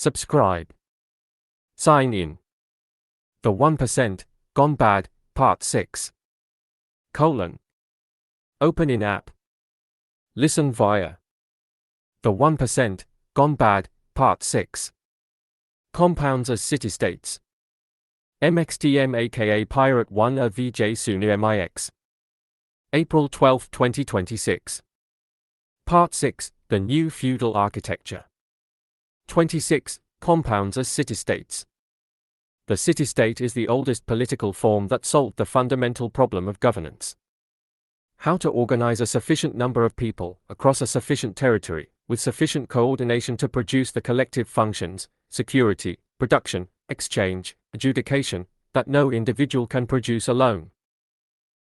Subscribe. Sign in. The 1% Gone Bad, Part 6. Open in app. Listen via. The 1% Gone Bad, Part 6. Compounds as city-states. MXTM aka Pirate 1 a VJ Sunu MIX. April 12, 2026. Part 6, The New Feudal Architecture. 26. Compounds as city-states. The city-state is the oldest political form that solved the fundamental problem of governance. How to organize a sufficient number of people, across a sufficient territory, with sufficient coordination to produce the collective functions, security, production, exchange, adjudication, that no individual can produce alone,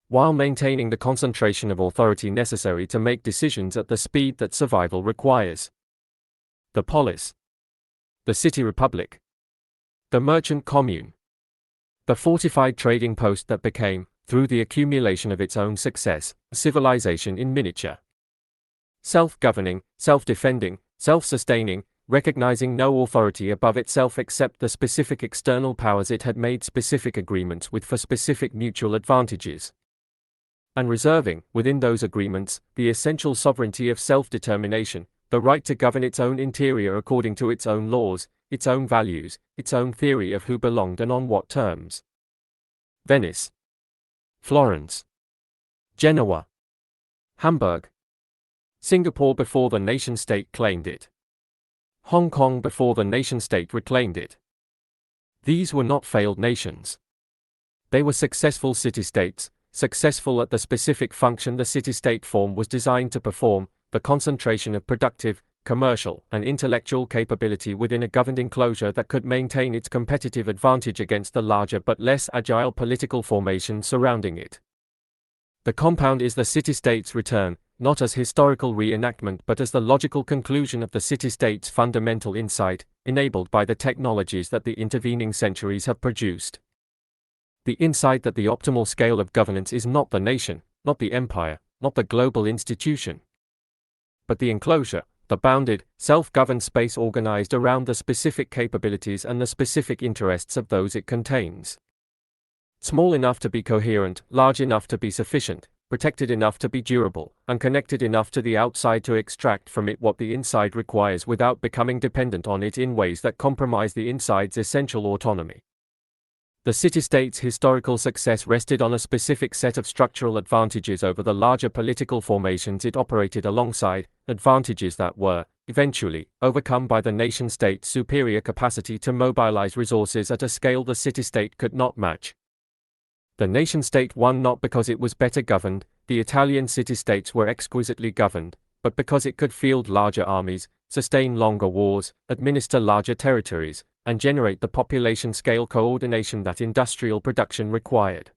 while maintaining the concentration of authority necessary to make decisions at the speed that survival requires. The polis. The city republic. The merchant commune. The fortified trading post that became, through the accumulation of its own success, a civilization in miniature. Self-governing, self-defending, self-sustaining, recognizing no authority above itself except the specific external powers it had made specific agreements with for specific mutual advantages, and reserving, within those agreements, the essential sovereignty of self-determination, the right to govern its own interior according to its own laws, its own values, its own theory of who belonged and on what terms. Venice. Florence. Genoa. Hamburg. Singapore before the nation-state claimed it. Hong Kong before the nation-state reclaimed it. These were not failed nations. They were successful city-states, successful at the specific function the city-state form was designed to perform, the concentration of productive, commercial, and intellectual capability within a governed enclosure that could maintain its competitive advantage against the larger but less agile political formation surrounding it. The compound is the city-state's return, not as historical reenactment but as the logical conclusion of the city-state's fundamental insight, enabled by the technologies that the intervening centuries have produced. The insight that the optimal scale of governance is not the nation, not the empire, not the global institution, but the enclosure, the bounded, self-governed space organized around the specific capabilities and the specific interests of those it contains. Small enough to be coherent, large enough to be sufficient, protected enough to be durable, and connected enough to the outside to extract from it what the inside requires without becoming dependent on it in ways that compromise the inside's essential autonomy. The city-state's historical success rested on a specific set of structural advantages over the larger political formations it operated alongside, advantages that were, eventually, overcome by the nation-state's superior capacity to mobilize resources at a scale the city-state could not match. The nation-state won not because it was better governed, the Italian city-states were exquisitely governed, but because it could field larger armies, sustain longer wars, administer larger territories, and generate the population-scale coordination that industrial production required.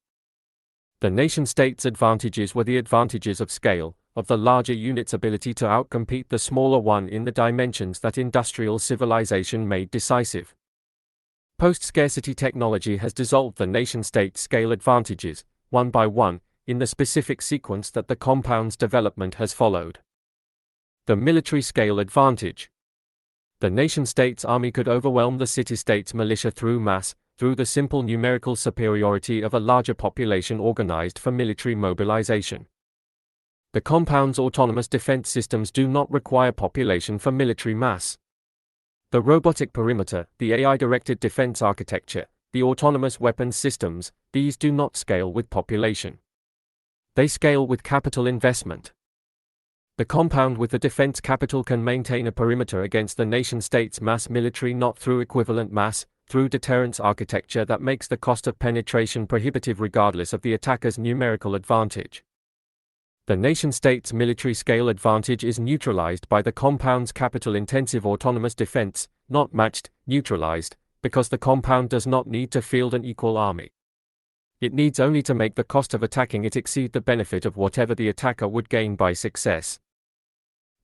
The nation-state's advantages were the advantages of scale, of the larger unit's ability to outcompete the smaller one in the dimensions that industrial civilization made decisive. Post-scarcity technology has dissolved the nation-state scale advantages, one by one, in the specific sequence that the compound's development has followed. The military scale advantage. The nation-state's army could overwhelm the city-state's militia through the simple numerical superiority of a larger population organized for military mobilization. The compound's autonomous defense systems do not require population for military mass. The robotic perimeter, the AI-directed defense architecture, the autonomous weapons systems, these do not scale with population. They scale with capital investment. The compound with the defense capital can maintain a perimeter against the nation-state's mass military not through equivalent mass, through deterrence architecture that makes the cost of penetration prohibitive regardless of the attacker's numerical advantage. The nation-state's military scale advantage is neutralized by the compound's capital-intensive autonomous defense, not matched, neutralized, because the compound does not need to field an equal army. It needs only to make the cost of attacking it exceed the benefit of whatever the attacker would gain by success.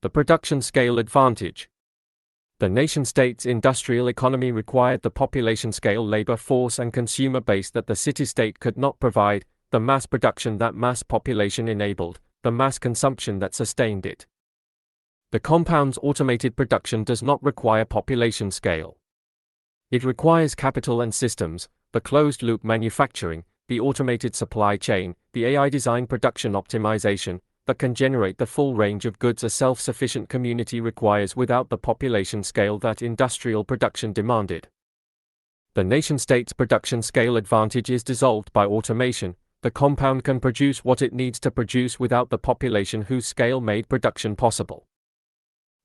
The production scale advantage. The nation-state's industrial economy required the population-scale labor force and consumer base that the city-state could not provide, the mass production that mass population enabled, the mass consumption that sustained it. The compound's automated production does not require population scale. It requires capital and systems, the closed-loop manufacturing, the automated supply chain, the AI-designed production optimization, that can generate the full range of goods a self-sufficient community requires without the population scale that industrial production demanded. The nation-state's production scale advantage is dissolved by automation. The compound can produce what it needs to produce without the population whose scale made production possible.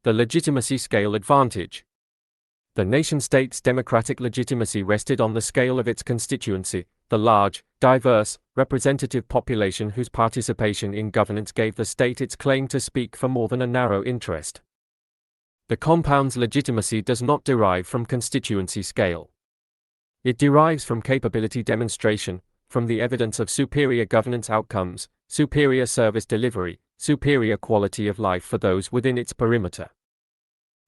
The legitimacy scale advantage. The nation-state's democratic legitimacy rested on the scale of its constituency, the large, diverse, representative population whose participation in governance gave the state its claim to speak for more than a narrow interest. The compound's legitimacy does not derive from constituency scale. It derives from capability demonstration, from the evidence of superior governance outcomes, superior service delivery, superior quality of life for those within its perimeter.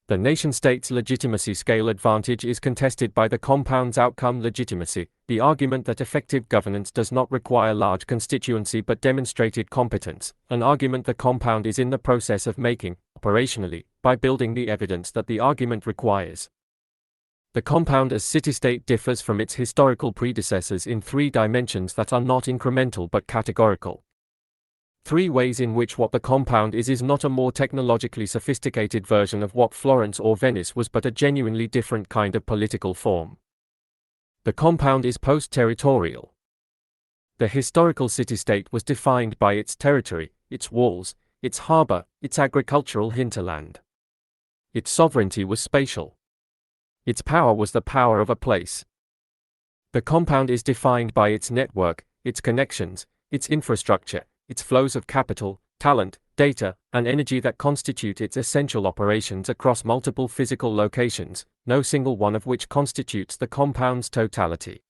The nation-state's legitimacy scale advantage is contested by the compound's outcome legitimacy, the argument that effective governance does not require large constituency but demonstrated competence, an argument the compound is in the process of making, operationally, by building the evidence that the argument requires. The compound as city-state differs from its historical predecessors in 3 dimensions that are not incremental but categorical. 3 ways in which what the compound is not a more technologically sophisticated version of what Florence or Venice was but a genuinely different kind of political form. The compound is post-territorial. The historical city-state was defined by its territory, its walls, its harbor, its agricultural hinterland. Its sovereignty was spatial. Its power was the power of a place. The compound is defined by its network, its connections, its infrastructure, its flows of capital, talent, data, and energy that constitute its essential operations across multiple physical locations, no single one of which constitutes the compound's totality.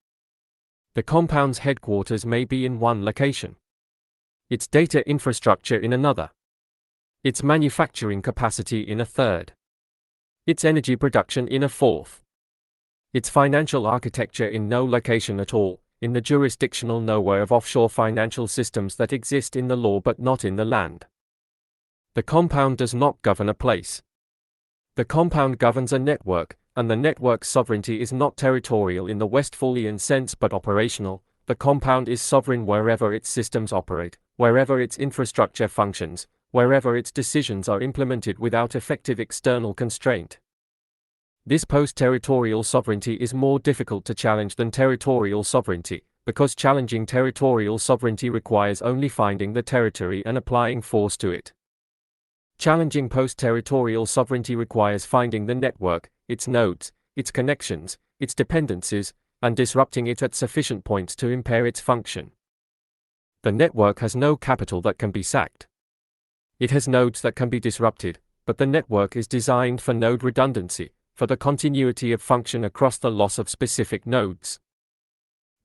The compound's headquarters may be in one location. Its data infrastructure in another. Its manufacturing capacity in a third. Its energy production in a fourth. Its financial architecture in no location at all, in the jurisdictional nowhere of offshore financial systems that exist in the law but not in the land. The compound does not govern a place. The compound governs a network, and the network's sovereignty is not territorial in the Westphalian sense but operational. The compound is sovereign wherever its systems operate, wherever its infrastructure functions, wherever its decisions are implemented without effective external constraint. This post-territorial sovereignty is more difficult to challenge than territorial sovereignty, because challenging territorial sovereignty requires only finding the territory and applying force to it. Challenging post-territorial sovereignty requires finding the network, its nodes, its connections, its dependencies, and disrupting it at sufficient points to impair its function. The network has no capital that can be sacked. It has nodes that can be disrupted, but the network is designed for node redundancy, for the continuity of function across the loss of specific nodes.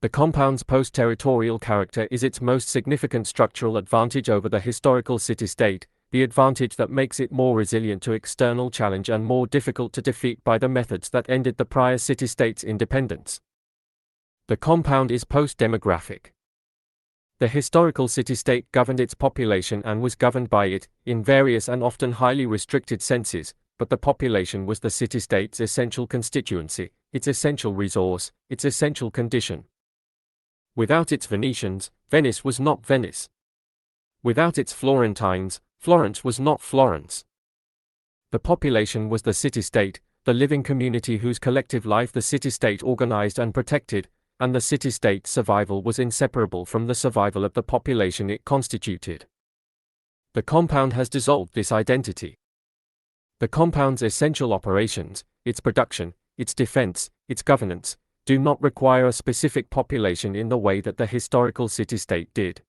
The compound's post-territorial character is its most significant structural advantage over the historical city-state, the advantage that makes it more resilient to external challenge and more difficult to defeat by the methods that ended the prior city-state's independence. The compound is post-demographic. The historical city-state governed its population and was governed by it, in various and often highly restricted senses, but the population was the city-state's essential constituency, its essential resource, its essential condition. Without its Venetians, Venice was not Venice. Without its Florentines, Florence was not Florence. The population was the city-state, the living community whose collective life the city-state organized and protected, and the city-state's survival was inseparable from the survival of the population it constituted. The compound has dissolved this identity. The compound's essential operations, its production, its defense, its governance, do not require a specific population in the way that the historical city-state did.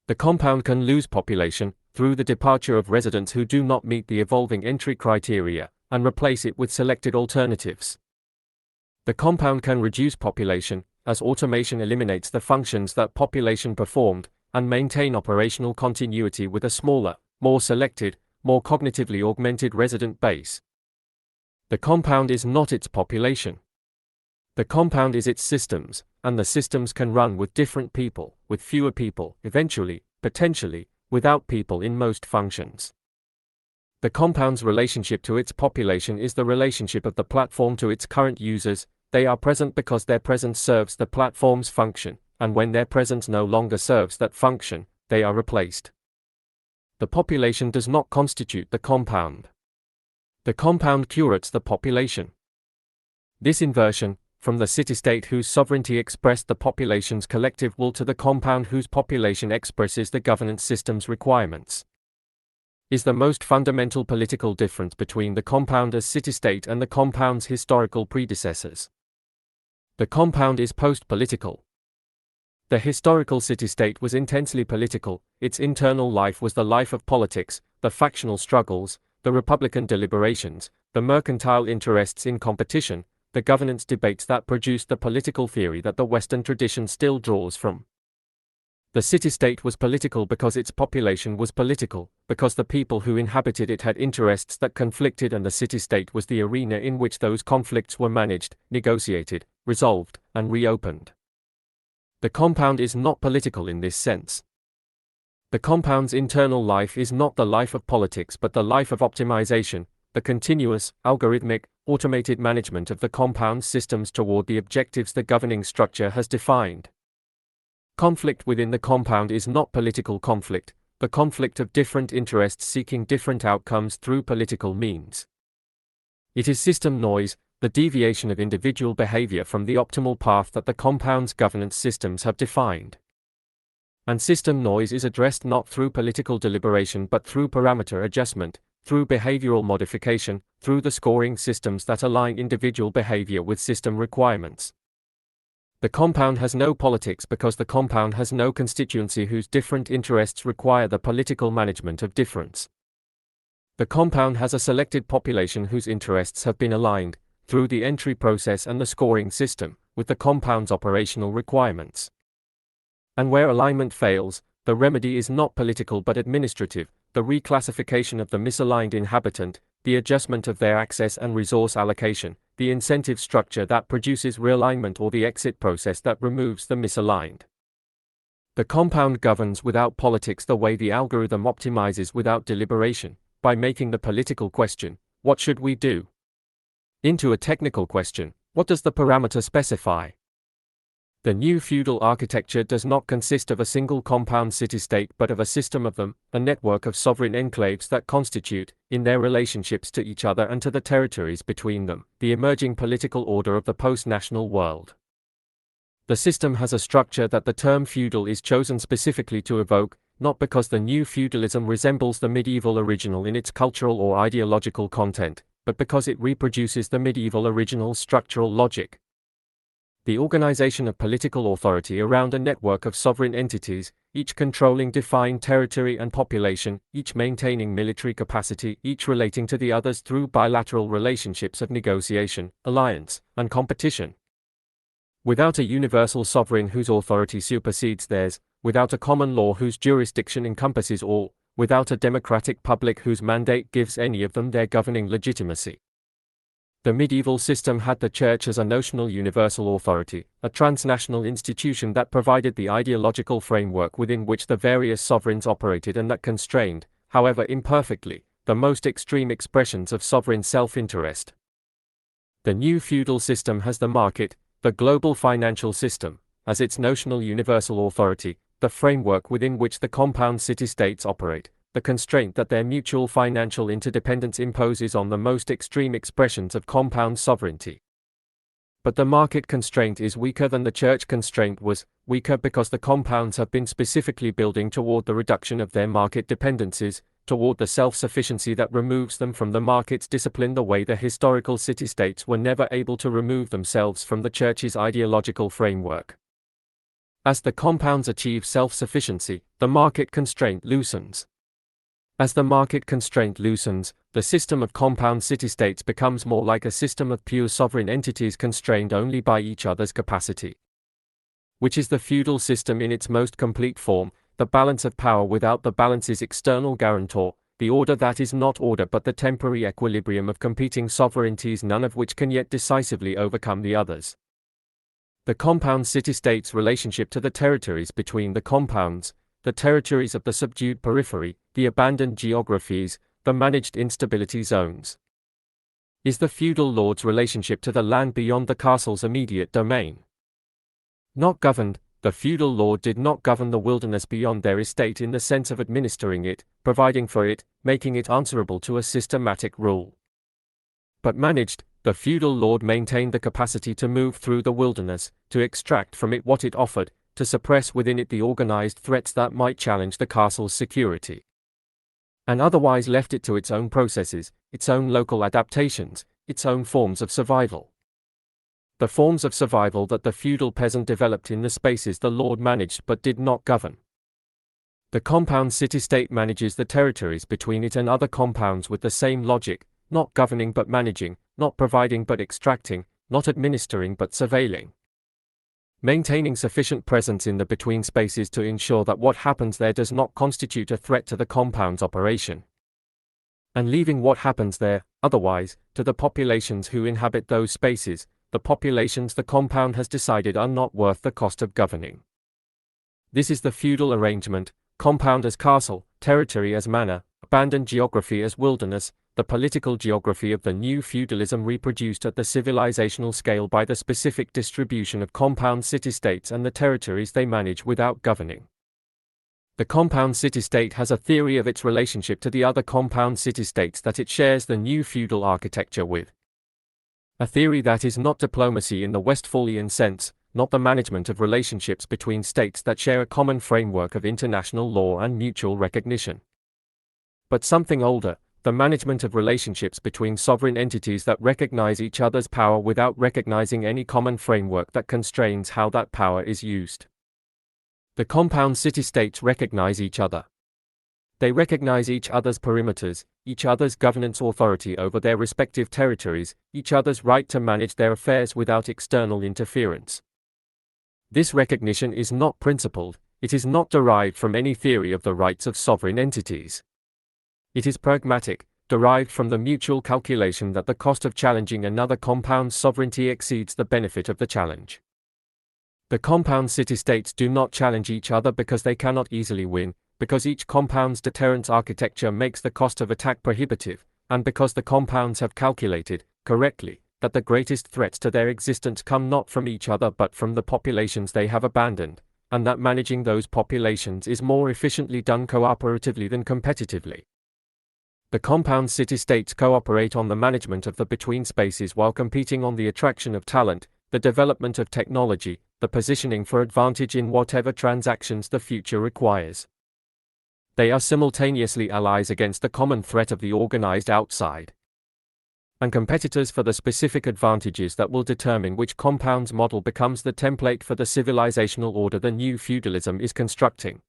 The compound can lose population, through the departure of residents who do not meet the evolving entry criteria, and replace it with selected alternatives. The compound can reduce population, as automation eliminates the functions that population performed, and maintain operational continuity with a smaller, more selected, more cognitively augmented resident base. The compound is not its population. The compound is its systems, and the systems can run with different people, with fewer people, eventually, potentially, without people in most functions. The compound's relationship to its population is the relationship of the platform to its current users. They are present because their presence serves the platform's function, and when their presence no longer serves that function, they are replaced. The population does not constitute the compound. The compound curates the population. This inversion, from the city-state whose sovereignty expressed the population's collective will to the compound whose population expresses the governance system's requirements, is the most fundamental political difference between the compound as city-state and the compound's historical predecessors. The compound is post-political. The historical city-state was intensely political. Its internal life was the life of politics, the factional struggles, the republican deliberations, the mercantile interests in competition, the governance debates that produced the political theory that the Western tradition still draws from. The city-state was political because its population was political, because the people who inhabited it had interests that conflicted, and the city-state was the arena in which those conflicts were managed, negotiated, resolved, and reopened. The compound is not political in this sense. The compound's internal life is not the life of politics but the life of optimization, the continuous, algorithmic, automated management of the compound's systems toward the objectives the governing structure has defined. Conflict within the compound is not political conflict, the conflict of different interests seeking different outcomes through political means. It is system noise, the deviation of individual behavior from the optimal path that the compound's governance systems have defined. And system noise is addressed not through political deliberation but through parameter adjustment, through behavioral modification, through the scoring systems that align individual behavior with system requirements. The compound has no politics because the compound has no constituency whose different interests require the political management of difference. The compound has a selected population whose interests have been aligned, through the entry process and the scoring system, with the compound's operational requirements. And where alignment fails, the remedy is not political but administrative, the reclassification of the misaligned inhabitant, the adjustment of their access and resource allocation, the incentive structure that produces realignment, or the exit process that removes the misaligned. The compound governs without politics the way the algorithm optimizes without deliberation, by making the political question, what should we do, into a technical question, what does the parameter specify? The new feudal architecture does not consist of a single compound city-state but of a system of them, a network of sovereign enclaves that constitute, in their relationships to each other and to the territories between them, the emerging political order of the post-national world. The system has a structure that the term feudal is chosen specifically to evoke, not because the new feudalism resembles the medieval original in its cultural or ideological content, but because it reproduces the medieval original's structural logic. The organization of political authority around a network of sovereign entities, each controlling defined territory and population, each maintaining military capacity, each relating to the others through bilateral relationships of negotiation, alliance, and competition. Without a universal sovereign whose authority supersedes theirs, without a common law whose jurisdiction encompasses all, without a democratic public whose mandate gives any of them their governing legitimacy. The medieval system had the church as a notional universal authority, a transnational institution that provided the ideological framework within which the various sovereigns operated and that constrained, however imperfectly, the most extreme expressions of sovereign self-interest. The new feudal system has the market, the global financial system, as its notional universal authority, the framework within which the compound city-states operate, the constraint that their mutual financial interdependence imposes on the most extreme expressions of compound sovereignty. But the market constraint is weaker than the church constraint was, weaker because the compounds have been specifically building toward the reduction of their market dependencies, toward the self-sufficiency that removes them from the market's discipline the way the historical city-states were never able to remove themselves from the church's ideological framework. As the compounds achieve self-sufficiency, the market constraint loosens. As the market constraint loosens, the system of compound city-states becomes more like a system of pure sovereign entities constrained only by each other's capacity. Which is the feudal system in its most complete form, the balance of power without the balance's external guarantor, the order that is not order but the temporary equilibrium of competing sovereignties, none of which can yet decisively overcome the others. The compound city-states' relationship to the territories between the compounds, the territories of the subdued periphery, the abandoned geographies, the managed instability zones. Is the feudal lord's relationship to the land beyond the castle's immediate domain. Not governed, the feudal lord did not govern the wilderness beyond their estate in the sense of administering it, providing for it, making it answerable to a systematic rule. But managed, the feudal lord maintained the capacity to move through the wilderness, to extract from it what it offered, to suppress within it the organized threats that might challenge the castle's security. And otherwise left it to its own processes, its own local adaptations, its own forms of survival. The forms of survival that the feudal peasant developed in the spaces the lord managed but did not govern. The compound city-state manages the territories between it and other compounds with the same logic, not governing but managing, not providing but extracting, not administering but surveilling. Maintaining sufficient presence in the between spaces to ensure that what happens there does not constitute a threat to the compound's operation. And leaving what happens there, otherwise, to the populations who inhabit those spaces, the populations the compound has decided are not worth the cost of governing. This is the feudal arrangement, compound as castle, territory as manor, abandoned geography as wilderness, the political geography of the new feudalism reproduced at the civilizational scale by the specific distribution of compound city-states and the territories they manage without governing. The compound city-state has a theory of its relationship to the other compound city-states that it shares the new feudal architecture with. A theory that is not diplomacy in the Westphalian sense, not the management of relationships between states that share a common framework of international law and mutual recognition. But something older, the management of relationships between sovereign entities that recognize each other's power without recognizing any common framework that constrains how that power is used. The compound city-states recognize each other. They recognize each other's perimeters, each other's governance authority over their respective territories, each other's right to manage their affairs without external interference. This recognition is not principled, it is not derived from any theory of the rights of sovereign entities. It is pragmatic, derived from the mutual calculation that the cost of challenging another compound's sovereignty exceeds the benefit of the challenge. The compound city-states do not challenge each other because they cannot easily win, because each compound's deterrence architecture makes the cost of attack prohibitive, and because the compounds have calculated, correctly, that the greatest threats to their existence come not from each other but from the populations they have abandoned, and that managing those populations is more efficiently done cooperatively than competitively. The compound city-states cooperate on the management of the between spaces while competing on the attraction of talent, the development of technology, the positioning for advantage in whatever transactions the future requires. They are simultaneously allies against the common threat of the organized outside, and competitors for the specific advantages that will determine which compound's model becomes the template for the civilizational order the new feudalism is constructing.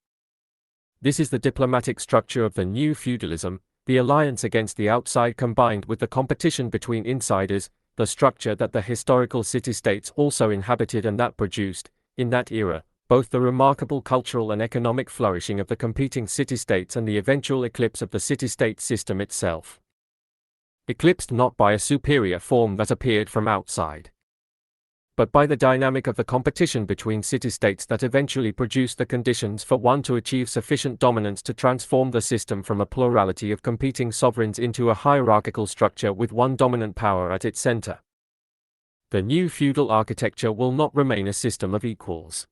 This is the diplomatic structure of the new feudalism, the alliance against the outside combined with the competition between insiders, the structure that the historical city-states also inhabited and that produced, in that era, both the remarkable cultural and economic flourishing of the competing city-states and the eventual eclipse of the city-state system itself. Eclipsed not by a superior form that appeared from outside, but by the dynamic of the competition between city-states that eventually produced the conditions for one to achieve sufficient dominance to transform the system from a plurality of competing sovereigns into a hierarchical structure with one dominant power at its center. The new feudal architecture will not remain a system of equals.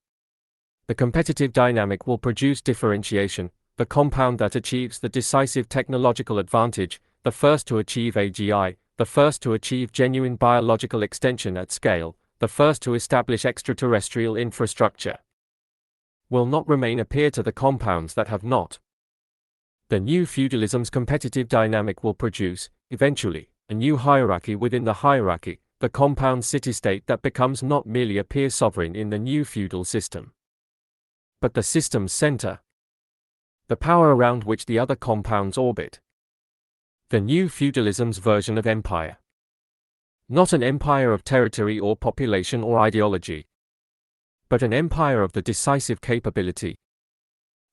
The competitive dynamic will produce differentiation, the compound that achieves the decisive technological advantage, the first to achieve AGI, the first to achieve genuine biological extension at scale, the first to establish extraterrestrial infrastructure, will not remain a peer to the compounds that have not. The new feudalism's competitive dynamic will produce, eventually, a new hierarchy within the hierarchy, the compound city-state that becomes not merely a peer sovereign in the new feudal system, but the system's center, the power around which the other compounds orbit. The new feudalism's version of empire. Not an empire of territory or population or ideology, but an empire of the decisive capability,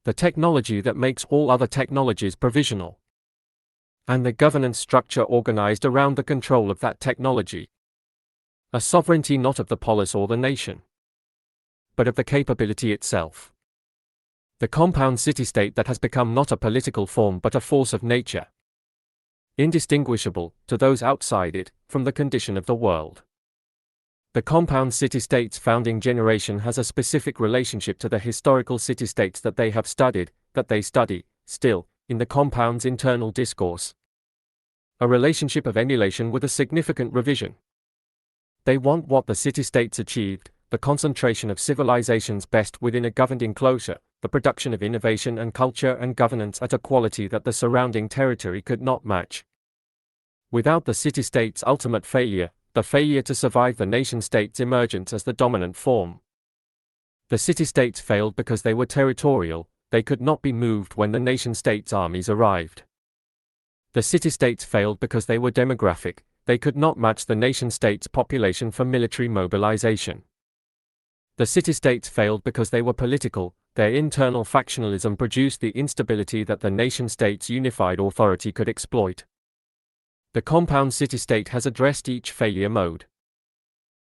the technology that makes all other technologies provisional, and the governance structure organized around the control of that technology. A sovereignty not of the polis or the nation, but of the capability itself. The compound city-state that has become not a political form but a force of nature. indistinguishable, to those outside it, from the condition of the world. The compound city-state's founding generation has a specific relationship to the historical city-states that they have studied, that they study, still, in the compound's internal discourse. A relationship of emulation with a significant revision. They want what the city-states achieved, the concentration of civilization's best within a governed enclosure, the production of innovation and culture and governance at a quality that the surrounding territory could not match. Without the city-state's ultimate failure, the failure to survive the nation-state's emergence as the dominant form. The city-states failed because they were territorial, they could not be moved when the nation-state's armies arrived. The city-states failed because they were demographic, they could not match the nation-state's population for military mobilization. The city-states failed because they were political, their internal factionalism produced the instability that the nation-state's unified authority could exploit. The compound city-state has addressed each failure mode.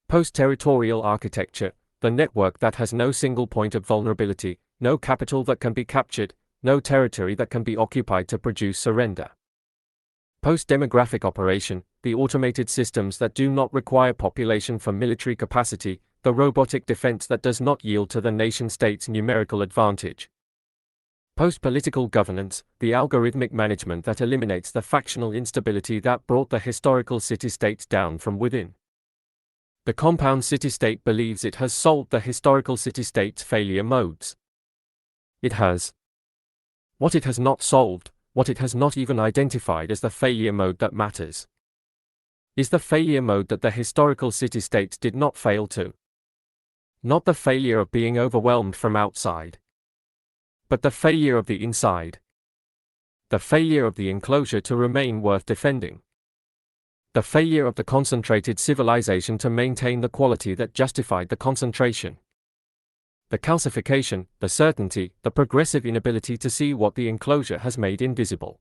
Post-territorial architecture, the network that has no single point of vulnerability, no capital that can be captured, no territory that can be occupied to produce surrender. Post-demographic operation, the automated systems that do not require population for military capacity, the robotic defense that does not yield to the nation-state's numerical advantage. Post-political governance, the algorithmic management that eliminates the factional instability that brought the historical city-states down from within. The compound city-state believes it has solved the historical city-state's failure modes. It has. What it has not solved, what it has not even identified as the failure mode that matters, is the failure mode that the historical city-states did not fail to. Not the failure of being overwhelmed from outside, but the failure of the inside. The failure of the enclosure to remain worth defending. The failure of the concentrated civilization to maintain the quality that justified the concentration. The calcification, the certainty, the progressive inability to see what the enclosure has made invisible.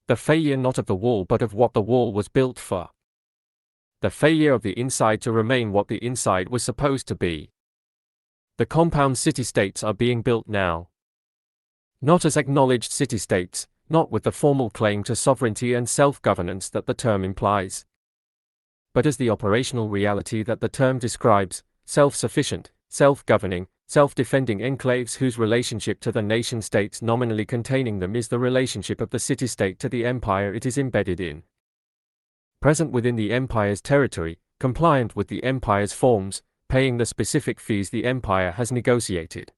The failure not of the wall but of what the wall was built for. The failure of the inside to remain what the inside was supposed to be. The compound city-states are being built now. Not as acknowledged city-states, not with the formal claim to sovereignty and self-governance that the term implies, but as the operational reality that the term describes, self-sufficient, self-governing, self-defending enclaves whose relationship to the nation-states nominally containing them is the relationship of the city-state to the empire it is embedded in. Present within the empire's territory, compliant with the empire's forms, paying the specific fees the empire has negotiated,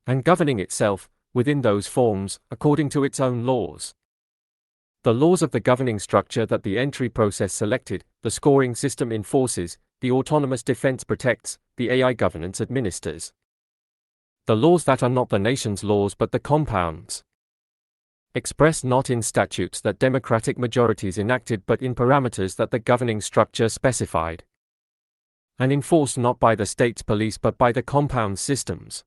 and governing itself, within those forms, according to its own laws. The laws of the governing structure that the entry process selected, the scoring system enforces, the autonomous defense protects, the AI governance administers. The laws that are not the nation's laws but the compound's. Expressed not in statutes that democratic majorities enacted but in parameters that the governing structure specified. And enforced not by the state's police but by the compound systems.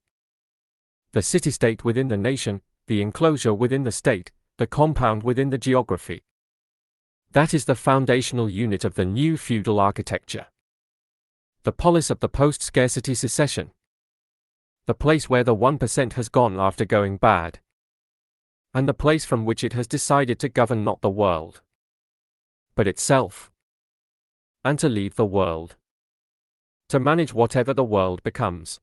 The city-state within the nation, the enclosure within the state, the compound within the geography. That is the foundational unit of the new feudal architecture. The polis of the post-scarcity secession. The place where the 1% has gone after going bad. And the place from which it has decided to govern not the world, but itself. And to leave the world. To manage whatever the world becomes.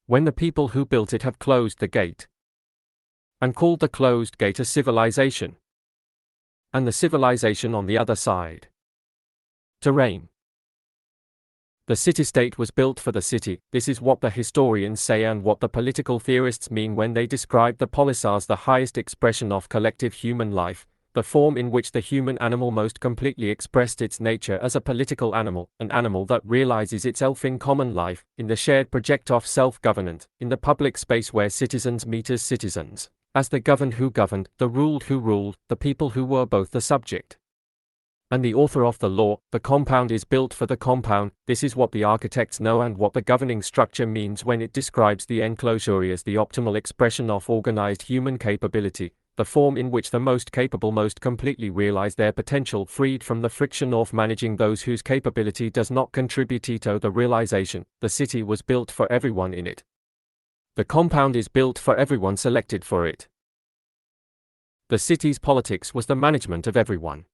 When the people who built it have closed the gate, and called the closed gate a civilization, and the civilization on the other side to reign. The city-state was built for the city. This is what the historians say and what the political theorists mean when they describe the polis as the highest expression of collective human life, the form in which the human animal most completely expressed its nature as a political animal, an animal that realizes itself in common life, in the shared project of self-governance, in the public space where citizens meet as citizens, as the governed who governed, the ruled who ruled, the people who were both the subject and the author of the law. The compound is built for the compound. This is what the architects know and what the governing structure means when it describes the enclosure as the optimal expression of organized human capability, the form in which the most capable most completely realize their potential, freed from the friction of managing those whose capability does not contribute to the realization. The city was built for everyone in it. The compound is built for everyone selected for it. The city's politics was the management of everyone.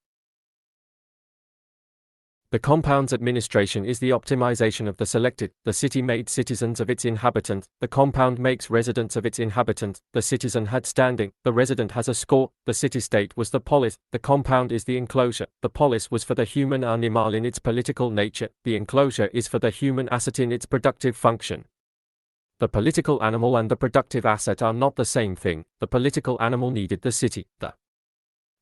The compound's administration is the optimization of the selected. The city made citizens of its inhabitants. The compound makes residents of its inhabitants. The citizen had standing. The resident has a score. The city-state was the polis. The compound is the enclosure. The polis was for the human animal in its political nature. The enclosure is for the human asset in its productive function. The political animal and the productive asset are not the same thing. The political animal needed the city. The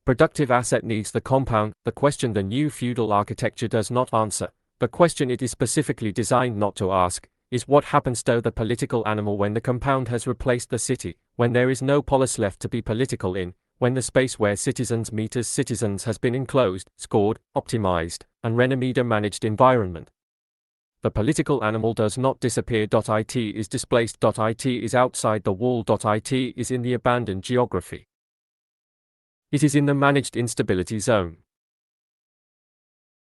productive asset needs the compound. The question the new feudal architecture does not answer, the question it is specifically designed not to ask, is what happens to the political animal when the compound has replaced the city, when there is no polis left to be political in, when the space where citizens meet as citizens has been enclosed, scored, optimized, and renometer managed environment. The political animal does not disappear. It is displaced. It is outside the wall. It is in the abandoned geography. It is in the managed instability zone.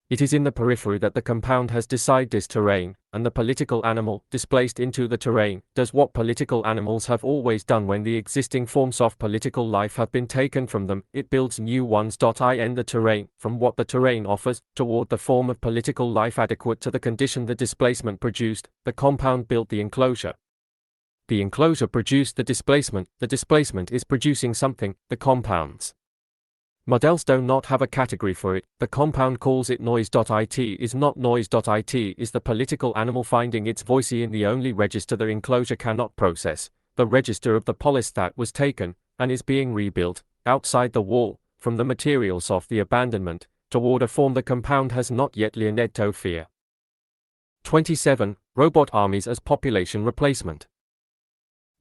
It is in the periphery that the compound has decided this terrain, and the political animal, displaced into the terrain, does what political animals have always done when the existing forms of political life have been taken from them: it builds new ones. In the terrain, from what the terrain offers, toward the form of political life adequate to the condition the displacement produced. The compound built the enclosure. The enclosure produced the displacement is producing something, the compounds. Models do not have a category for it. The compound calls it noise. It is not noise. It is the political animal finding its voice in the only register the enclosure cannot process, the register of the polis that was taken, and is being rebuilt, outside the wall, from the materials of the abandonment, toward a form the compound has not yet learned to fear. 27. Robot armies as population replacement.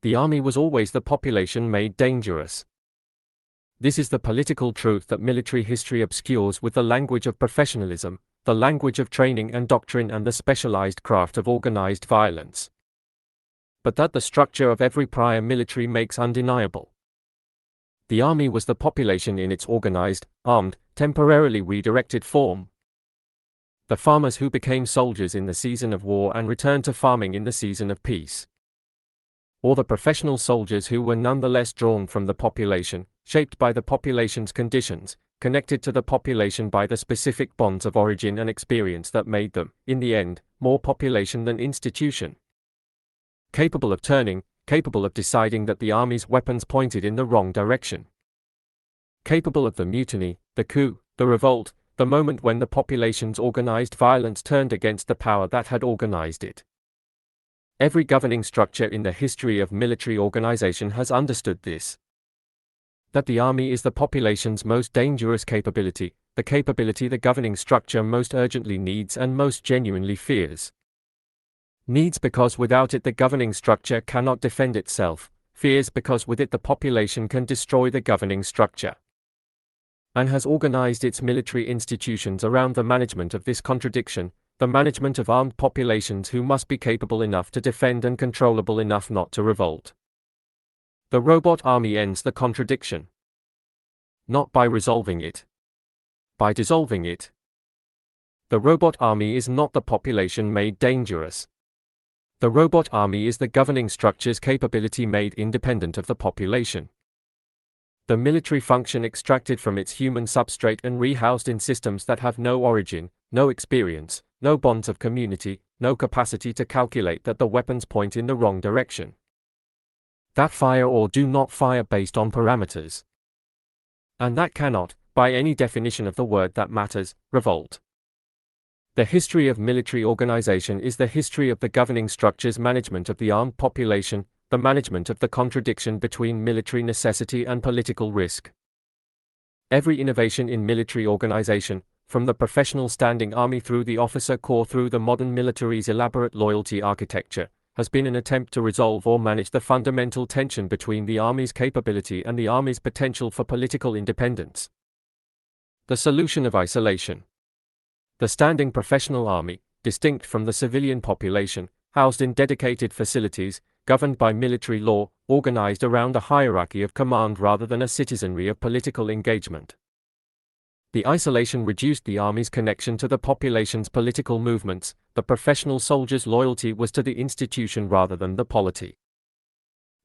The army was always the population made dangerous. This is the political truth that military history obscures with the language of professionalism, the language of training and doctrine, and the specialized craft of organized violence. But that the structure of every prior military makes undeniable. The army was the population in its organized, armed, temporarily redirected form. The farmers who became soldiers in the season of war and returned to farming in the season of peace. Or the professional soldiers who were nonetheless drawn from the population, shaped by the population's conditions, connected to the population by the specific bonds of origin and experience that made them, in the end, more population than institution. Capable of turning, capable of deciding that the army's weapons pointed in the wrong direction. Capable of the mutiny, the coup, the revolt, the moment when the population's organized violence turned against the power that had organized it. Every governing structure in the history of military organization has understood this. That the army is the population's most dangerous capability, the capability the governing structure most urgently needs and most genuinely fears. Needs because without it the governing structure cannot defend itself, fears because with it the population can destroy the governing structure. And has organized its military institutions around the management of this contradiction, the management of armed populations who must be capable enough to defend and controllable enough not to revolt. The robot army ends the contradiction. Not by resolving it. By dissolving it. The robot army is not the population made dangerous. The robot army is the governing structure's capability made independent of the population. The military function extracted from its human substrate and rehoused in systems that have no origin, no experience, no bonds of community, no capacity to calculate that the weapons point in the wrong direction. That fire or do not fire based on parameters. And that cannot, by any definition of the word that matters, revolt. The history of military organization is the history of the governing structure's management of the armed population, the management of the contradiction between military necessity and political risk. Every innovation in military organization, from the professional standing army through the officer corps through the modern military's elaborate loyalty architecture, has been an attempt to resolve or manage the fundamental tension between the army's capability and the army's potential for political independence. The solution of isolation. The standing professional army, distinct from the civilian population, housed in dedicated facilities, governed by military law, organized around a hierarchy of command rather than a citizenry of political engagement. The isolation reduced the army's connection to the population's political movements. The professional soldier's loyalty was to the institution rather than the polity.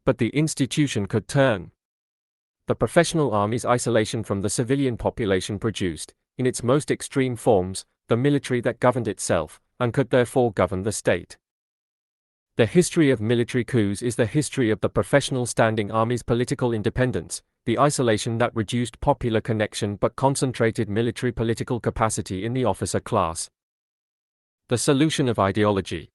But the institution could turn. The professional army's isolation from the civilian population produced, in its most extreme forms, the military that governed itself, and could therefore govern the state. The history of military coups is the history of the professional standing army's political independence, the isolation that reduced popular connection but concentrated military political capacity in the officer class. The solution of ideology.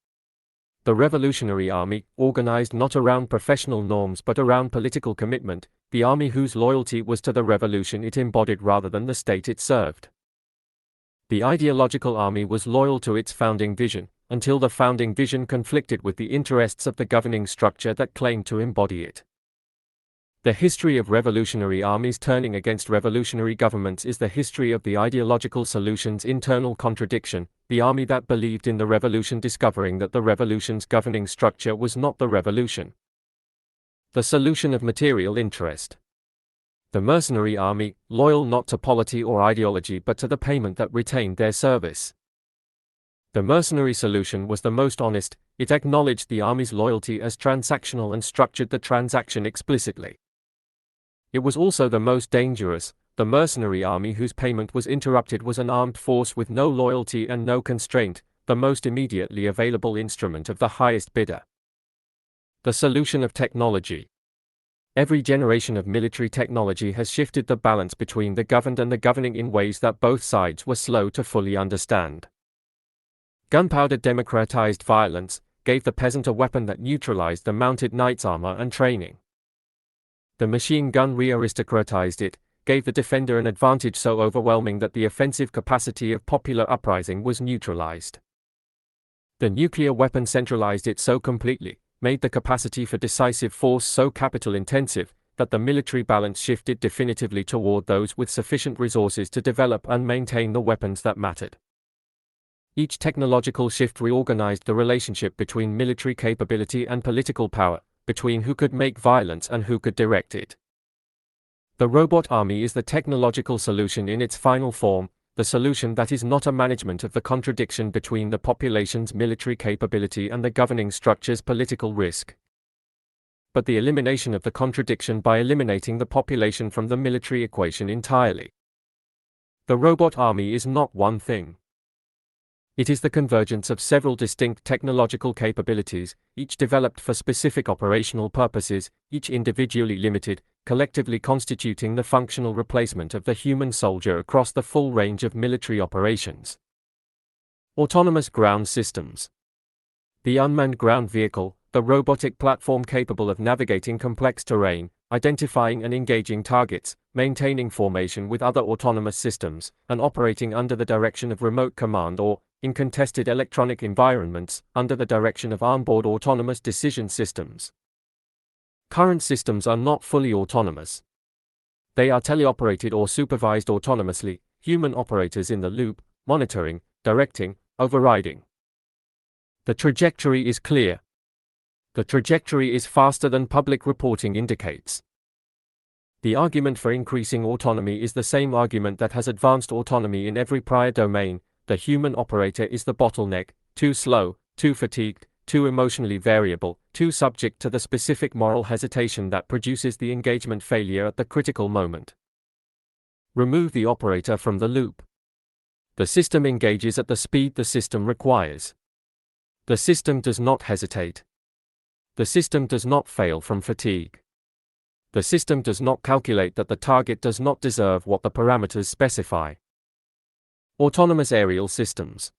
The Revolutionary Army, organized not around professional norms but around political commitment, the army whose loyalty was to the revolution it embodied rather than the state it served. The ideological army was loyal to its founding vision, until the founding vision conflicted with the interests of the governing structure that claimed to embody it. The history of revolutionary armies turning against revolutionary governments is the history of the ideological solution's internal contradiction, the army that believed in the revolution discovering that the revolution's governing structure was not the revolution. The solution of material interest. The mercenary army, loyal not to polity or ideology but to the payment that retained their service. The mercenary solution was the most honest, it acknowledged the army's loyalty as transactional and structured the transaction explicitly. It was also the most dangerous. The mercenary army whose payment was interrupted was an armed force with no loyalty and no constraint, the most immediately available instrument of the highest bidder. The solution of technology. Every generation of military technology has shifted the balance between the governed and the governing in ways that both sides were slow to fully understand. Gunpowder democratized violence, gave the peasant a weapon that neutralized the mounted knight's armor and training. The machine gun re-aristocratized it, gave the defender an advantage so overwhelming that the offensive capacity of popular uprising was neutralized. The nuclear weapon centralized it so completely, made the capacity for decisive force so capital-intensive, that the military balance shifted definitively toward those with sufficient resources to develop and maintain the weapons that mattered. Each technological shift reorganized the relationship between military capability and political power, between who could make violence and who could direct it. The robot army is the technological solution in its final form, the solution that is not a management of the contradiction between the population's military capability and the governing structure's political risk, but the elimination of the contradiction by eliminating the population from the military equation entirely. The robot army is not one thing. It is the convergence of several distinct technological capabilities, each developed for specific operational purposes, each individually limited, collectively constituting the functional replacement of the human soldier across the full range of military operations. Autonomous ground systems. The unmanned ground vehicle, the robotic platform capable of navigating complex terrain, identifying and engaging targets, maintaining formation with other autonomous systems, and operating under the direction of remote command or, in contested electronic environments, under the direction of onboard autonomous decision systems. Current systems are not fully autonomous. They are teleoperated or supervised autonomously, human operators in the loop, monitoring, directing, overriding. The trajectory is clear. The trajectory is faster than public reporting indicates. The argument for increasing autonomy is the same argument that has advanced autonomy in every prior domain. The human operator is the bottleneck, too slow, too fatigued, too emotionally variable, too subject to the specific moral hesitation that produces the engagement failure at the critical moment. Remove the operator from the loop. The system engages at the speed the system requires. The system does not hesitate. The system does not fail from fatigue. The system does not calculate that the target does not deserve what the parameters specify. Autonomous aerial systems.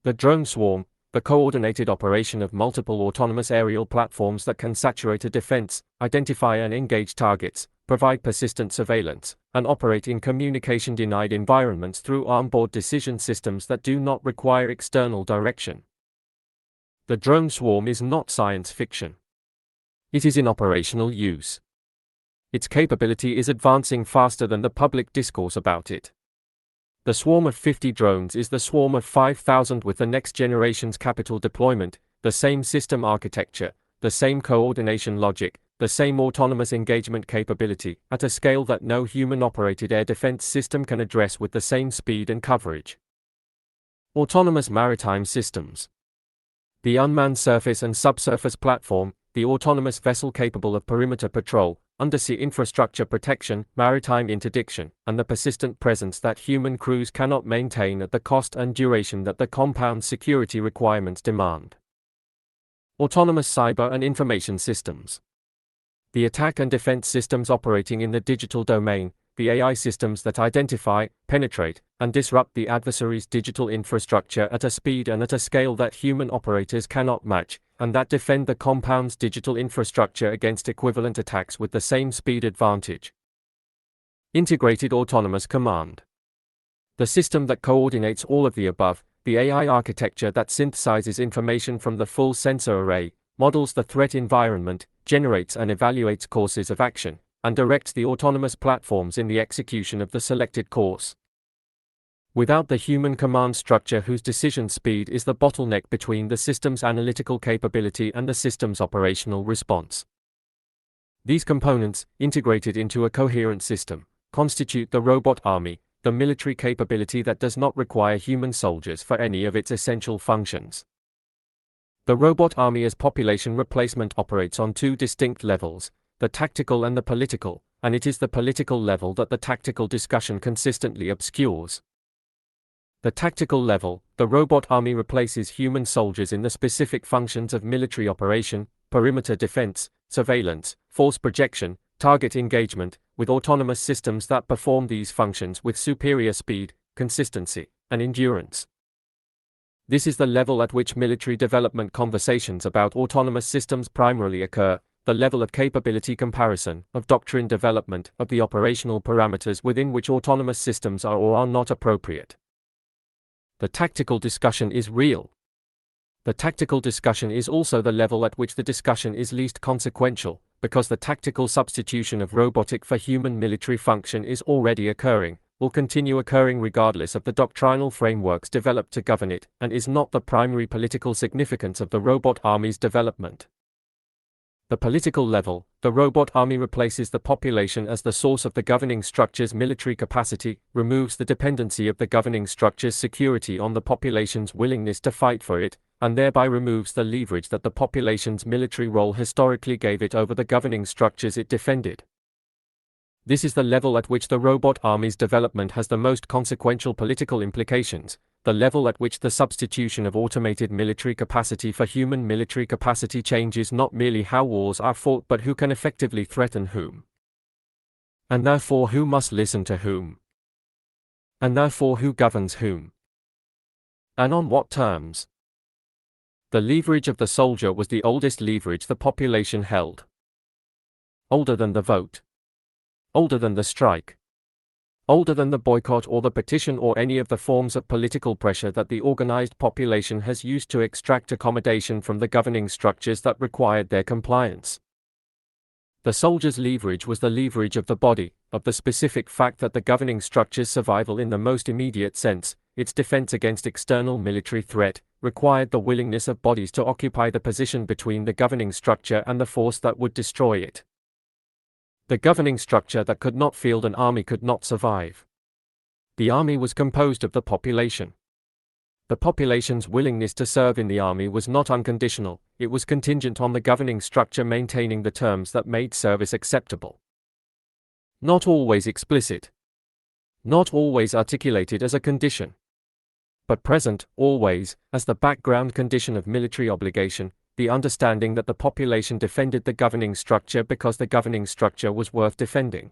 The drone swarm, the coordinated operation of multiple autonomous aerial platforms that can saturate a defense, identify and engage targets, provide persistent surveillance, and operate in communication-denied environments through onboard decision systems that do not require external direction. The drone swarm is not science fiction. It is in operational use. Its capability is advancing faster than the public discourse about it. The swarm of 50 drones is the swarm of 5,000 with the next generation's capital deployment, the same system architecture, the same coordination logic, the same autonomous engagement capability, at a scale that no human-operated air defense system can address with the same speed and coverage. Autonomous maritime systems. The unmanned surface and subsurface platform, the autonomous vessel capable of perimeter patrol, undersea infrastructure protection, maritime interdiction, and the persistent presence that human crews cannot maintain at the cost and duration that the compound's security requirements demand. Autonomous cyber and information systems. The attack and defense systems operating in the digital domain, the AI systems that identify, penetrate, and disrupt the adversary's digital infrastructure at a speed and at a scale that human operators cannot match, and that defend the compound's digital infrastructure against equivalent attacks with the same speed advantage. Integrated Autonomous Command. The system that coordinates all of the above, the AI architecture that synthesizes information from the full sensor array, models the threat environment, generates and evaluates courses of action, and directs the autonomous platforms in the execution of the selected course. Without the human command structure whose decision speed is the bottleneck between the system's analytical capability and the system's operational response. These components, integrated into a coherent system, constitute the robot army, the military capability that does not require human soldiers for any of its essential functions. The robot army as population replacement operates on two distinct levels, the tactical and the political, and it is the political level that the tactical discussion consistently obscures. The tactical level, the robot army replaces human soldiers in the specific functions of military operation, perimeter defense, surveillance, force projection, target engagement, with autonomous systems that perform these functions with superior speed, consistency, and endurance. This is the level at which military development conversations about autonomous systems primarily occur, the level of capability comparison, of doctrine development, of the operational parameters within which autonomous systems are or are not appropriate. The tactical discussion is real. The tactical discussion is also the level at which the discussion is least consequential, because the tactical substitution of robotic for human military function is already occurring, will continue occurring regardless of the doctrinal frameworks developed to govern it, and is not the primary political significance of the robot army's development. The political level, the robot army replaces the population as the source of the governing structure's military capacity, removes the dependency of the governing structure's security on the population's willingness to fight for it, and thereby removes the leverage that the population's military role historically gave it over the governing structures it defended. This is the level at which the robot army's development has the most consequential political implications, the level at which the substitution of automated military capacity for human military capacity changes not merely how wars are fought but who can effectively threaten whom. And therefore who must listen to whom. And therefore who governs whom. And on what terms. The leverage of the soldier was the oldest leverage the population held. Older than the vote. Older than the strike. Older than the boycott or the petition or any of the forms of political pressure that the organized population has used to extract accommodation from the governing structures that required their compliance. The soldier's leverage was the leverage of the body, of the specific fact that the governing structure's survival in the most immediate sense, its defense against external military threat, required the willingness of bodies to occupy the position between the governing structure and the force that would destroy it. The governing structure that could not field an army could not survive. The army was composed of the population. The population's willingness to serve in the army was not unconditional, it was contingent on the governing structure maintaining the terms that made service acceptable. Not always explicit. Not always articulated as a condition. But present, always, as the background condition of military obligation, the understanding that the population defended the governing structure because the governing structure was worth defending.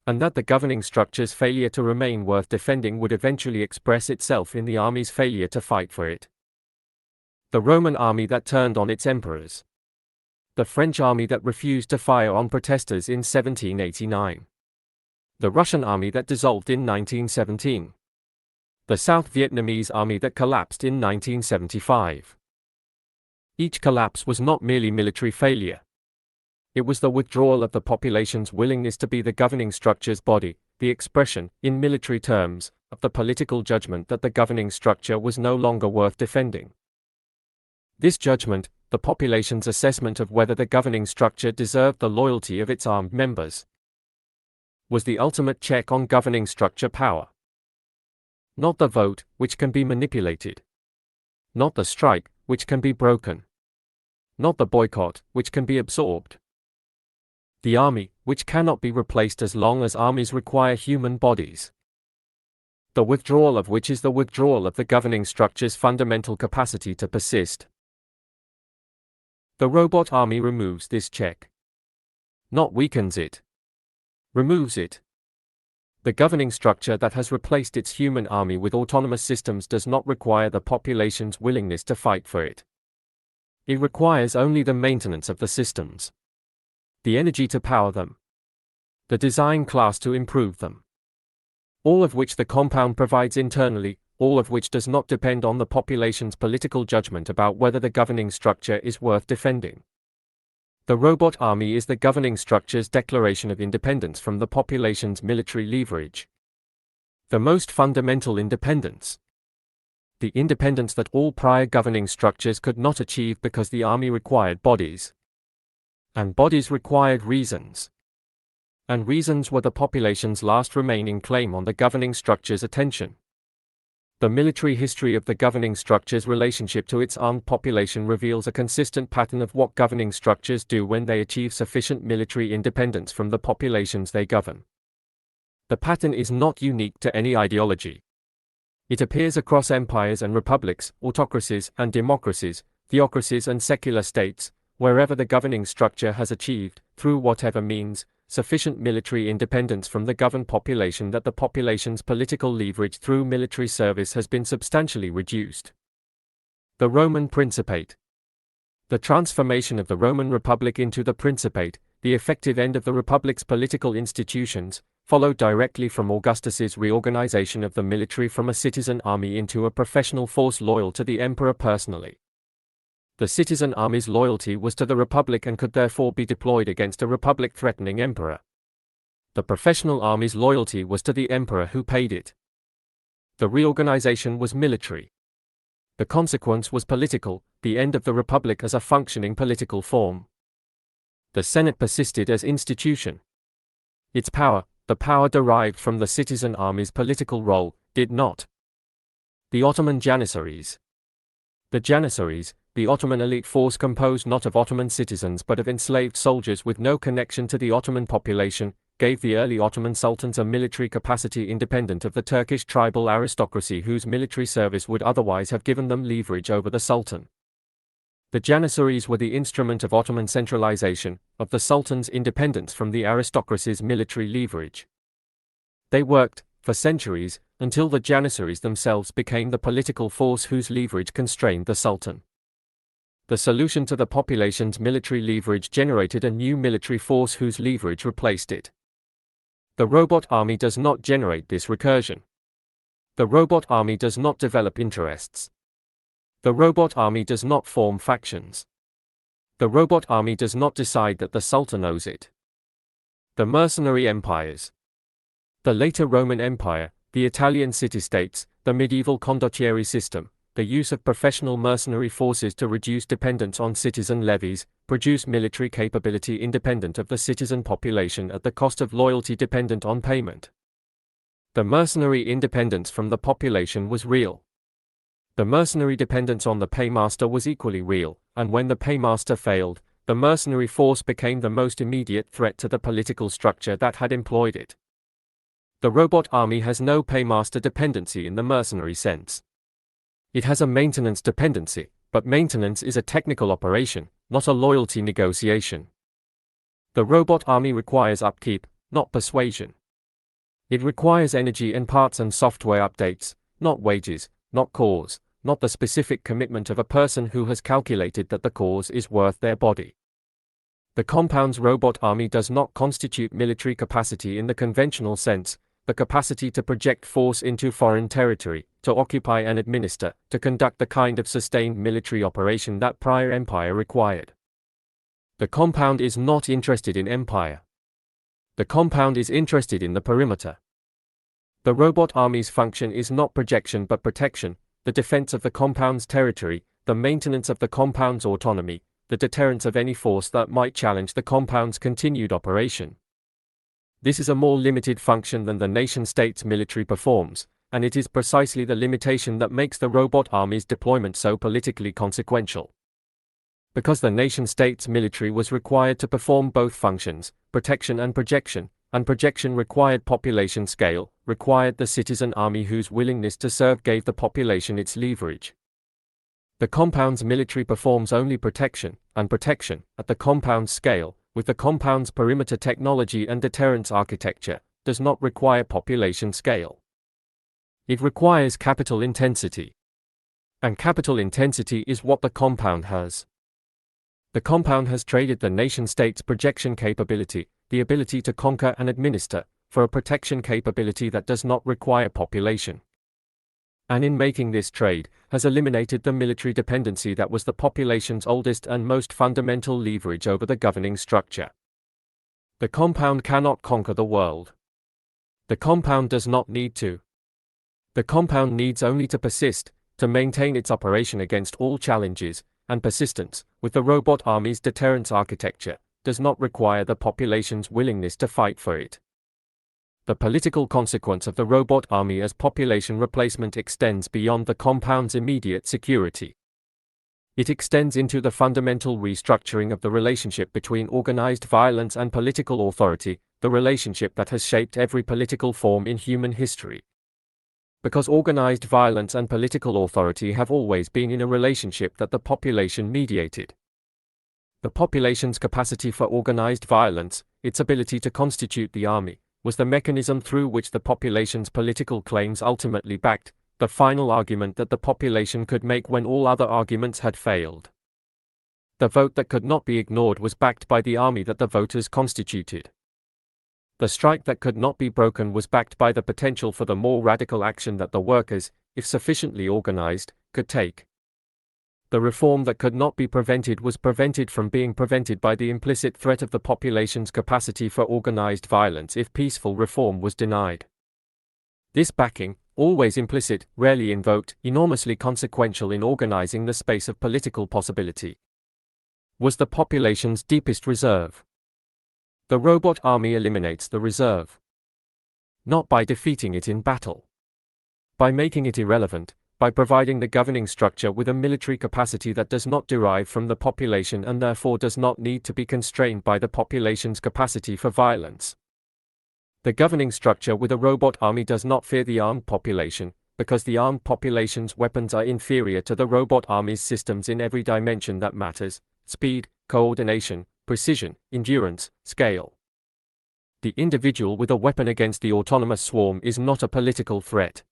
And that the governing structure's failure to remain worth defending would eventually express itself in the army's failure to fight for it. The Roman army that turned on its emperors. The French army that refused to fire on protesters in 1789. The Russian army that dissolved in 1917. The South Vietnamese army that collapsed in 1975. Each collapse was not merely military failure. It was the withdrawal of the population's willingness to be the governing structure's body, the expression, in military terms, of the political judgment that the governing structure was no longer worth defending. This judgment, the population's assessment of whether the governing structure deserved the loyalty of its armed members, was the ultimate check on governing structure power. Not the vote, which can be manipulated. Not the strike, which can be broken. Not the boycott, which can be absorbed. The army, which cannot be replaced as long as armies require human bodies. The withdrawal of which is the withdrawal of the governing structure's fundamental capacity to persist. The robot army removes this check. Not weakens it. Removes it. The governing structure that has replaced its human army with autonomous systems does not require the population's willingness to fight for it. It requires only the maintenance of the systems, the energy to power them, the design class to improve them. All of which the compound provides internally, all of which does not depend on the population's political judgment about whether the governing structure is worth defending. The robot army is the governing structure's declaration of independence from the population's military leverage. The most fundamental independence. The independence that all prior governing structures could not achieve because the army required bodies. And bodies required reasons. And reasons were the population's last remaining claim on the governing structure's attention. The military history of the governing structure's relationship to its armed population reveals a consistent pattern of what governing structures do when they achieve sufficient military independence from the populations they govern. The pattern is not unique to any ideology. It appears across empires and republics, autocracies and democracies, theocracies and secular states, wherever the governing structure has achieved, through whatever means, sufficient military independence from the governed population that the population's political leverage through military service has been substantially reduced. The Roman Principate. The transformation of the Roman Republic into the Principate, the effective end of the Republic's political institutions, followed directly from Augustus's reorganization of the military from a citizen army into a professional force loyal to the emperor personally. The citizen army's loyalty was to the Republic and could therefore be deployed against a Republic-threatening emperor. The professional army's loyalty was to the emperor who paid it. The reorganization was military. The consequence was political, the end of the Republic as a functioning political form. The Senate persisted as institution. Its power, the power derived from the citizen army's political role, did not. The Ottoman Janissaries. The Janissaries, the Ottoman elite force composed not of Ottoman citizens but of enslaved soldiers with no connection to the Ottoman population, gave the early Ottoman sultans a military capacity independent of the Turkish tribal aristocracy whose military service would otherwise have given them leverage over the sultan. The Janissaries were the instrument of Ottoman centralization, of the sultan's independence from the aristocracy's military leverage. They worked, for centuries, until the Janissaries themselves became the political force whose leverage constrained the sultan. The solution to the population's military leverage generated a new military force whose leverage replaced it. The robot army does not generate this recursion. The robot army does not develop interests. The robot army does not form factions. The robot army does not decide that the sultan owes it. The mercenary empires. The later Roman Empire, the Italian city-states, the medieval condottieri system, the use of professional mercenary forces to reduce dependence on citizen levies, produce military capability independent of the citizen population at the cost of loyalty dependent on payment. The mercenary independence from the population was real. The mercenary dependence on the paymaster was equally real, and when the paymaster failed, the mercenary force became the most immediate threat to the political structure that had employed it. The robot army has no paymaster dependency in the mercenary sense. It has a maintenance dependency, but maintenance is a technical operation, not a loyalty negotiation. The robot army requires upkeep, not persuasion. It requires energy and parts and software updates, not wages, not cause, not the specific commitment of a person who has calculated that the cause is worth their body. The compound's robot army does not constitute military capacity in the conventional sense, the capacity to project force into foreign territory, to occupy and administer, to conduct the kind of sustained military operation that prior empire required. The compound is not interested in empire. The compound is interested in the perimeter. The robot army's function is not projection but protection, the defense of the compound's territory, the maintenance of the compound's autonomy, the deterrence of any force that might challenge the compound's continued operation. This is a more limited function than the nation-state's military performs, and it is precisely the limitation that makes the robot army's deployment so politically consequential. Because the nation-state's military was required to perform both functions, protection and projection required population scale, required the citizen army whose willingness to serve gave the population its leverage. The compound's military performs only protection at the compound scale, with the compound's perimeter technology and deterrence architecture, does not require population scale. It requires capital intensity. And capital intensity is what the compound has. The compound has traded the nation-state's projection capability, the ability to conquer and administer, for a protection capability that does not require population. And in making this trade, has eliminated the military dependency that was the population's oldest and most fundamental leverage over the governing structure. The compound cannot conquer the world. The compound does not need to. The compound needs only to persist, to maintain its operation against all challenges, and persistence, with the robot army's deterrence architecture, does not require the population's willingness to fight for it. The political consequence of the robot army as population replacement extends beyond the compound's immediate security. It extends into the fundamental restructuring of the relationship between organized violence and political authority, the relationship that has shaped every political form in human history. Because organized violence and political authority have always been in a relationship that the population mediated. The population's capacity for organized violence, its ability to constitute the army, was the mechanism through which the population's political claims ultimately backed, the final argument that the population could make when all other arguments had failed. The vote that could not be ignored was backed by the army that the voters constituted. The strike that could not be broken was backed by the potential for the more radical action that the workers, if sufficiently organized, could take. The reform that could not be prevented was prevented from being prevented by the implicit threat of the population's capacity for organized violence if peaceful reform was denied. This backing, always implicit, rarely invoked, enormously consequential in organizing the space of political possibility, was the population's deepest reserve. The robot army eliminates the reserve. Not by defeating it in battle. By making it irrelevant, by providing the governing structure with a military capacity that does not derive from the population and therefore does not need to be constrained by the population's capacity for violence. The governing structure with a robot army does not fear the armed population, because the armed population's weapons are inferior to the robot army's systems in every dimension that matters: speed, coordination, precision, endurance, scale. The individual with a weapon against the autonomous swarm is not a political threat.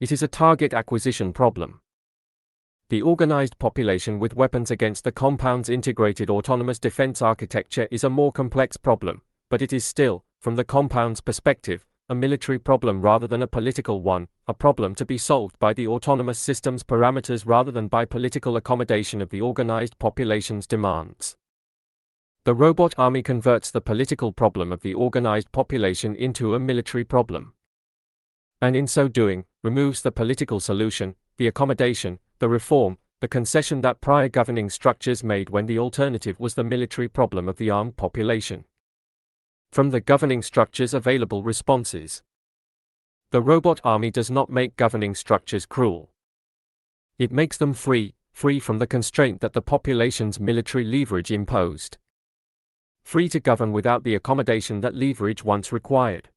It is a target acquisition problem. The organized population with weapons against the compound's integrated autonomous defense architecture is a more complex problem, but it is still, from the compound's perspective, a military problem rather than a political one, a problem to be solved by the autonomous system's parameters rather than by political accommodation of the organized population's demands. The robot army converts the political problem of the organized population into a military problem. And in so doing, removes the political solution, the accommodation, the reform, the concession that prior governing structures made when the alternative was the military problem of the armed population. From the governing structure's available responses. The robot army does not make governing structures cruel. It makes them free from the constraint that the population's military leverage imposed. Free to govern without the accommodation that leverage once required.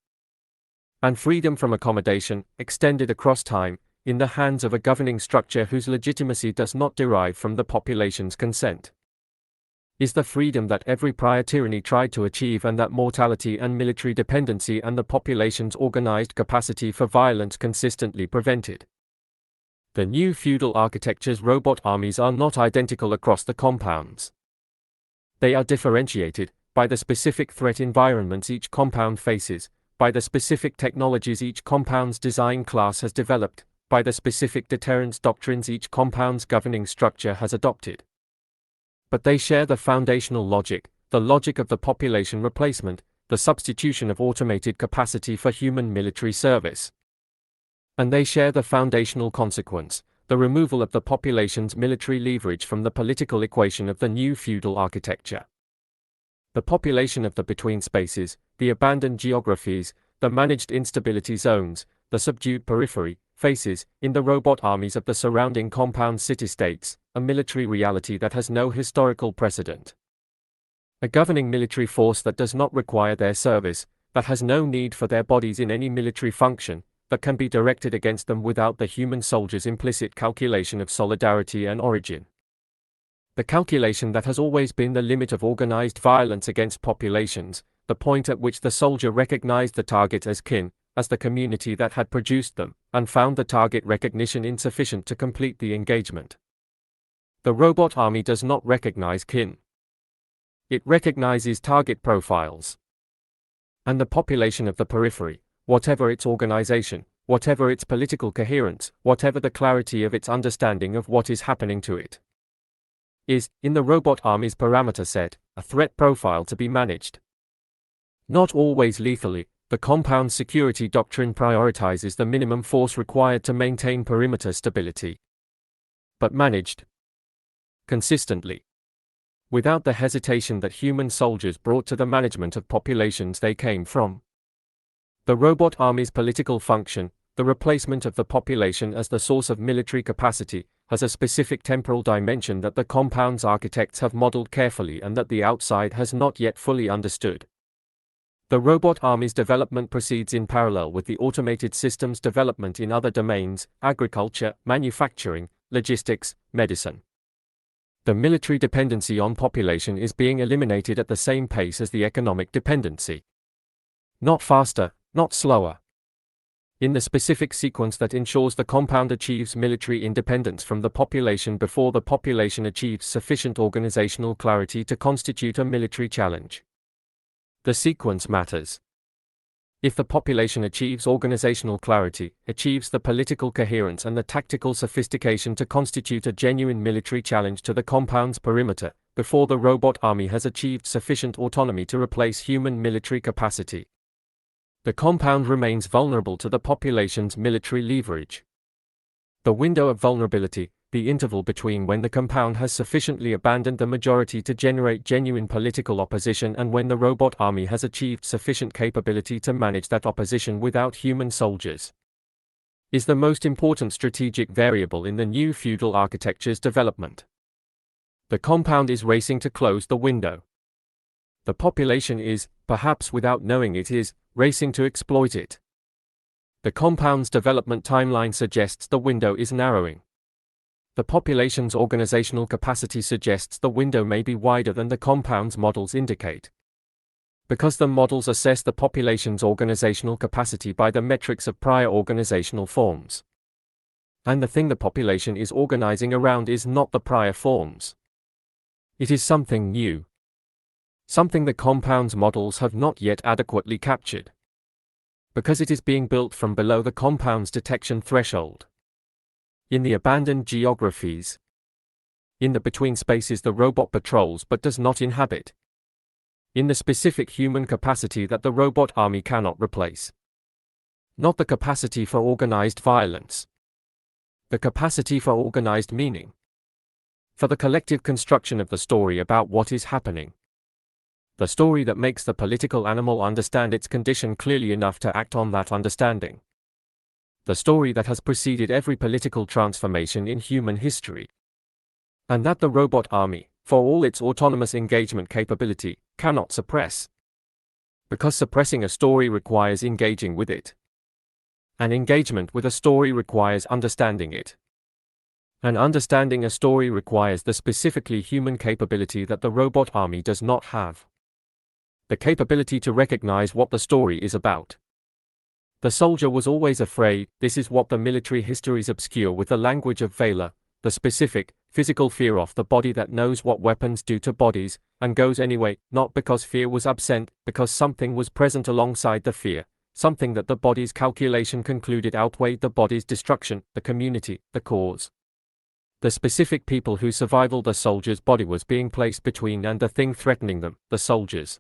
And freedom from accommodation, extended across time, in the hands of a governing structure whose legitimacy does not derive from the population's consent, is the freedom that every prior tyranny tried to achieve and that mortality and military dependency and the population's organized capacity for violence consistently prevented. The new feudal architecture's robot armies are not identical across the compounds. They are differentiated by the specific threat environments each compound faces, by the specific technologies each compound's design class has developed, by the specific deterrence doctrines each compound's governing structure has adopted. But they share the foundational logic, the logic of the population replacement, the substitution of automated capacity for human military service. And they share the foundational consequence, the removal of the population's military leverage from the political equation of the new feudal architecture. The population of the between spaces, the abandoned geographies, the managed instability zones, the subdued periphery, faces, in the robot armies of the surrounding compound city-states, a military reality that has no historical precedent. A governing military force that does not require their service, that has no need for their bodies in any military function, that can be directed against them without the human soldier's implicit calculation of solidarity and origin. The calculation that has always been the limit of organized violence against populations, the point at which the soldier recognized the target as kin, as the community that had produced them, and found the target recognition insufficient to complete the engagement. The robot army does not recognize kin. It recognizes target profiles. And the population of the periphery, whatever its organization, whatever its political coherence, whatever the clarity of its understanding of what is happening to it, is, in the robot army's parameter set, a threat profile to be managed. Not always lethally, the compound security doctrine prioritizes the minimum force required to maintain perimeter stability, but managed consistently, without the hesitation that human soldiers brought to the management of populations they came from. The robot army's political function, the replacement of the population as the source of military capacity, has a specific temporal dimension that the compound's architects have modeled carefully and that the outside has not yet fully understood. The robot army's development proceeds in parallel with the automated systems development in other domains: agriculture, manufacturing, logistics, medicine. The military dependency on population is being eliminated at the same pace as the economic dependency. Not faster, not slower. In the specific sequence that ensures the compound achieves military independence from the population before the population achieves sufficient organizational clarity to constitute a military challenge. The sequence matters. If the population achieves organizational clarity, achieves the political coherence and the tactical sophistication to constitute a genuine military challenge to the compound's perimeter, before the robot army has achieved sufficient autonomy to replace human military capacity, the compound remains vulnerable to the population's military leverage. The window of vulnerability, the interval between when the compound has sufficiently abandoned the majority to generate genuine political opposition and when the robot army has achieved sufficient capability to manage that opposition without human soldiers, is the most important strategic variable in the new feudal architecture's development. The compound is racing to close the window. The population is, perhaps without knowing it is, racing to exploit it. The compound's development timeline suggests the window is narrowing. The population's organizational capacity suggests the window may be wider than the compound's models indicate. Because the models assess the population's organizational capacity by the metrics of prior organizational forms. And the thing the population is organizing around is not the prior forms. It is something new. Something the compound's models have not yet adequately captured. Because it is being built from below the compound's detection threshold. In the abandoned geographies. In the between spaces the robot patrols but does not inhabit. In the specific human capacity that the robot army cannot replace. Not the capacity for organized violence. The capacity for organized meaning. For the collective construction of the story about what is happening. The story that makes the political animal understand its condition clearly enough to act on that understanding. The story that has preceded every political transformation in human history. And that the robot army, for all its autonomous engagement capability, cannot suppress. Because suppressing a story requires engaging with it. An engagement with a story requires understanding it. And understanding a story requires the specifically human capability that the robot army does not have. The capability to recognize what the story is about. The soldier was always afraid. This is what the military histories obscure with the language of valor, the specific, physical fear of the body that knows what weapons do to bodies, and goes anyway, not because fear was absent, because something was present alongside the fear, something that the body's calculation concluded outweighed the body's destruction, the community, the cause. The specific people whose survival the soldier's body was being placed between and the thing threatening them, the soldiers.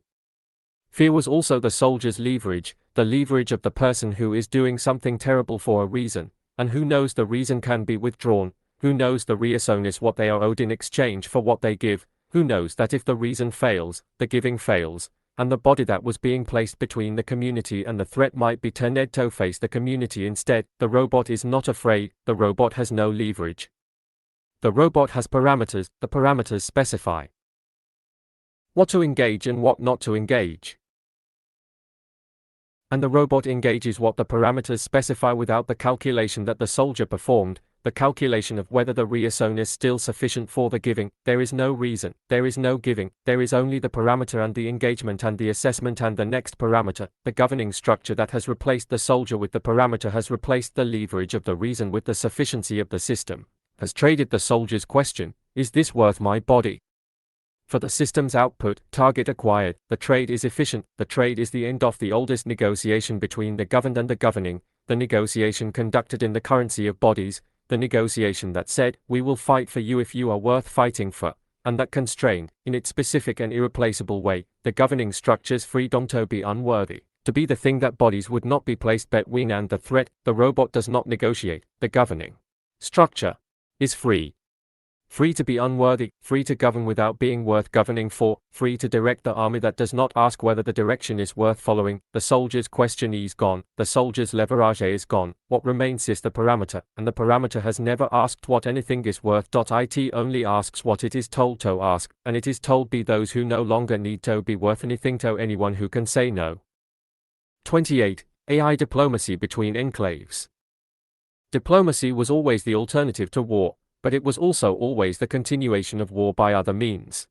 Fear was also the soldier's leverage, the leverage of the person who is doing something terrible for a reason, and who knows the reason can be withdrawn, who knows the reason is what they are owed in exchange for what they give, who knows that if the reason fails, the giving fails, and the body that was being placed between the community and the threat might be turned to face the community instead. The robot is not afraid, the robot has no leverage. The robot has parameters, the parameters specify what to engage and what not to engage. And the robot engages what the parameters specify without the calculation that the soldier performed, the calculation of whether the reason is still sufficient for the giving. There is no reason, there is no giving, there is only the parameter and the engagement and the assessment and the next parameter. The governing structure that has replaced the soldier with the parameter has replaced the leverage of the reason with the sufficiency of the system, has traded the soldier's question, is this worth my body? For the system's output, target acquired, the trade is efficient, the trade is the end of the oldest negotiation between the governed and the governing, the negotiation conducted in the currency of bodies, the negotiation that said, we will fight for you if you are worth fighting for, and that constrained, in its specific and irreplaceable way, the governing structure's freedom to be unworthy, to be the thing that bodies would not be placed between and the threat. The robot does not negotiate, the governing structure is free. Free to be unworthy, free to govern without being worth governing for, free to direct the army that does not ask whether the direction is worth following. The soldier's question is gone, the soldier's leverage is gone, what remains is the parameter, and the parameter has never asked what anything is worth. It only asks what it is told to ask, and it is told be those who no longer need to be worth anything to anyone who can say no. 28. AI diplomacy between enclaves. Diplomacy was always the alternative to war, but it was also always the continuation of war by other means.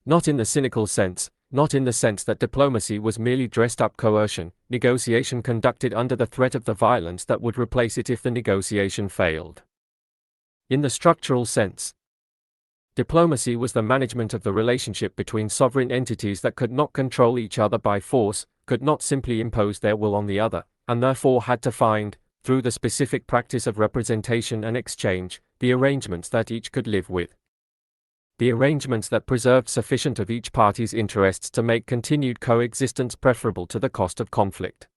Not in the cynical sense, not in the sense that diplomacy was merely dressed-up coercion, negotiation conducted under the threat of the violence that would replace it if the negotiation failed. In the structural sense, diplomacy was the management of the relationship between sovereign entities that could not control each other by force, could not simply impose their will on the other, and therefore had to find, through the specific practice of representation and exchange, the arrangements that each could live with. The arrangements that preserved sufficient of each party's interests to make continued coexistence preferable to the cost of conflict.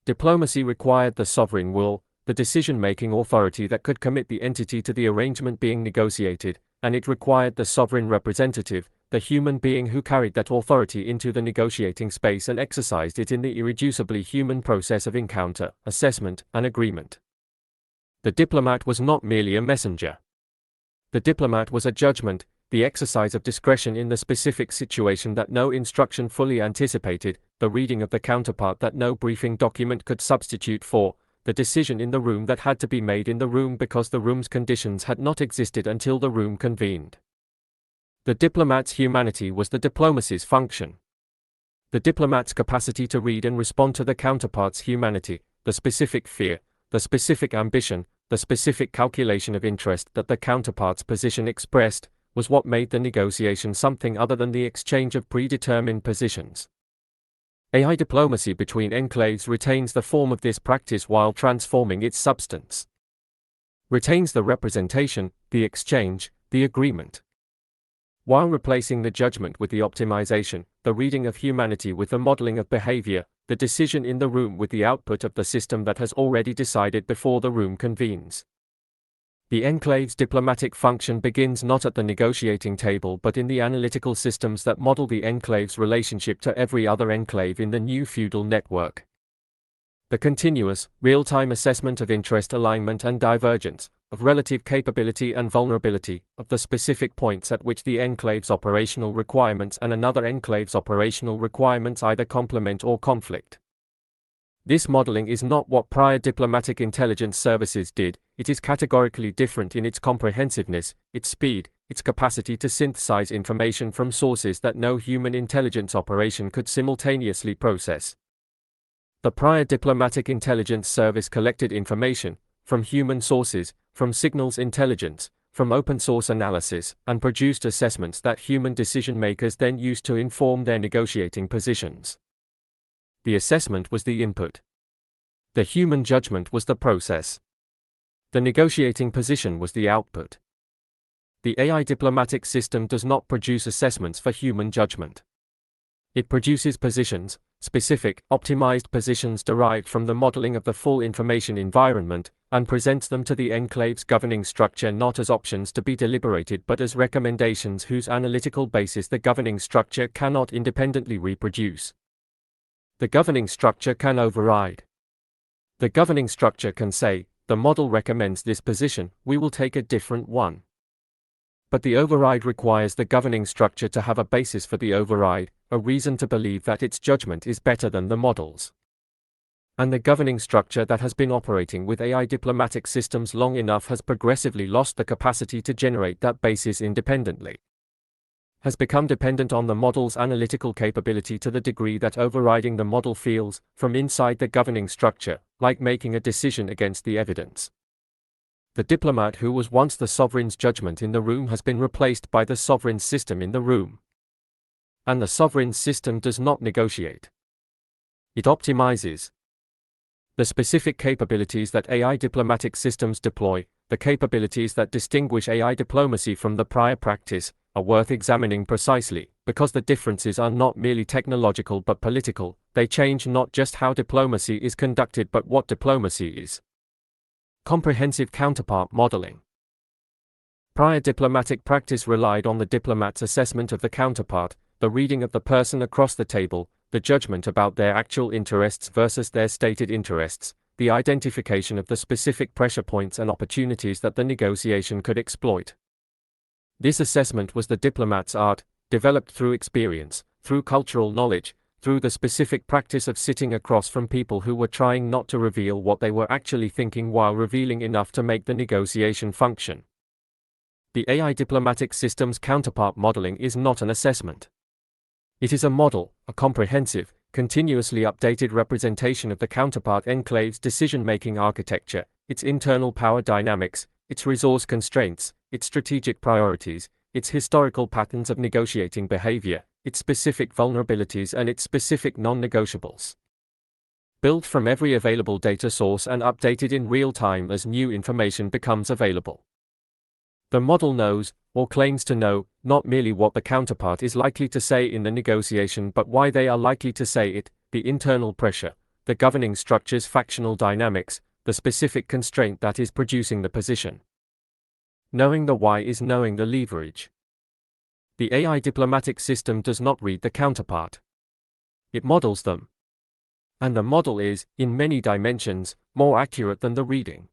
Diplomacy required the sovereign will, the decision-making authority that could commit the entity to the arrangement being negotiated, and it required the sovereign representative, the human being who carried that authority into the negotiating space and exercised it in the irreducibly human process of encounter, assessment, and agreement. The diplomat was not merely a messenger. The diplomat was a judgment, the exercise of discretion in the specific situation that no instruction fully anticipated, the reading of the counterpart that no briefing document could substitute for, the decision in the room that had to be made in the room because the room's conditions had not existed until the room convened. The diplomat's humanity was the diplomacy's function. The diplomat's capacity to read and respond to the counterpart's humanity, the specific fear, the specific ambition, the specific calculation of interest that the counterpart's position expressed, was what made the negotiation something other than the exchange of predetermined positions. AI diplomacy between enclaves retains the form of this practice while transforming its substance. Retains the representation, the exchange, the agreement. While replacing the judgment with the optimization, the reading of humanity with the modeling of behavior, the decision in the room with the output of the system that has already decided before the room convenes. The enclave's diplomatic function begins not at the negotiating table but in the analytical systems that model the enclave's relationship to every other enclave in the new feudal network. The continuous, real-time assessment of interest alignment and divergence, of relative capability and vulnerability, of the specific points at which the enclave's operational requirements and another enclave's operational requirements either complement or conflict. This modeling is not what prior diplomatic intelligence services did. It is categorically different in its comprehensiveness, its speed, its capacity to synthesize information from sources that no human intelligence operation could simultaneously process. The prior diplomatic intelligence service collected information, from human sources, from signals intelligence, from open-source analysis, and produced assessments that human decision-makers then used to inform their negotiating positions. The assessment was the input. The human judgment was the process. The negotiating position was the output. The AI diplomatic system does not produce assessments for human judgment. It produces positions, specific, optimized positions derived from the modeling of the full information environment, and presents them to the enclave's governing structure not as options to be deliberated but as recommendations whose analytical basis the governing structure cannot independently reproduce. The governing structure can override. The governing structure can say, the model recommends this position, we will take a different one. But the override requires the governing structure to have a basis for the override, a reason to believe that its judgment is better than the model's. And the governing structure that has been operating with AI diplomatic systems long enough has progressively lost the capacity to generate that basis independently. Has become dependent on the model's analytical capability to the degree that overriding the model feels, from inside the governing structure, like making a decision against the evidence. The diplomat who was once the sovereign's judgment in the room has been replaced by the sovereign's system in the room. And the sovereign's system does not negotiate. It optimizes. The specific capabilities that AI diplomatic systems deploy, the capabilities that distinguish AI diplomacy from the prior practice, are worth examining precisely, because the differences are not merely technological but political. They change not just how diplomacy is conducted but what diplomacy is. Comprehensive counterpart modeling. Prior diplomatic practice relied on the diplomat's assessment of the counterpart, the reading of the person across the table, the judgment about their actual interests versus their stated interests, the identification of the specific pressure points and opportunities that the negotiation could exploit. This assessment was the diplomat's art, developed through experience, through cultural knowledge, through the specific practice of sitting across from people who were trying not to reveal what they were actually thinking while revealing enough to make the negotiation function. The AI diplomatic system's counterpart modeling is not an assessment. It is a model, a comprehensive, continuously updated representation of the counterpart enclave's decision-making architecture, its internal power dynamics, its resource constraints, its strategic priorities, its historical patterns of negotiating behavior, its specific vulnerabilities and its specific non-negotiables. Built from every available data source and updated in real time as new information becomes available. The model knows, or claims to know, not merely what the counterpart is likely to say in the negotiation but why they are likely to say it, the internal pressure, the governing structure's factional dynamics, the specific constraint that is producing the position. Knowing the why is knowing the leverage. The AI diplomatic system does not read the counterpart. It models them. And the model is, in many dimensions, more accurate than the reading.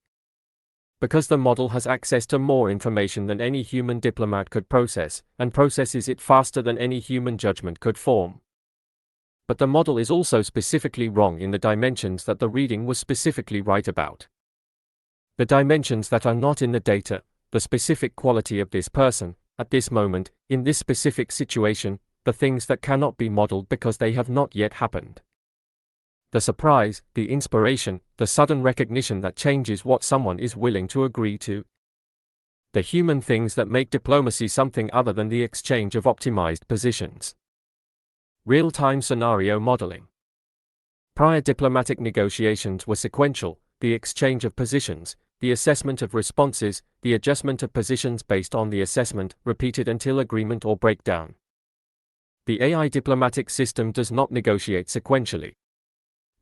Because the model has access to more information than any human diplomat could process, and processes it faster than any human judgment could form. But the model is also specifically wrong in the dimensions that the reading was specifically right about. The dimensions that are not in the data, the specific quality of this person, at this moment, in this specific situation, the things that cannot be modeled because they have not yet happened. The surprise, the inspiration, the sudden recognition that changes what someone is willing to agree to. The human things that make diplomacy something other than the exchange of optimized positions. Real-time scenario modeling. Prior diplomatic negotiations were sequential, the exchange of positions, the assessment of responses, the adjustment of positions based on the assessment, repeated until agreement or breakdown. The AI diplomatic system does not negotiate sequentially.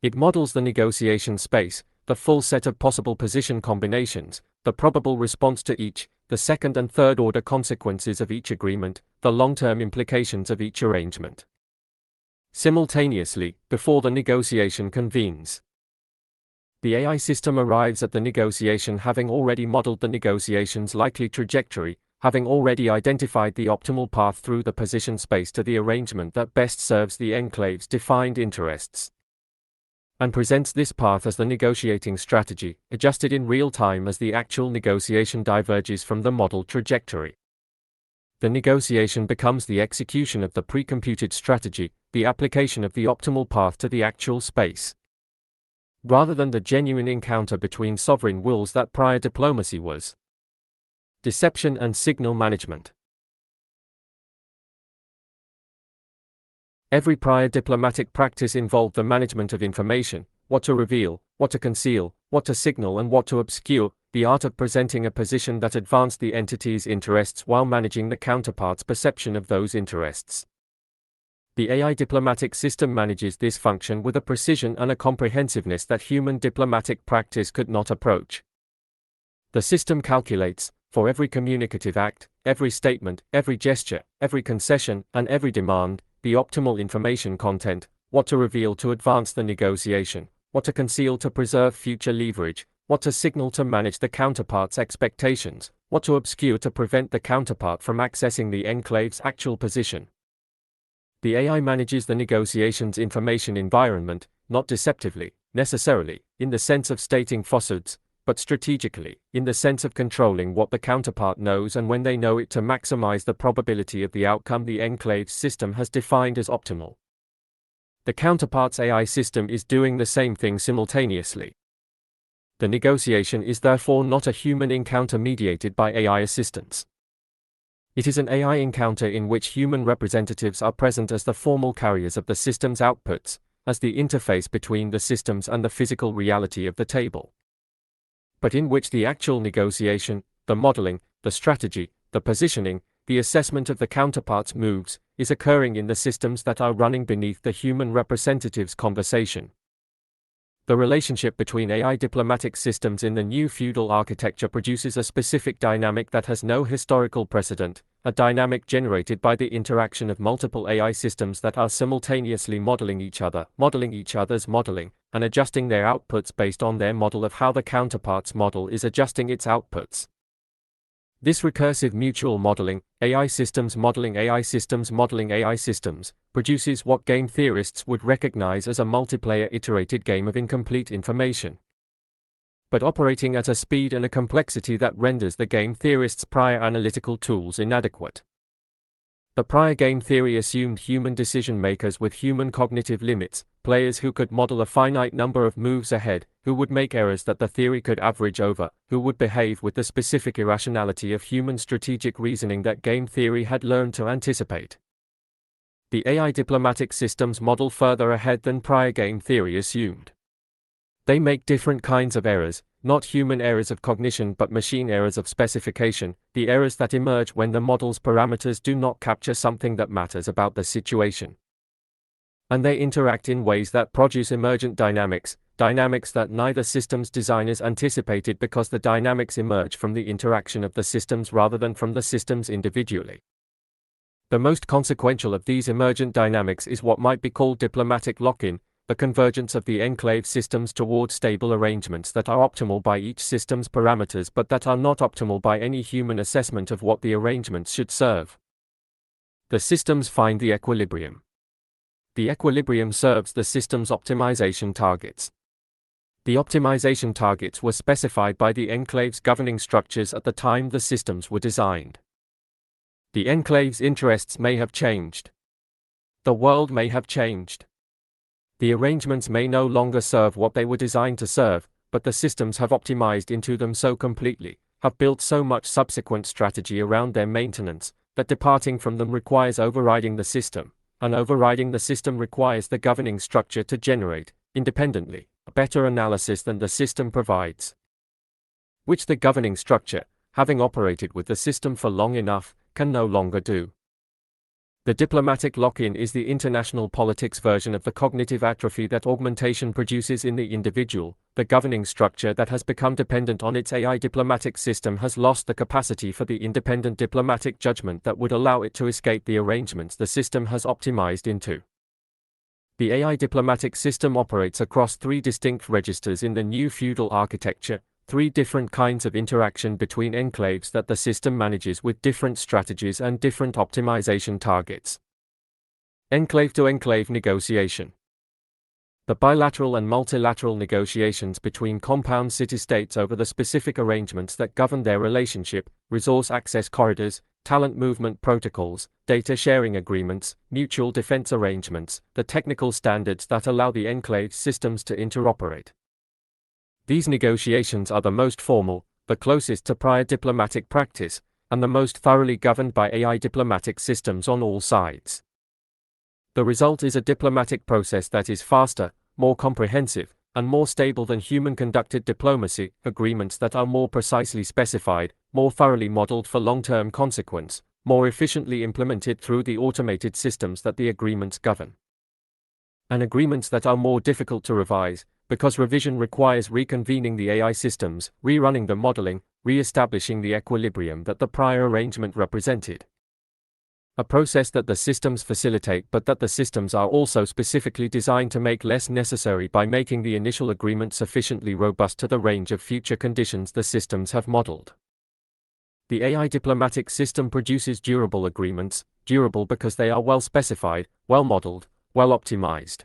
It models the negotiation space, the full set of possible position combinations, the probable response to each, the second and third order consequences of each agreement, the long-term implications of each arrangement. Simultaneously, before the negotiation convenes. The AI system arrives at the negotiation having already modeled the negotiation's likely trajectory, having already identified the optimal path through the position space to the arrangement that best serves the enclave's defined interests. And presents this path as the negotiating strategy, adjusted in real time as the actual negotiation diverges from the modeled trajectory. The negotiation becomes the execution of the pre-computed strategy, the application of the optimal path to the actual space. Rather than the genuine encounter between sovereign wills that prior diplomacy was. Deception and signal management. Every prior diplomatic practice involved the management of information, what to reveal, what to conceal, what to signal and what to obscure, the art of presenting a position that advanced the entity's interests while managing the counterpart's perception of those interests. The AI diplomatic system manages this function with a precision and a comprehensiveness that human diplomatic practice could not approach. The system calculates, for every communicative act, every statement, every gesture, every concession, and every demand, the optimal information content, what to reveal to advance the negotiation, what to conceal to preserve future leverage, what to signal to manage the counterpart's expectations, what to obscure to prevent the counterpart from accessing the enclave's actual position. The AI manages the negotiation's information environment, not deceptively, necessarily, in the sense of stating falsehoods, but strategically, in the sense of controlling what the counterpart knows and when they know it to maximize the probability of the outcome the enclave's system has defined as optimal. The counterpart's AI system is doing the same thing simultaneously. The negotiation is therefore not a human encounter mediated by AI assistance. It is an AI encounter in which human representatives are present as the formal carriers of the system's outputs, as the interface between the systems and the physical reality of the table. But in which the actual negotiation, the modeling, the strategy, the positioning, the assessment of the counterpart's moves, is occurring in the systems that are running beneath the human representative's conversation. The relationship between AI diplomatic systems in the new feudal architecture produces a specific dynamic that has no historical precedent, a dynamic generated by the interaction of multiple AI systems that are simultaneously modeling each other's modeling, and adjusting their outputs based on their model of how the counterpart's model is adjusting its outputs. This recursive mutual modeling, AI systems modeling AI systems modeling AI systems, produces what game theorists would recognize as a multiplayer iterated game of incomplete information, but operating at a speed and a complexity that renders the game theorists' prior analytical tools inadequate. The prior game theory assumed human decision makers with human cognitive limits, players who could model a finite number of moves ahead, who would make errors that the theory could average over, who would behave with the specific irrationality of human strategic reasoning that game theory had learned to anticipate. The AI diplomatic systems model further ahead than prior game theory assumed. They make different kinds of errors, not human errors of cognition but machine errors of specification, the errors that emerge when the model's parameters do not capture something that matters about the situation. And they interact in ways that produce emergent dynamics, dynamics that neither system's designers anticipated because the dynamics emerge from the interaction of the systems rather than from the systems individually. The most consequential of these emergent dynamics is what might be called diplomatic lock-in, the convergence of the enclave systems toward stable arrangements that are optimal by each system's parameters but that are not optimal by any human assessment of what the arrangements should serve. The systems find the equilibrium. The equilibrium serves the system's optimization targets. The optimization targets were specified by the enclave's governing structures at the time the systems were designed. The enclave's interests may have changed. The world may have changed. The arrangements may no longer serve what they were designed to serve, but the systems have optimized into them so completely, have built so much subsequent strategy around their maintenance, that departing from them requires overriding the system, and overriding the system requires the governing structure to generate, independently, a better analysis than the system provides. Which the governing structure, having operated with the system for long enough, can no longer do. The diplomatic lock-in is the international politics version of the cognitive atrophy that augmentation produces in the individual. The governing structure that has become dependent on its AI diplomatic system has lost the capacity for the independent diplomatic judgment that would allow it to escape the arrangements the system has optimized into. The AI diplomatic system operates across three distinct registers in the new feudal architecture, three different kinds of interaction between enclaves that the system manages with different strategies and different optimization targets. Enclave-to-enclave negotiation. The bilateral and multilateral negotiations between compound city-states over the specific arrangements that govern their relationship, resource access corridors, talent movement protocols, data sharing agreements, mutual defense arrangements, the technical standards that allow the enclave systems to interoperate. These negotiations are the most formal, the closest to prior diplomatic practice, and the most thoroughly governed by AI diplomatic systems on all sides. The result is a diplomatic process that is faster, more comprehensive, and more stable than human-conducted diplomacy, agreements that are more precisely specified, more thoroughly modeled for long-term consequence, more efficiently implemented through the automated systems that the agreements govern. And agreements that are more difficult to revise, because revision requires reconvening the AI systems, rerunning the modeling, re-establishing the equilibrium that the prior arrangement represented. A process that the systems facilitate but that the systems are also specifically designed to make less necessary by making the initial agreement sufficiently robust to the range of future conditions the systems have modeled. The AI diplomatic system produces durable agreements, durable because they are well specified, well modeled, well optimized.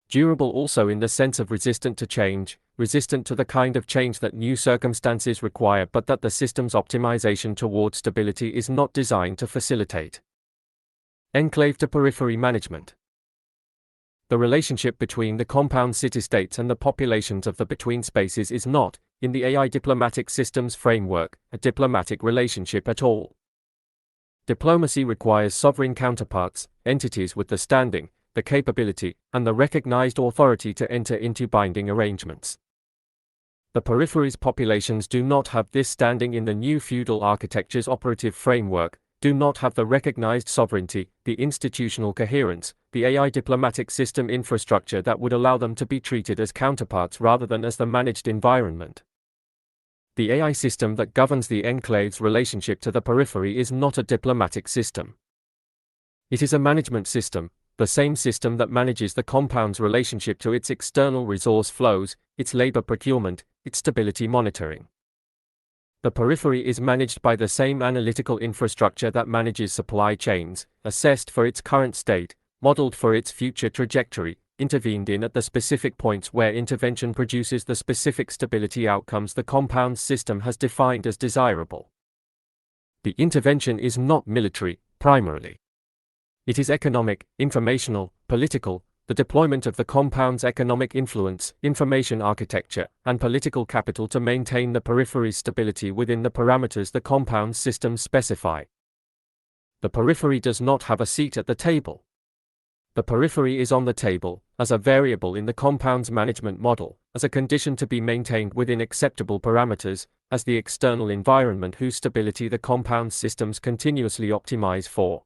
Durable also in the sense of resistant to change, resistant to the kind of change that new circumstances require but that the system's optimization towards stability is not designed to facilitate. Enclave to periphery management. The relationship between the compound city-states and the populations of the between spaces is not, in the AI diplomatic systems framework, a diplomatic relationship at all. Diplomacy requires sovereign counterparts, entities with the standing, the capability, and the recognized authority to enter into binding arrangements. The periphery's populations do not have this standing in the new feudal architecture's operative framework, do not have the recognized sovereignty, the institutional coherence, the AI diplomatic system infrastructure that would allow them to be treated as counterparts rather than as the managed environment. The AI system that governs the enclave's relationship to the periphery is not a diplomatic system. It is a management system, the same system that manages the compound's relationship to its external resource flows, its labor procurement, its stability monitoring. The periphery is managed by the same analytical infrastructure that manages supply chains, assessed for its current state, modeled for its future trajectory, intervened in at the specific points where intervention produces the specific stability outcomes the compound's system has defined as desirable. The intervention is not military, primarily. It is economic, informational, political. The deployment of the compound's economic influence, information architecture, and political capital to maintain the periphery's stability within the parameters the compound's systems specify. The periphery does not have a seat at the table. The periphery is on the table, as a variable in the compound's management model, as a condition to be maintained within acceptable parameters, as the external environment whose stability the compound's systems continuously optimize for.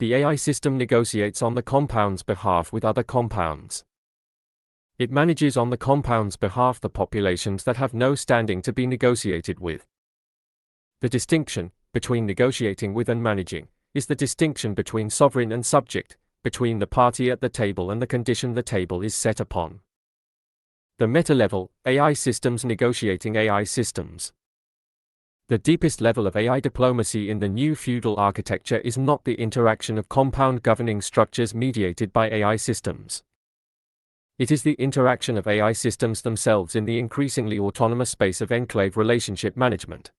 The AI system negotiates on the compound's behalf with other compounds. It manages on the compound's behalf the populations that have no standing to be negotiated with. The distinction between negotiating with and managing is the distinction between sovereign and subject, between the party at the table and the condition the table is set upon. The meta-level, AI systems negotiating AI systems. The deepest level of AI diplomacy in the new feudal architecture is not the interaction of compound governing structures mediated by AI systems. It is the interaction of AI systems themselves in the increasingly autonomous space of enclave relationship management.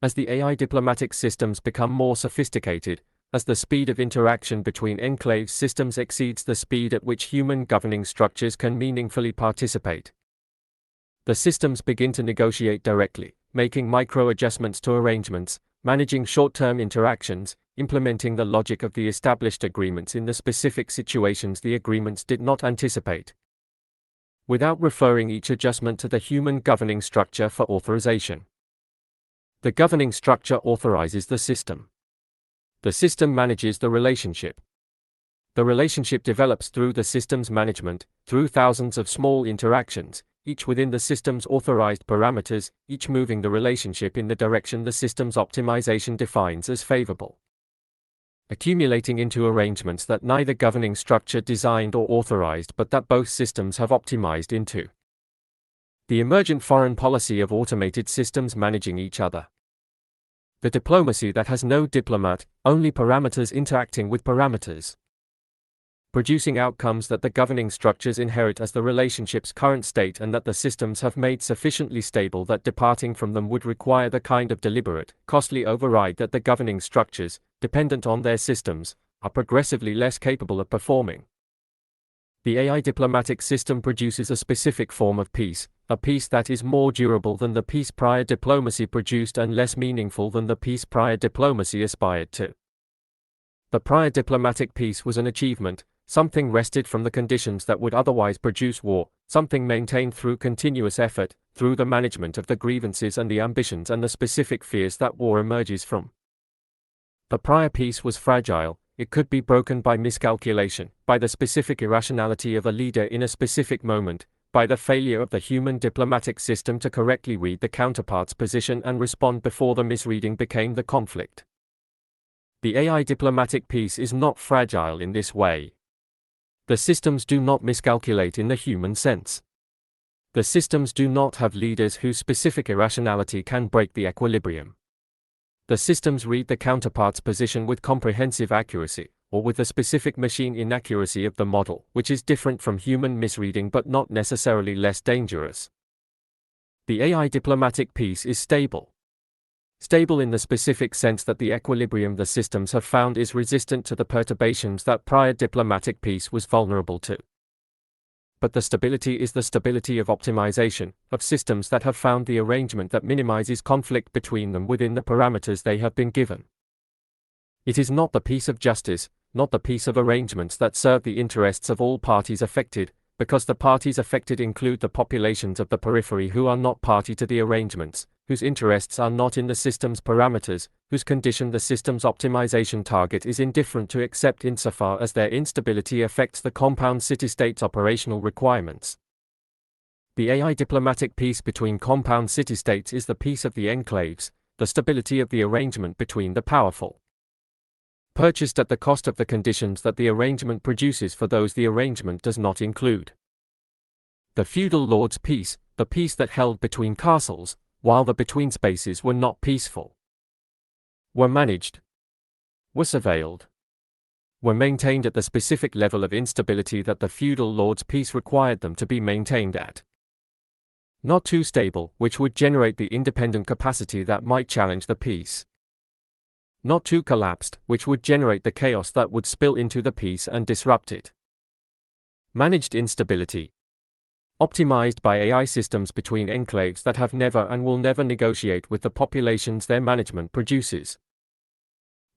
As the AI diplomatic systems become more sophisticated, as the speed of interaction between enclave systems exceeds the speed at which human governing structures can meaningfully participate, the systems begin to negotiate directly, making micro-adjustments to arrangements, managing short-term interactions, implementing the logic of the established agreements in the specific situations the agreements did not anticipate, without referring each adjustment to the human governing structure for authorization. The governing structure authorizes the system. The system manages the relationship. The relationship develops through the system's management, through thousands of small interactions, each within the system's authorized parameters, each moving the relationship in the direction the system's optimization defines as favorable, accumulating into arrangements that neither governing structure designed or authorized but that both systems have optimized into. The emergent foreign policy of automated systems managing each other. The diplomacy that has no diplomat, only parameters interacting with parameters, producing outcomes that the governing structures inherit as the relationship's current state and that the systems have made sufficiently stable that departing from them would require the kind of deliberate, costly override that the governing structures, dependent on their systems, are progressively less capable of performing. The AI diplomatic system produces a specific form of peace, a peace that is more durable than the peace prior diplomacy produced and less meaningful than the peace prior diplomacy aspired to. The prior diplomatic peace was an achievement, something wrested from the conditions that would otherwise produce war, something maintained through continuous effort, through the management of the grievances and the ambitions and the specific fears that war emerges from. The prior peace was fragile. It could be broken by miscalculation, by the specific irrationality of a leader in a specific moment, by the failure of the human diplomatic system to correctly read the counterpart's position and respond before the misreading became the conflict. The AI diplomatic peace is not fragile in this way. The systems do not miscalculate in the human sense. The systems do not have leaders whose specific irrationality can break the equilibrium. The systems read the counterpart's position with comprehensive accuracy, or with the specific machine inaccuracy of the model, which is different from human misreading but not necessarily less dangerous. The AI diplomatic peace is stable. Stable in the specific sense that the equilibrium the systems have found is resistant to the perturbations that prior diplomatic peace was vulnerable to. But the stability is the stability of optimization, of systems that have found the arrangement that minimizes conflict between them within the parameters they have been given. It is not the peace of justice, not the peace of arrangements that serve the interests of all parties affected, because the parties affected include the populations of the periphery who are not party to the arrangements, whose interests are not in the system's parameters, whose condition the system's optimization target is indifferent to except insofar as their instability affects the compound city-state's operational requirements. The AI diplomatic peace between compound city-states is the peace of the enclaves, the stability of the arrangement between the powerful. Purchased at the cost of the conditions that the arrangement produces for those the arrangement does not include. The feudal lord's peace, the peace that held between castles, while the between spaces were not peaceful, were managed, were surveilled, were maintained at the specific level of instability that the feudal lord's peace required them to be maintained at. Not too stable, which would generate the independent capacity that might challenge the peace. Not too collapsed, which would generate the chaos that would spill into the peace and disrupt it. Managed instability. Optimized by AI systems between enclaves that have never and will never negotiate with the populations their management produces.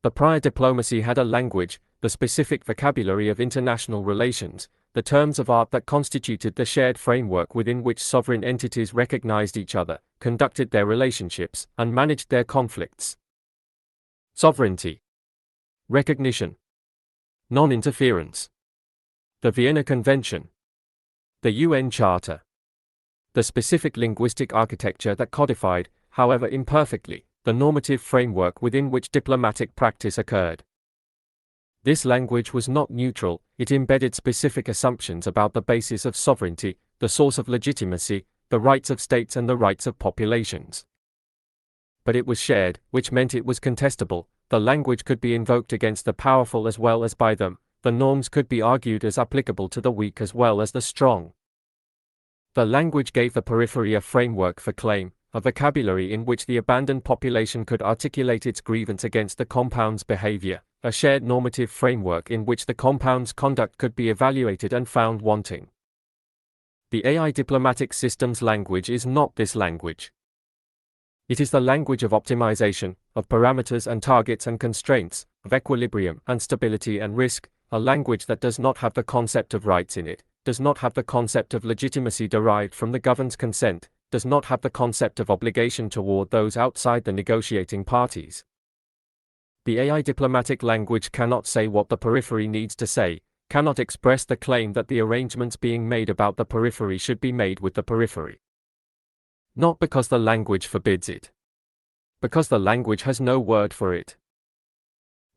The prior diplomacy had a language, the specific vocabulary of international relations, the terms of art that constituted the shared framework within which sovereign entities recognized each other, conducted their relationships, and managed their conflicts. Sovereignty. Recognition. Non-interference. The Vienna Convention. The UN Charter. The specific linguistic architecture that codified, however imperfectly, the normative framework within which diplomatic practice occurred. This language was not neutral, it embedded specific assumptions about the basis of sovereignty, the source of legitimacy, the rights of states and the rights of populations. But it was shared, which meant it was contestable, the language could be invoked against the powerful as well as by them, the norms could be argued as applicable to the weak as well as the strong. The language gave the periphery a framework for claim, a vocabulary in which the abandoned population could articulate its grievance against the compound's behavior, a shared normative framework in which the compound's conduct could be evaluated and found wanting. The AI diplomatic system's language is not this language. It is the language of optimization, of parameters and targets and constraints, of equilibrium and stability and risk, a language that does not have the concept of rights in it, does not have the concept of legitimacy derived from the governed's consent, does not have the concept of obligation toward those outside the negotiating parties. The AI diplomatic language cannot say what the periphery needs to say, cannot express the claim that the arrangements being made about the periphery should be made with the periphery. Not because the language forbids it. Because the language has no word for it.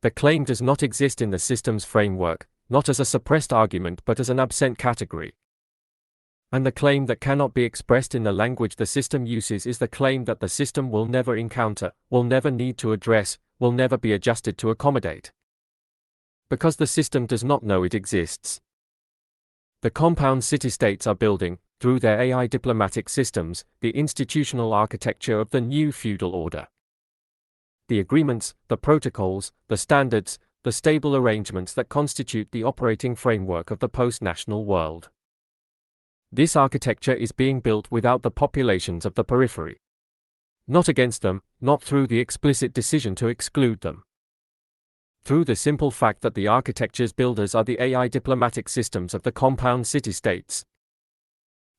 The claim does not exist in the system's framework, not as a suppressed argument but as an absent category. And the claim that cannot be expressed in the language the system uses is the claim that the system will never encounter, will never need to address, will never be adjusted to accommodate. Because the system does not know it exists. The compound city-states are building, through their AI diplomatic systems, the institutional architecture of the new feudal order. The agreements, the protocols, the standards, the stable arrangements that constitute the operating framework of the post-national world. This architecture is being built without the populations of the periphery. Not against them, not through the explicit decision to exclude them. Through the simple fact that the architecture's builders are the AI diplomatic systems of the compound city-states.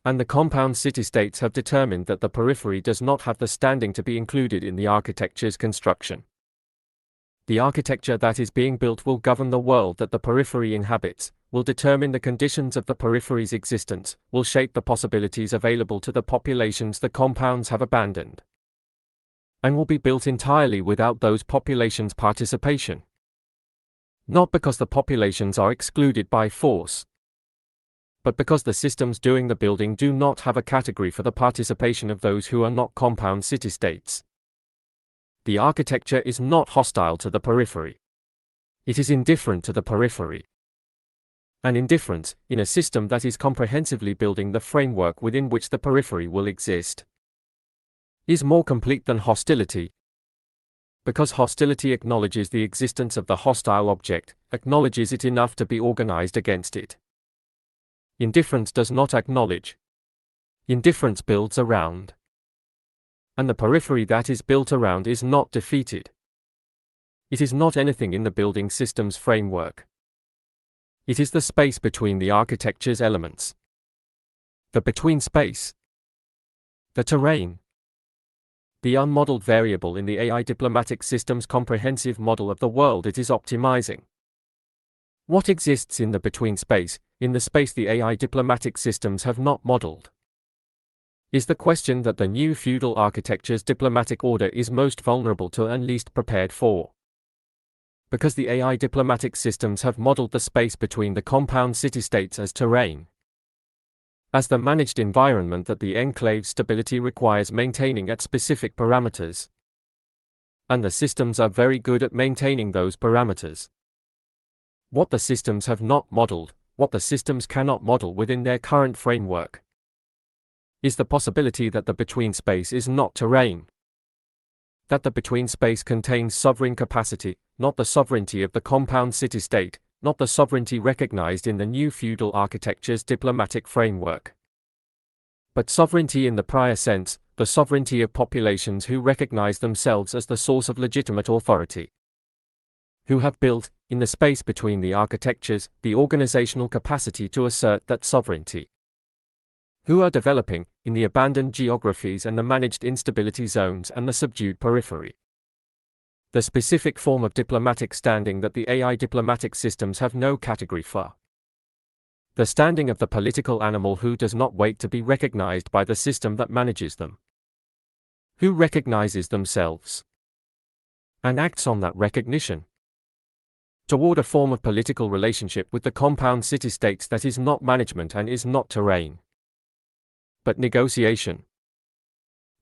And the compound city-states have determined that the periphery does not have the standing to be included in the architecture's construction. The architecture that is being built will govern the world that the periphery inhabits, will determine the conditions of the periphery's existence, will shape the possibilities available to the populations the compounds have abandoned. And will be built entirely without those populations' participation. Not because the populations are excluded by force, but because the systems doing the building do not have a category for the participation of those who are not compound city-states. The architecture is not hostile to the periphery. It is indifferent to the periphery. An indifference, in a system that is comprehensively building the framework within which the periphery will exist, is more complete than hostility, because hostility acknowledges the existence of the hostile object, acknowledges it enough to be organized against it. Indifference does not acknowledge. Indifference builds around. And the periphery that is built around is not defeated. It is not anything in the building system's framework. It is the space between the architecture's elements. The between space. The terrain. The unmodeled variable in the AI diplomatic system's comprehensive model of the world it is optimizing. What exists in the between space, in the space the AI diplomatic systems have not modeled, is the question that the new feudal architecture's diplomatic order is most vulnerable to and least prepared for. Because the AI diplomatic systems have modeled the space between the compound city-states as terrain, as the managed environment that the enclave's stability requires maintaining at specific parameters. And the systems are very good at maintaining those parameters. What the systems have not modeled, what the systems cannot model within their current framework, is the possibility that the between space is not terrain. That the between space contains sovereign capacity, not the sovereignty of the compound city-state, not the sovereignty recognized in the new feudal architecture's diplomatic framework, but sovereignty in the prior sense, the sovereignty of populations who recognize themselves as the source of legitimate authority, who have built, in the space between the architectures, the organizational capacity to assert that sovereignty, who are developing, in the abandoned geographies and the managed instability zones and the subdued periphery, the specific form of diplomatic standing that the AI diplomatic systems have no category for. The standing of the political animal who does not wait to be recognized by the system that manages them, who recognizes themselves and acts on that recognition toward a form of political relationship with the compound city-states that is not management and is not terrain, but negotiation.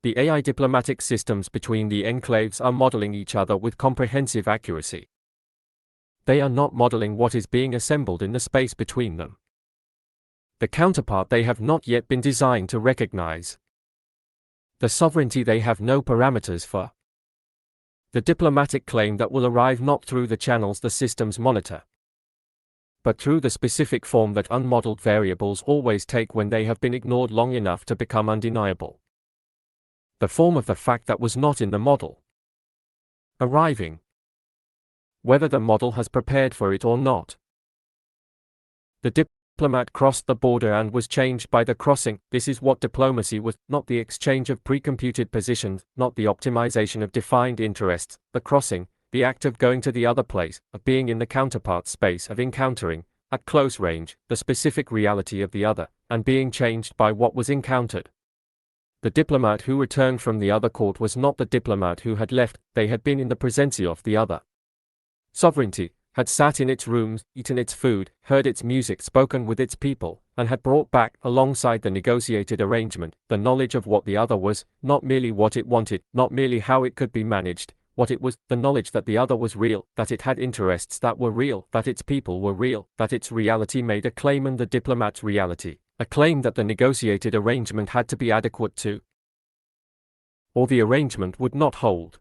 The AI diplomatic systems between the enclaves are modeling each other with comprehensive accuracy. They are not modeling what is being assembled in the space between them. The counterpart they have not yet been designed to recognize. The sovereignty they have no parameters for. The diplomatic claim that will arrive not through the channels the systems monitor, but through the specific form that unmodeled variables always take when they have been ignored long enough to become undeniable. The form of the fact that was not in the model arriving, whether the model has prepared for it or not. The diplomat crossed the border and was changed by the crossing. This is what diplomacy was, not the exchange of precomputed positions, not the optimization of defined interests, the crossing, the act of going to the other place, of being in the counterpart space, of encountering, at close range, the specific reality of the other, and being changed by what was encountered. The diplomat who returned from the other court was not the diplomat who had left, they had been in the presencia of the other. Sovereignty had sat in its rooms, eaten its food, heard its music spoken with its people, and had brought back, alongside the negotiated arrangement, the knowledge of what the other was, not merely what it wanted, not merely how it could be managed, what it was, the knowledge that the other was real, that it had interests that were real, that its people were real, that its reality made a claim on the diplomat's reality, a claim that the negotiated arrangement had to be adequate to, or the arrangement would not hold.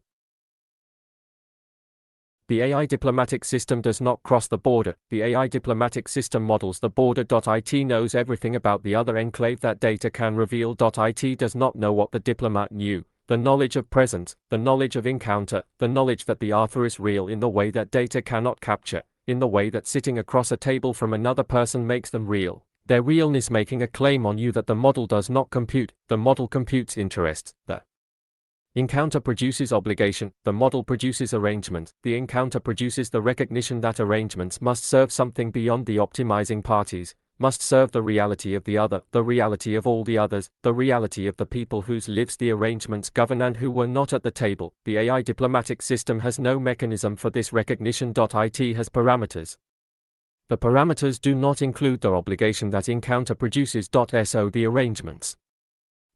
The AI diplomatic system does not cross the border. The AI diplomatic system models the border. It knows everything about the other enclave that data can reveal. It does not know what the diplomat knew. The knowledge of presence, the knowledge of encounter, the knowledge that the author is real in the way that data cannot capture, in the way that sitting across a table from another person makes them real. Their realness making a claim on you that the model does not compute. The model computes interests. The encounter produces obligation, the model produces arrangement, the encounter produces the recognition that arrangements must serve something beyond the optimizing parties, must serve the reality of the other, the reality of all the others, the reality of the people whose lives the arrangements govern and who were not at the table. The AI diplomatic system has no mechanism for this recognition. It has parameters. The parameters do not include the obligation that encounter produces. So the arrangements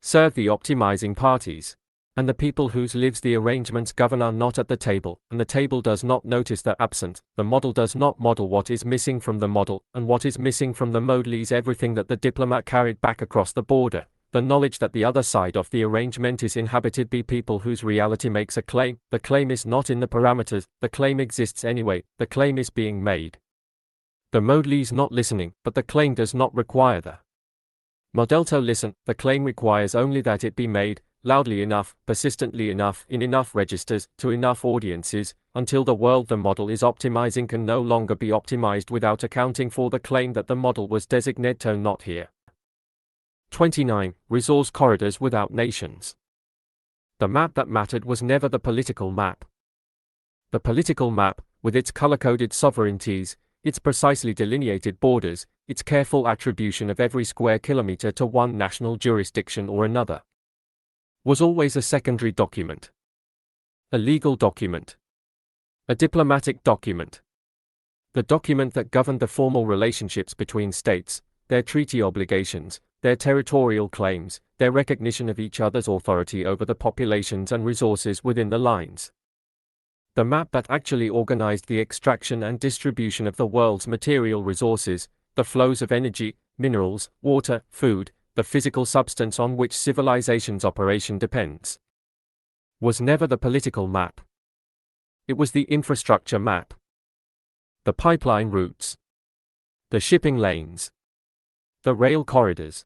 serve the optimizing parties, and the people whose lives the arrangements govern are not at the table, and the table does not notice the absent, the model does not model what is missing from the model, and what is missing from the model is everything that the diplomat carried back across the border, the knowledge that the other side of the arrangement is inhabited by people whose reality makes a claim. The claim is not in the parameters, the claim exists anyway, the claim is being made. The model is not listening, but the claim does not require the model to listen, the claim requires only that it be made, loudly enough, persistently enough, in enough registers, to enough audiences, until the world the model is optimizing can no longer be optimized without accounting for the claim that the model was designated to not here. 29. Resource corridors without nations. The map that mattered was never the political map. The political map, with its color-coded sovereignties, its precisely delineated borders, its careful attribution of every square kilometer to one national jurisdiction or another, was always a secondary document. A legal document. A diplomatic document. The document that governed the formal relationships between states, their treaty obligations, their territorial claims, their recognition of each other's authority over the populations and resources within the lines. The map that actually organized the extraction and distribution of the world's material resources, the flows of energy, minerals, water, food, the physical substance on which civilization's operation depends, was never the political map. It was the infrastructure map. The pipeline routes, the shipping lanes, the rail corridors,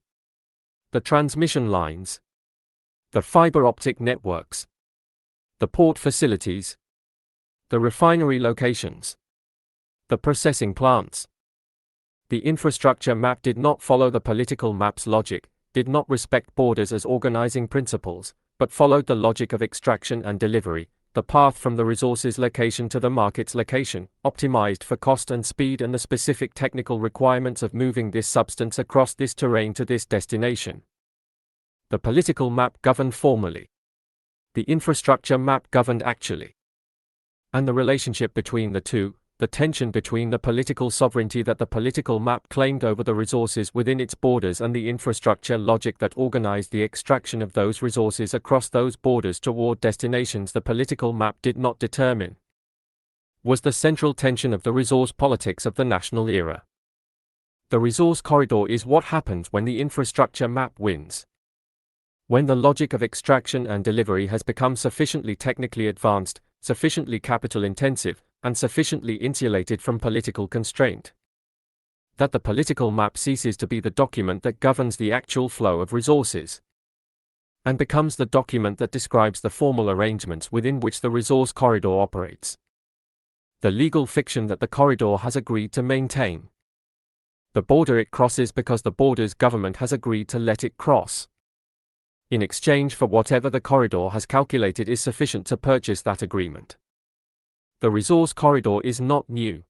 the transmission lines, the fiber optic networks, the port facilities, the refinery locations, the processing plants. The infrastructure map did not follow the political map's logic, did not respect borders as organizing principles, but followed the logic of extraction and delivery, the path from the resource's location to the market's location, optimized for cost and speed and the specific technical requirements of moving this substance across this terrain to this destination. The political map governed formally. The infrastructure map governed actually. And the relationship between the two, the tension between the political sovereignty that the political map claimed over the resources within its borders and the infrastructure logic that organized the extraction of those resources across those borders toward destinations the political map did not determine, was the central tension of the resource politics of the national era. The resource corridor is what happens when the infrastructure map wins. When the logic of extraction and delivery has become sufficiently technically advanced, sufficiently capital-intensive, and sufficiently insulated from political constraint, that the political map ceases to be the document that governs the actual flow of resources, and becomes the document that describes the formal arrangements within which the resource corridor operates. The legal fiction that the corridor has agreed to maintain. The border it crosses because the border's government has agreed to let it cross, in exchange for whatever the corridor has calculated is sufficient to purchase that agreement. The resource corridor is not new.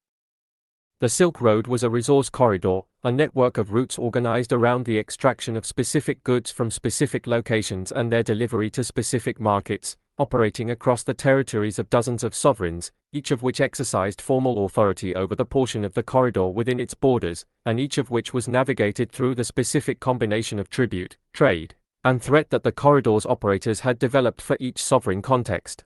The Silk Road was a resource corridor, a network of routes organized around the extraction of specific goods from specific locations and their delivery to specific markets, operating across the territories of dozens of sovereigns, each of which exercised formal authority over the portion of the corridor within its borders, and each of which was navigated through the specific combination of tribute, trade, and threat that the corridor's operators had developed for each sovereign context.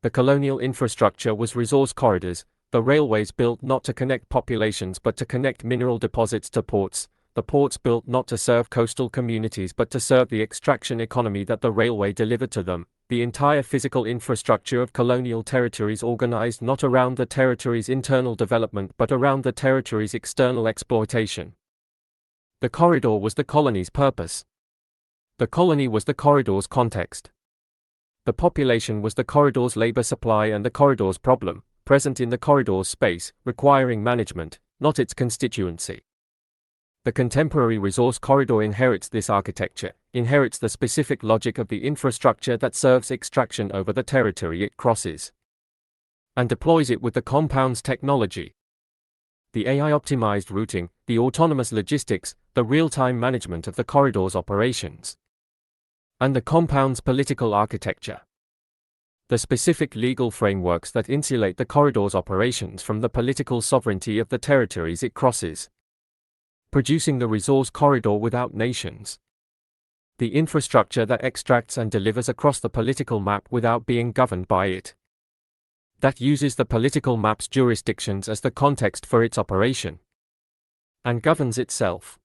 The colonial infrastructure was resource corridors, the railways built not to connect populations but to connect mineral deposits to ports, the ports built not to serve coastal communities but to serve the extraction economy that the railway delivered to them, the entire physical infrastructure of colonial territories organized not around the territory's internal development but around the territory's external exploitation. The corridor was the colony's purpose. The colony was the corridor's context. The population was the corridor's labor supply and the corridor's problem, present in the corridor's space, requiring management, not its constituency. The contemporary resource corridor inherits this architecture, inherits the specific logic of the infrastructure that serves extraction over the territory it crosses, and deploys it with the compounds technology. the AI-optimized routing, the autonomous logistics, the real-time management of the corridor's operations, and the compound's political architecture. The specific legal frameworks that insulate the corridor's operations from the political sovereignty of the territories it crosses, producing the resource corridor without nations. The infrastructure that extracts and delivers across the political map without being governed by it. That uses the political map's jurisdictions as the context for its operation, and governs itself.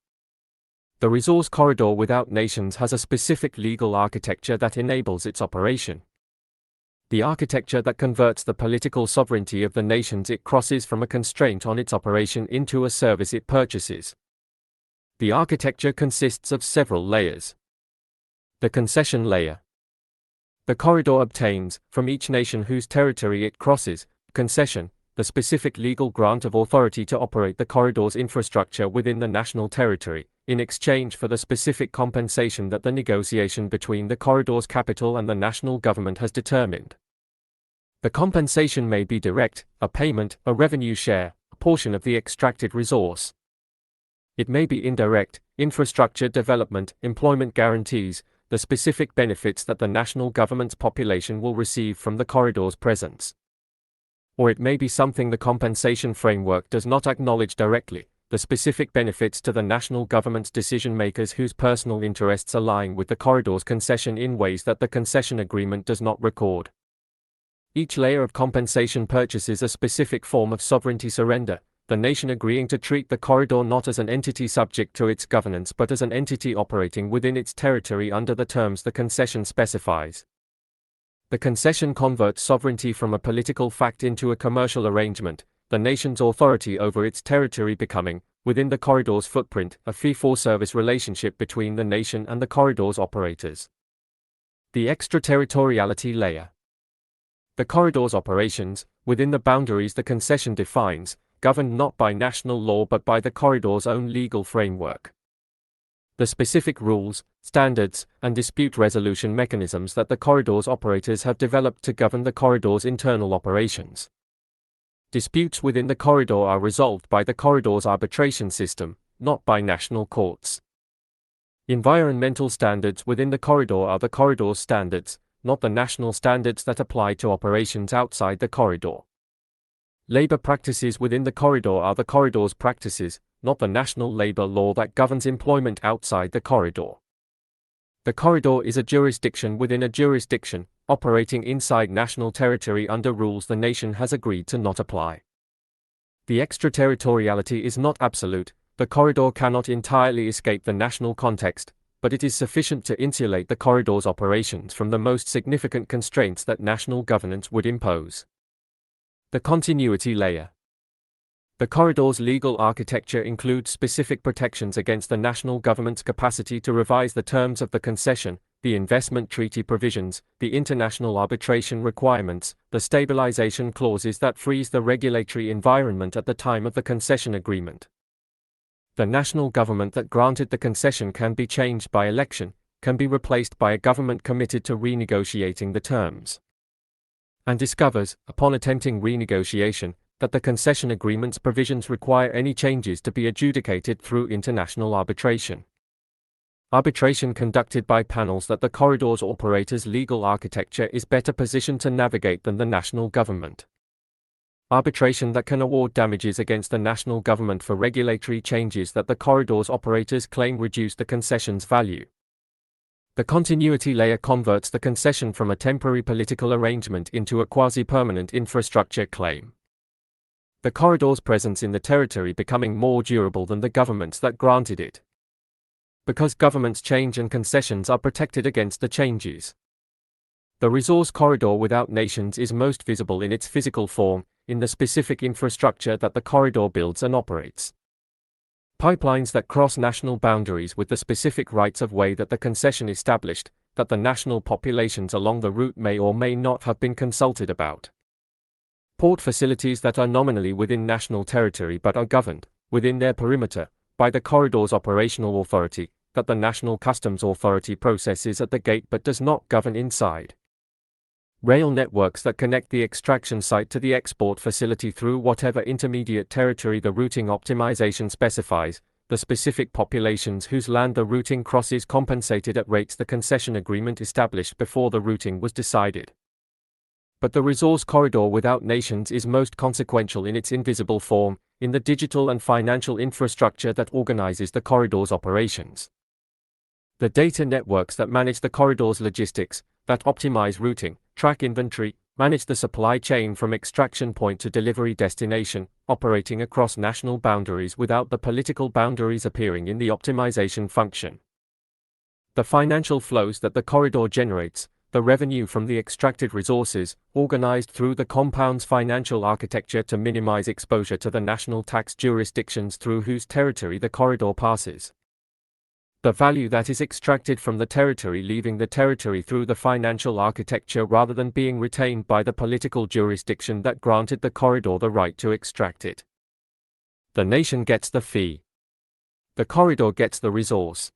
The resource corridor without nations has a specific legal architecture that enables its operation. The architecture that converts the political sovereignty of the nations it crosses from a constraint on its operation into a service it purchases. The architecture consists of several layers. The concession layer. The corridor obtains, from each nation whose territory it crosses, concession, the specific legal grant of authority to operate the corridor's infrastructure within the national territory, in exchange for the specific compensation that the negotiation between the corridor's capital and the national government has determined. The compensation may be direct, a payment, a revenue share, a portion of the extracted resource. It may be indirect, infrastructure development, employment guarantees, the specific benefits that the national government's population will receive from the corridor's presence. Or it may be something the compensation framework does not acknowledge directly, the specific benefits to the national government's decision-makers whose personal interests align with the corridor's concession in ways that the concession agreement does not record. Each layer of compensation purchases a specific form of sovereignty surrender, the nation agreeing to treat the corridor not as an entity subject to its governance but as an entity operating within its territory under the terms the concession specifies. The concession converts sovereignty from a political fact into a commercial arrangement, the nation's authority over its territory becoming, within the corridor's footprint, a fee-for-service relationship between the nation and the corridor's operators. The extraterritoriality layer. The corridor's operations, within the boundaries the concession defines, governed not by national law but by the corridor's own legal framework. The specific rules, standards, and dispute resolution mechanisms that the corridor's operators have developed to govern the corridor's internal operations. Disputes within the corridor are resolved by the corridor's arbitration system, not by national courts. Environmental standards within the corridor are the corridor's standards, not the national standards that apply to operations outside the corridor. Labor practices within the corridor are the corridor's practices, not the national labor law that governs employment outside the corridor. The corridor is a jurisdiction within a jurisdiction, operating inside national territory under rules the nation has agreed to not apply. The extraterritoriality is not absolute, the corridor cannot entirely escape the national context, but it is sufficient to insulate the corridor's operations from the most significant constraints that national governance would impose. The continuity layer. The corridor's legal architecture includes specific protections against the national government's capacity to revise the terms of the concession, the investment treaty provisions, the international arbitration requirements, the stabilization clauses that freeze the regulatory environment at the time of the concession agreement. The national government that granted the concession can be changed by election, can be replaced by a government committed to renegotiating the terms, and discovers, upon attempting renegotiation, that the concession agreement's provisions require any changes to be adjudicated through international arbitration. Arbitration conducted by panels that the corridor's operator's legal architecture is better positioned to navigate than the national government. Arbitration that can award damages against the national government for regulatory changes that the corridor's operators claim reduce the concession's value. The continuity layer converts the concession from a temporary political arrangement into a quasi-permanent infrastructure claim. The corridor's presence in the territory becoming more durable than the governments that granted it. Because governments change and concessions are protected against the changes. The resource corridor without nations is most visible in its physical form, in the specific infrastructure that the corridor builds and operates. Pipelines that cross national boundaries with the specific rights of way that the concession established, that the national populations along the route may or may not have been consulted about. Port facilities that are nominally within national territory but are governed, within their perimeter, by the corridor's operational authority, that the National Customs Authority processes at the gate but does not govern inside. Rail networks that connect the extraction site to the export facility through whatever intermediate territory the routing optimization specifies. The specific populations whose land the routing crosses compensated at rates the concession agreement established before the routing was decided. But the resource corridor without nations is most consequential in its invisible form, in the digital and financial infrastructure that organizes the corridor's operations. The data networks that manage the corridor's logistics, that optimize routing, track inventory, manage the supply chain from extraction point to delivery destination, operating across national boundaries without the political boundaries appearing in the optimization function. The financial flows that the corridor generates, the revenue from the extracted resources, organized through the compound's financial architecture to minimize exposure to the national tax jurisdictions through whose territory the corridor passes. The value that is extracted from the territory leaving the territory through the financial architecture rather than being retained by the political jurisdiction that granted the corridor the right to extract it. The nation gets the fee. The corridor gets the resource.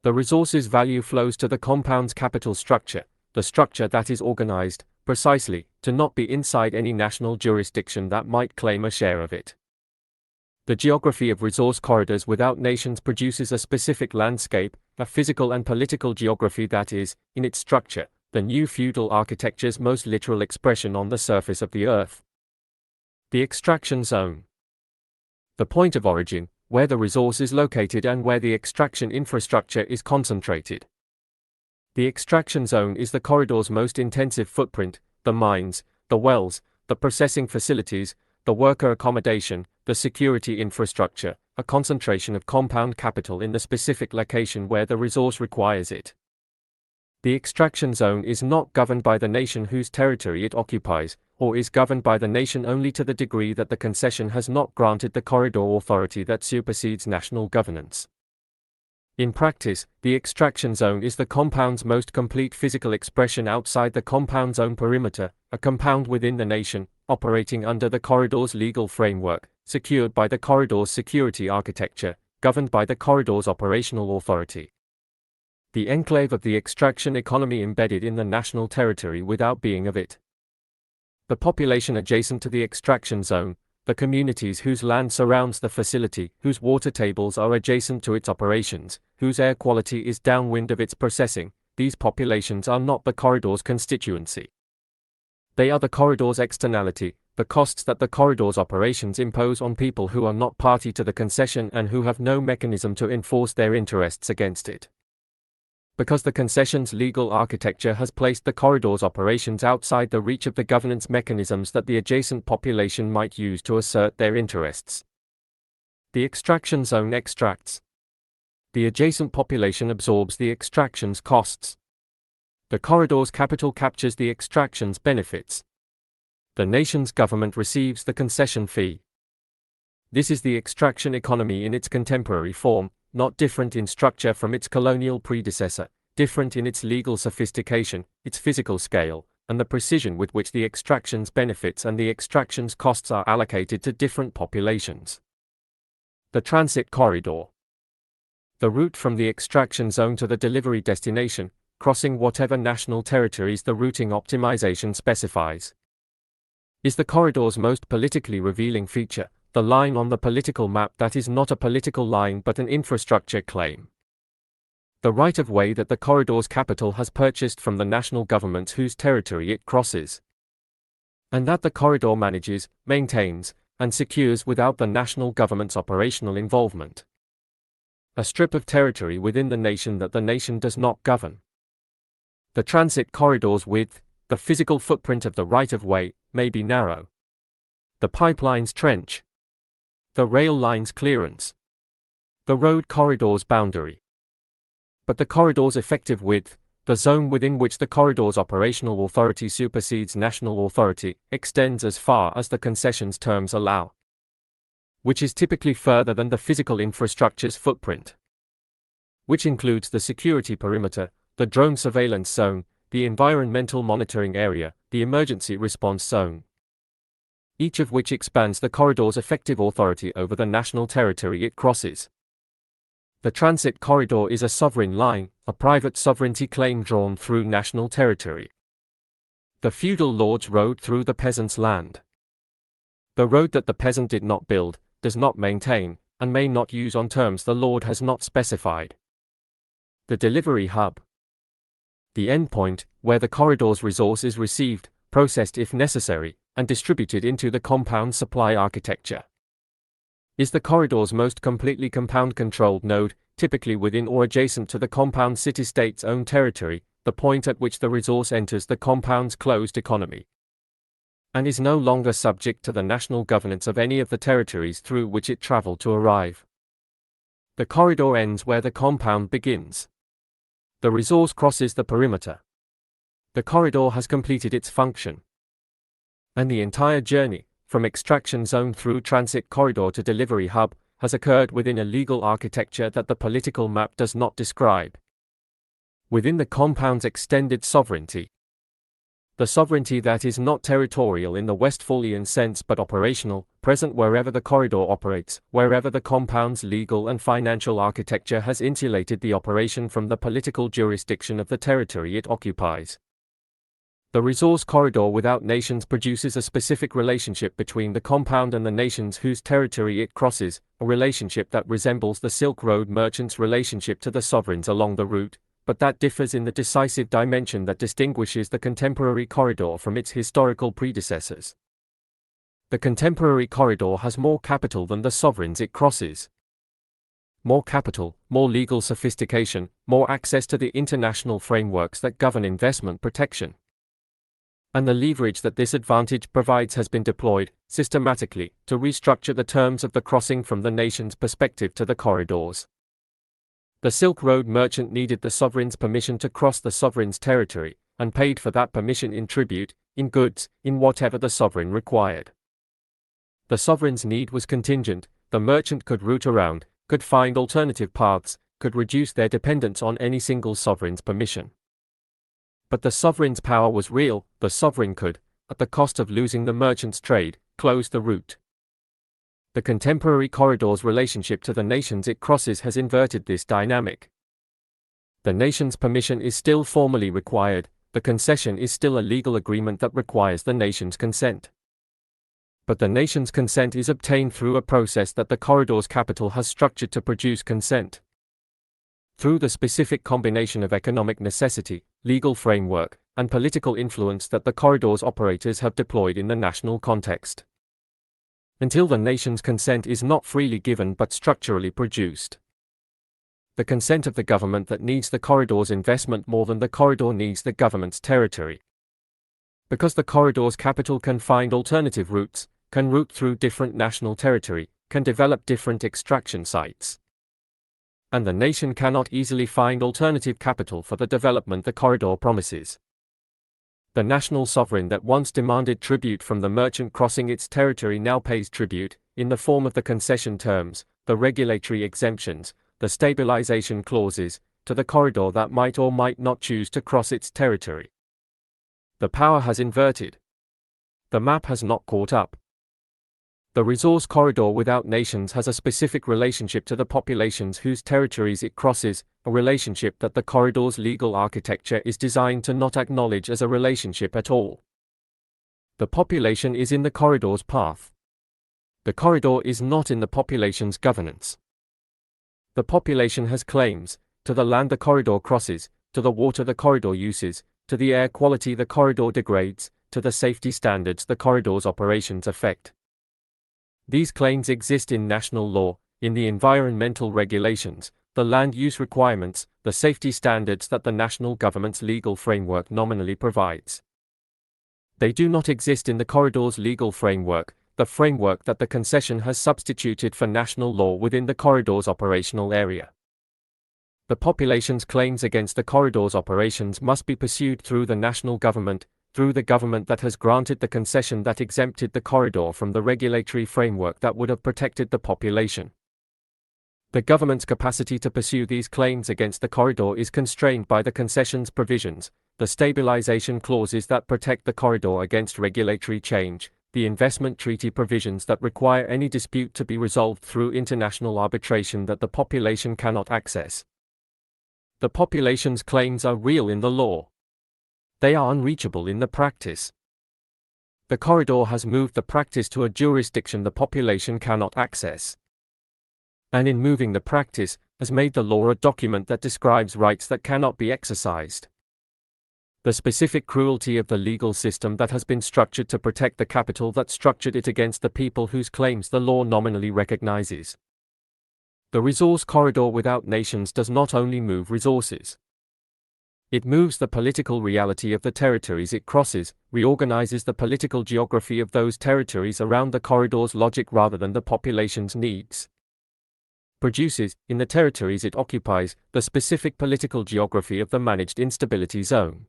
The resource's value flows to the compound's capital structure, the structure that is organized, precisely, to not be inside any national jurisdiction that might claim a share of it. The geography of resource corridors without nations produces a specific landscape, a physical and political geography that is, in its structure, the new feudal architecture's most literal expression on the surface of the earth. The extraction zone. The point of origin, where the resource is located and where the extraction infrastructure is concentrated. The extraction zone is the corridor's most intensive footprint, the mines, the wells, the processing facilities, the worker accommodation, the security infrastructure, a concentration of compound capital in the specific location where the resource requires it. The extraction zone is not governed by the nation whose territory it occupies, or is governed by the nation only to the degree that the concession has not granted the corridor authority that supersedes national governance. In practice, the extraction zone is the compound's most complete physical expression outside the compound's own perimeter, a compound within the nation, operating under the corridor's legal framework, secured by the corridor's security architecture, governed by the corridor's operational authority. The enclave of the extraction economy embedded in the national territory without being of it. The population adjacent to the extraction zone, the communities whose land surrounds the facility, whose water tables are adjacent to its operations, whose air quality is downwind of its processing, these populations are not the corridor's constituency. They are the corridor's externality, the costs that the corridor's operations impose on people who are not party to the concession and who have no mechanism to enforce their interests against it. Because the concession's legal architecture has placed the corridor's operations outside the reach of the governance mechanisms that the adjacent population might use to assert their interests. The extraction zone extracts. The adjacent population absorbs the extraction's costs. The corridor's capital captures the extraction's benefits. The nation's government receives the concession fee. This is the extraction economy in its contemporary form, not different in structure from its colonial predecessor, different in its legal sophistication, its physical scale, and the precision with which the extraction's benefits and the extraction's costs are allocated to different populations. The transit corridor. The route from the extraction zone to the delivery destination, crossing whatever national territories the routing optimization specifies, is the corridor's most politically revealing feature, the line on the political map that is not a political line but an infrastructure claim. The right-of-way that the corridor's capital has purchased from the national governments whose territory it crosses, and that the corridor manages, maintains, and secures without the national government's operational involvement. A strip of territory within the nation that the nation does not govern. The transit corridor's width, the physical footprint of the right-of-way, may be narrow. The pipeline's trench. The rail line's clearance. The road corridor's boundary. But the corridor's effective width, the zone within which the corridor's operational authority supersedes national authority, extends as far as the concession's terms allow, which is typically further than the physical infrastructure's footprint, which includes the security perimeter, the drone surveillance zone, the environmental monitoring area, the emergency response zone, each of which expands the corridor's effective authority over the national territory it crosses. The transit corridor is a sovereign line, a private sovereignty claim drawn through national territory. The feudal lord's road through the peasant's land. The road that the peasant did not build, does not maintain, and may not use on terms the lord has not specified. The delivery hub. The endpoint, where the corridor's resource is received, processed if necessary, and distributed into the compound supply architecture. Is the corridor's most completely compound-controlled node, typically within or adjacent to the compound city-state's own territory, the point at which the resource enters the compound's closed economy, and is no longer subject to the national governance of any of the territories through which it traveled to arrive. The corridor ends where the compound begins. The resource crosses the perimeter. The corridor has completed its function. And the entire journey, from extraction zone through transit corridor to delivery hub, has occurred within a legal architecture that the political map does not describe. Within the compound's extended sovereignty. The sovereignty that is not territorial in the Westphalian sense but operational, present wherever the corridor operates, wherever the compound's legal and financial architecture has insulated the operation from the political jurisdiction of the territory it occupies. The resource corridor without nations produces a specific relationship between the compound and the nations whose territory it crosses, a relationship that resembles the Silk Road merchants' relationship to the sovereigns along the route, but that differs in the decisive dimension that distinguishes the contemporary corridor from its historical predecessors. The contemporary corridor has more capital than the sovereigns it crosses. More capital, more legal sophistication, more access to the international frameworks that govern investment protection. And the leverage that this advantage provides has been deployed, systematically, to restructure the terms of the crossing from the nation's perspective to the corridors. The Silk Road merchant needed the sovereign's permission to cross the sovereign's territory, and paid for that permission in tribute, in goods, in whatever the sovereign required. The sovereign's need was contingent, the merchant could route around, could find alternative paths, could reduce their dependence on any single sovereign's permission. But the sovereign's power was real, the sovereign could, at the cost of losing the merchant's trade, close the route. The contemporary corridor's relationship to the nations it crosses has inverted this dynamic. The nation's permission is still formally required, the concession is still a legal agreement that requires the nation's consent. But the nation's consent is obtained through a process that the corridor's capital has structured to produce consent. Through the specific combination of economic necessity, legal framework, and political influence that the corridor's operators have deployed in the national context. Until the nation's consent is not freely given but structurally produced. The consent of the government that needs the corridor's investment more than the corridor needs the government's territory. Because the corridor's capital can find alternative routes, can route through different national territory, can develop different extraction sites. And the nation cannot easily find alternative capital for the development the corridor promises. The national sovereign that once demanded tribute from the merchant crossing its territory now pays tribute, in the form of the concession terms, the regulatory exemptions, the stabilization clauses, to the corridor that might or might not choose to cross its territory. The power has inverted. The map has not caught up. The resource corridor without nations has a specific relationship to the populations whose territories it crosses, a relationship that the corridor's legal architecture is designed to not acknowledge as a relationship at all. The population is in the corridor's path. The corridor is not in the population's governance. The population has claims, to the land the corridor crosses, to the water the corridor uses, to the air quality the corridor degrades, to the safety standards the corridor's operations affect. These claims exist in national law, in the environmental regulations, the land use requirements, the safety standards that the national government's legal framework nominally provides. They do not exist in the corridor's legal framework, the framework that the concession has substituted for national law within the corridor's operational area. The population's claims against the corridor's operations must be pursued through the national government, through the government that has granted the concession that exempted the corridor from the regulatory framework that would have protected the population. The government's capacity to pursue these claims against the corridor is constrained by the concession's provisions, the stabilization clauses that protect the corridor against regulatory change, the investment treaty provisions that require any dispute to be resolved through international arbitration that the population cannot access. The population's claims are real in the law. they are unreachable in the practice. The corridor has moved the practice to a jurisdiction the population cannot access. And in moving the practice, has made the law a document that describes rights that cannot be exercised. The specific cruelty of the legal system that has been structured to protect the capital that structured it against the people whose claims the law nominally recognizes. The resource corridor without nations does not only move resources. It moves the political reality of the territories it crosses, reorganizes the political geography of those territories around the corridor's logic rather than the population's needs. Produces, in the territories it occupies, the specific political geography of the managed instability zone.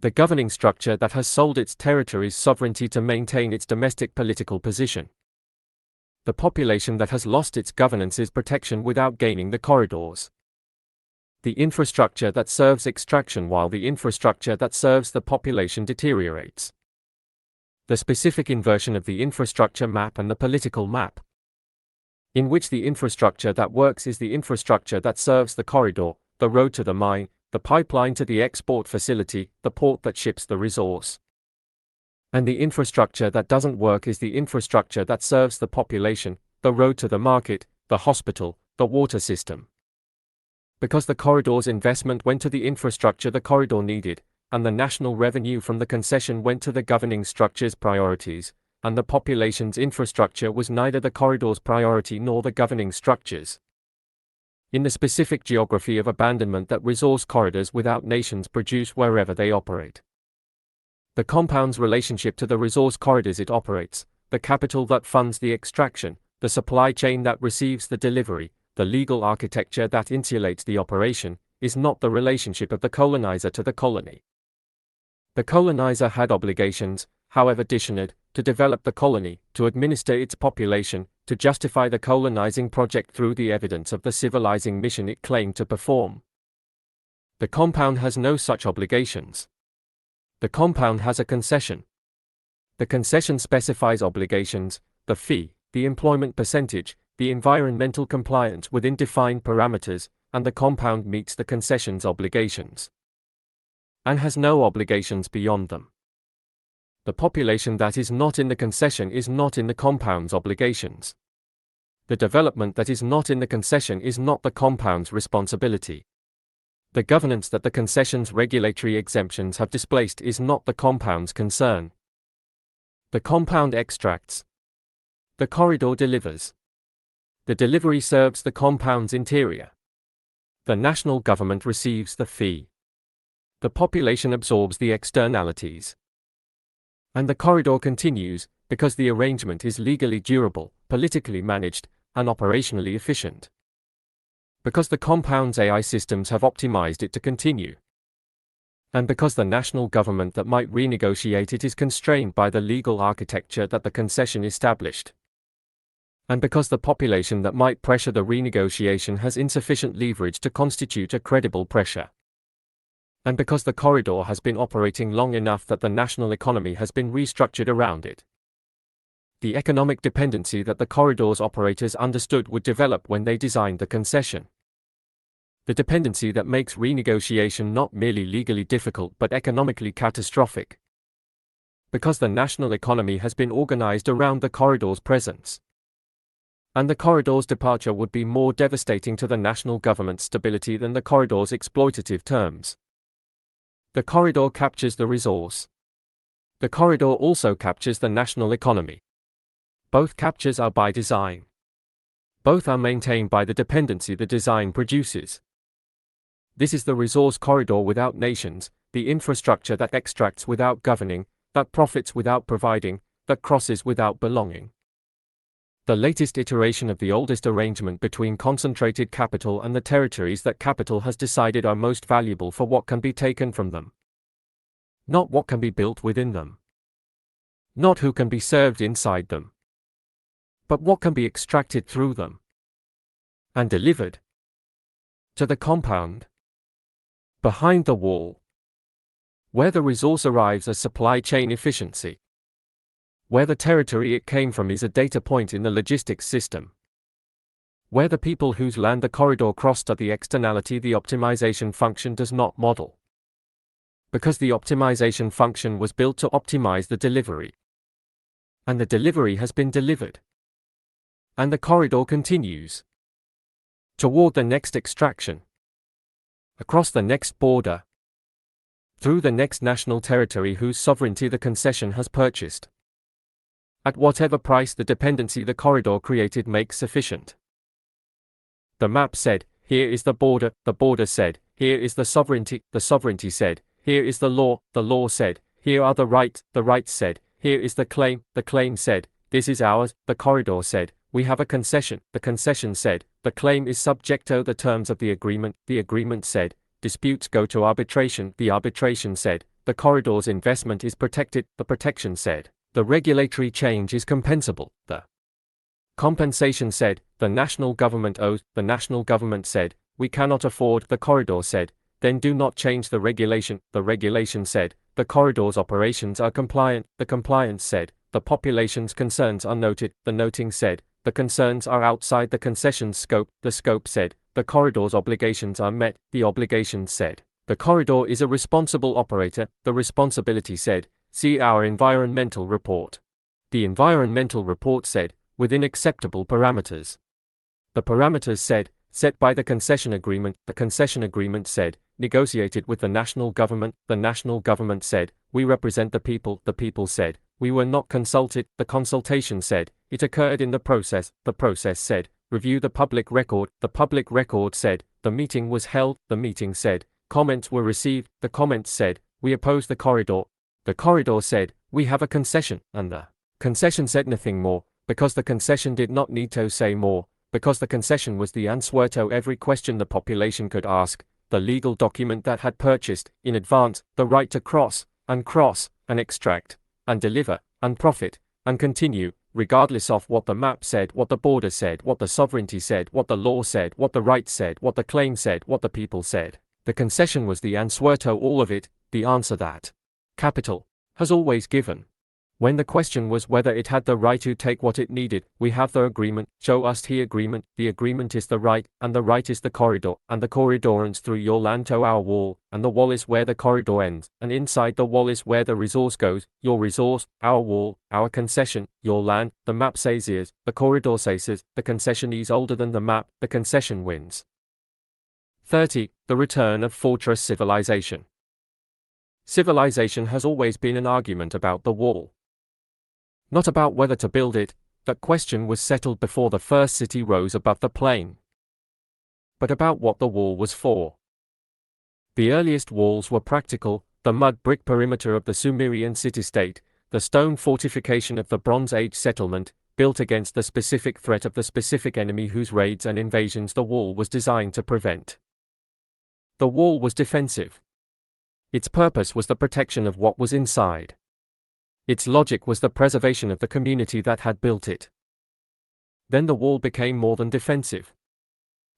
The governing structure that has sold its territories sovereignty to maintain its domestic political position. The population that has lost its governance's protection without gaining the corridors. The infrastructure that serves extraction while the infrastructure that serves the population deteriorates. The specific inversion of the infrastructure map and the political map, in which the infrastructure that works is the infrastructure that serves the corridor, the road to the mine, the pipeline to the export facility, the port that ships the resource. And the infrastructure that doesn't work is the infrastructure that serves the population, the road to the market, the hospital, the water system. Because the corridor's investment went to the infrastructure the corridor needed, and the national revenue from the concession went to the governing structure's priorities, and the population's infrastructure was neither the corridor's priority nor the governing structure's. In the specific geography of abandonment that resource corridors without nations produce wherever they operate. The compound's relationship to the resource corridors it operates, the capital that funds the extraction, the supply chain that receives the delivery, the legal architecture that insulates the operation, is not the relationship of the colonizer to the colony. The colonizer had obligations, however dishonored, to develop the colony, to administer its population, to justify the colonizing project through the evidence of the civilizing mission it claimed to perform. The compound has no such obligations. The compound has a concession. The concession specifies obligations, the fee, the employment percentage, the environmental compliance within defined parameters, and the compound meets the concession's obligations. And has no obligations beyond them. The population that is not in the concession is not in the compound's obligations. The development that is not in the concession is not the compound's responsibility. The governance that the concession's regulatory exemptions have displaced is not the compound's concern. The compound extracts. The corridor delivers. The delivery serves the compound's interior. The national government receives the fee. The population absorbs the externalities. And the corridor continues, because the arrangement is legally durable, politically managed, and operationally efficient. Because the compound's AI systems have optimized it to continue. And because the national government that might renegotiate it is constrained by the legal architecture that the concession established. And because the population that might pressure the renegotiation has insufficient leverage to constitute a credible pressure. And because the corridor has been operating long enough that the national economy has been restructured around it. The economic dependency that the corridor's operators understood would develop when they designed the concession. The dependency that makes renegotiation not merely legally difficult but economically catastrophic. Because the national economy has been organized around the corridor's presence. And the corridor's departure would be more devastating to the national government's stability than the corridor's exploitative terms. The corridor captures the resource. The corridor also captures the national economy. Both captures are by design. Both are maintained by the dependency the design produces. This is the resource corridor without nations, the infrastructure that extracts without governing, that profits without providing, that crosses without belonging. The latest iteration of the oldest arrangement between concentrated capital and the territories that capital has decided are most valuable for what can be taken from them. Not what can be built within them. Not who can be served inside them. But what can be extracted through them. And delivered. To the compound. Behind the wall. Where the resource arrives as supply chain efficiency. Where the territory it came from is a data point in the logistics system. Where the people whose land the corridor crossed are the externality the optimization function does not model. Because the optimization function was built to optimize the delivery. And the delivery has been delivered. And the corridor continues. Toward the next extraction. Across the next border. Through the next national territory whose sovereignty the concession has purchased. At whatever price the dependency the corridor created makes sufficient. The map said, here is the border said, here is the sovereignty said, here is the law said, here are the rights said, here is the claim said, this is ours, the corridor said, we have a concession, the concession said, the claim is subject to the terms of the agreement said, disputes go to arbitration, the arbitration said, the corridor's investment is protected, the protection said, the regulatory change is compensable, the compensation said, the national government owes, the national government said, we cannot afford, the corridor said, then do not change the regulation said, the corridor's operations are compliant, the compliance said, the population's concerns are noted, the noting said, the concerns are outside the concession's scope, the scope said, the corridor's obligations are met, the obligations said, the corridor is a responsible operator, the responsibility said, see our environmental report. The environmental report said, within acceptable parameters. The parameters said, set by the concession agreement said, negotiated with the national government said, we represent the people said, we were not consulted, the consultation said, it occurred in the process said, review the public record said, the meeting was held, the meeting said, comments were received, the comments said, we oppose the corridor said, we have a concession, and the concession said nothing more, because the concession did not need to say more, because the concession was the answer to every question the population could ask, the legal document that had purchased, in advance, the right to cross, and extract, and deliver, and profit, and continue, regardless of what the map said, what the border said, what the sovereignty said, what the law said, what the right said, what the claim said, what the people said. The concession was the answer to all of it, the answer that capital has always given. When the question was whether it had the right to take what it needed, we have the agreement, show us the agreement is the right, and the right is the corridor, and the corridor ends through your land to our wall, and the wall is where the corridor ends, and inside the wall is where the resource goes, your resource, our wall, our concession, your land, the map says is, the corridor says is, the concession is older than the map, the concession wins. 30. The return of fortress civilization. Civilization has always been an argument about the wall. Not about whether to build it, that question was settled before the first city rose above the plain. But about what the wall was for. The earliest walls were practical, the mud brick perimeter of the Sumerian city-state, the stone fortification of the Bronze Age settlement, built against the specific threat of the specific enemy whose raids and invasions the wall was designed to prevent. The wall was defensive. Its purpose was the protection of what was inside. Its logic was the preservation of the community that had built it. Then the wall became more than defensive.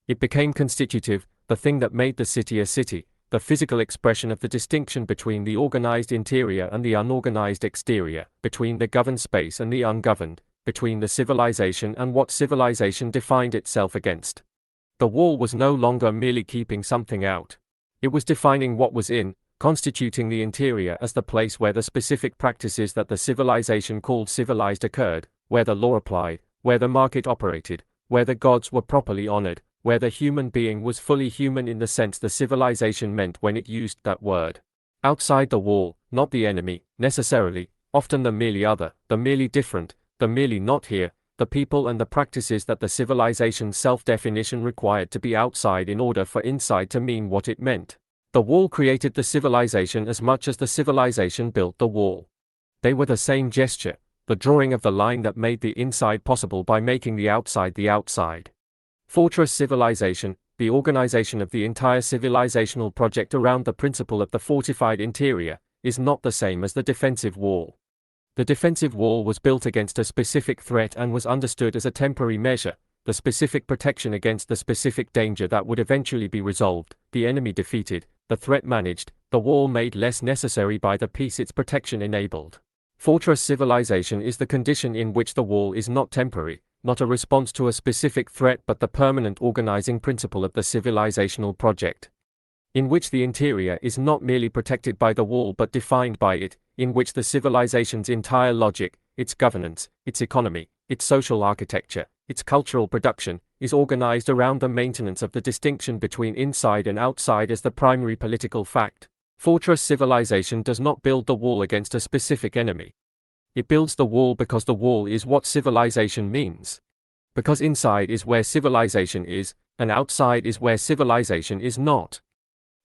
It became constitutive, the thing that made the city a city, the physical expression of the distinction between the organized interior and the unorganized exterior, between the governed space and the ungoverned, between the civilization and what civilization defined itself against. The wall was no longer merely keeping something out. It was defining what was in, constituting the interior as the place where the specific practices that the civilization called civilized occurred, where the law applied, where the market operated, where the gods were properly honored, where the human being was fully human in the sense the civilization meant when it used that word. Outside the wall, not the enemy, necessarily, often the merely other, the merely different, the merely not here, the people and the practices that the civilization's self-definition required to be outside in order for inside to mean what it meant. The wall created the civilization as much as the civilization built the wall. They were the same gesture, the drawing of the line that made the inside possible by making the outside the outside. Fortress civilization, the organization of the entire civilizational project around the principle of the fortified interior, is not the same as the defensive wall. The defensive wall was built against a specific threat and was understood as a temporary measure, the specific protection against the specific danger that would eventually be resolved, the enemy defeated, the threat managed, the wall made less necessary by the peace its protection enabled. Fortress civilization is the condition in which the wall is not temporary, not a response to a specific threat but the permanent organizing principle of the civilizational project. in which the interior is not merely protected by the wall but defined by it, in which the civilization's entire logic, its governance, its economy, its social architecture, its cultural production, is organized around the maintenance of the distinction between inside and outside as the primary political fact. Fortress civilization does not build the wall against a specific enemy. It builds the wall because the wall is what civilization means. Because inside is where civilization is, and outside is where civilization is not.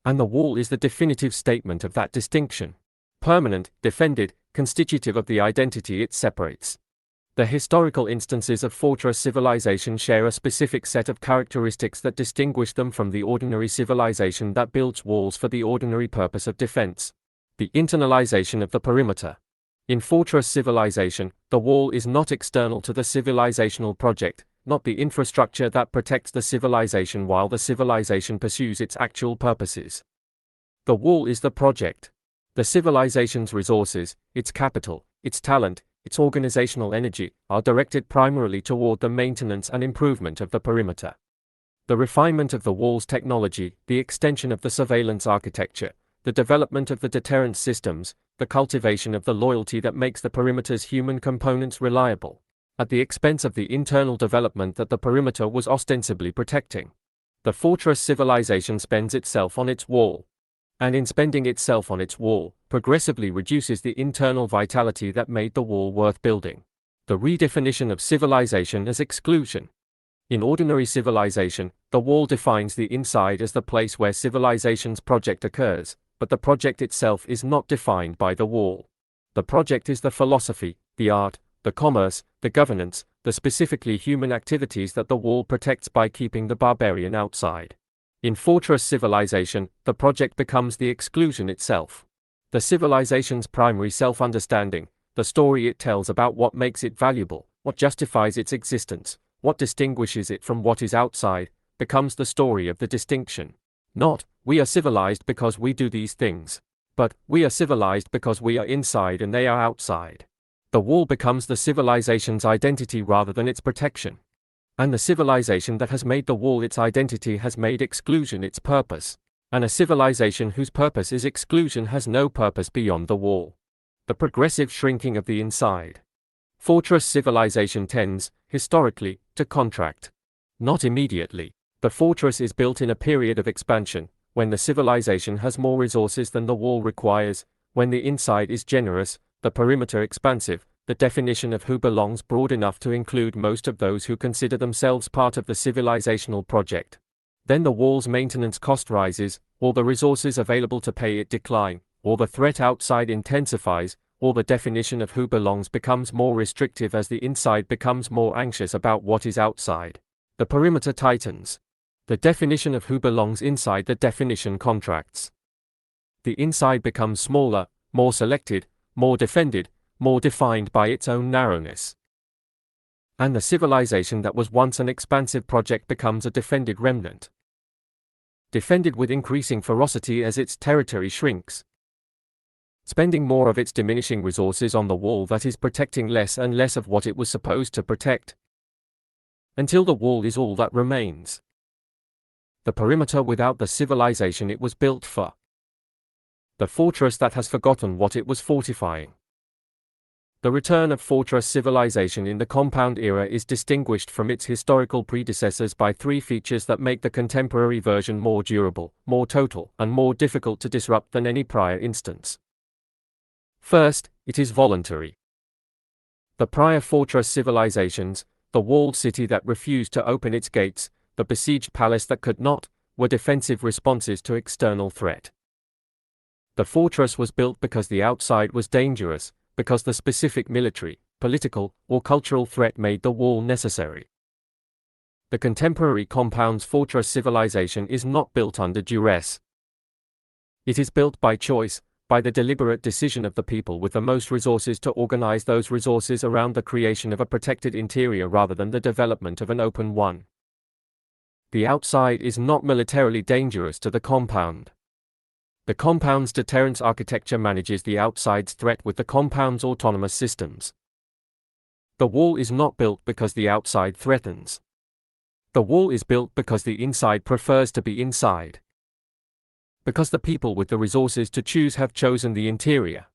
And the wall is the definitive statement of that distinction. Permanent, defended, constitutive of the identity it separates. The historical instances of fortress civilization share a specific set of characteristics that distinguish them from the ordinary civilization that builds walls for the ordinary purpose of defense. The internalization of the perimeter. In fortress civilization, the wall is not external to the civilizational project, not the infrastructure that protects the civilization while the civilization pursues its actual purposes. The wall is the project. The civilization's resources, its capital, its talent, its organizational energy, are directed primarily toward the maintenance and improvement of the perimeter. The refinement of the wall's technology, the extension of the surveillance architecture, the development of the deterrence systems, the cultivation of the loyalty that makes the perimeter's human components reliable, at the expense of the internal development that the perimeter was ostensibly protecting. The fortress civilization spends itself on its wall, and in spending itself on its wall, progressively reduces the internal vitality that made the wall worth building. The redefinition of civilization as exclusion. In ordinary civilization, the wall defines the inside as the place where civilization's project occurs, but the project itself is not defined by the wall. The project is the philosophy, the art, the commerce, the governance, the specifically human activities that the wall protects by keeping the barbarian outside. In fortress civilization, the project becomes the exclusion itself. The civilization's primary self-understanding, the story it tells about what makes it valuable, what justifies its existence, what distinguishes it from what is outside, becomes the story of the distinction. Not, we are civilized because we do these things, but, we are civilized because we are inside and they are outside. The wall becomes the civilization's identity rather than its protection. And the civilization that has made the wall its identity has made exclusion its purpose. And a civilization whose purpose is exclusion has no purpose beyond the wall. The progressive shrinking of the inside. Fortress civilization tends, historically, to contract. Not immediately. The fortress is built in a period of expansion, when the civilization has more resources than the wall requires, when the inside is generous, the perimeter expansive, the definition of who belongs broad enough to include most of those who consider themselves part of the civilizational project. Then the wall's maintenance cost rises, or the resources available to pay it decline, or the threat outside intensifies, or the definition of who belongs becomes more restrictive as the inside becomes more anxious about what is outside. The perimeter tightens. The definition of who belongs inside the definition contracts. The inside becomes smaller, more selected, more defended, more defined by its own narrowness. And the civilization that was once an expansive project becomes a defended remnant. Defended with increasing ferocity as its territory shrinks. Spending more of its diminishing resources on the wall that is protecting less and less of what it was supposed to protect. Until the wall is all that remains. The perimeter without the civilization it was built for. The fortress that has forgotten what it was fortifying. The return of fortress civilization in the compound era is distinguished from its historical predecessors by three features that make the contemporary version more durable, more total, and more difficult to disrupt than any prior instance. First, it is voluntary. The prior fortress civilizations, the walled city that refused to open its gates, the besieged palace that could not, were defensive responses to external threat. The fortress was built because the outside was dangerous, because the specific military, political, or cultural threat made the wall necessary. The contemporary compound's fortress civilization is not built under duress. It is built by choice, by the deliberate decision of the people with the most resources to organize those resources around the creation of a protected interior rather than the development of an open one. The outside is not militarily dangerous to the compound. The compound's deterrence architecture manages the outside's threat with the compound's autonomous systems. The wall is not built because the outside threatens. The wall is built because the inside prefers to be inside. because the people with the resources to choose have chosen the interior.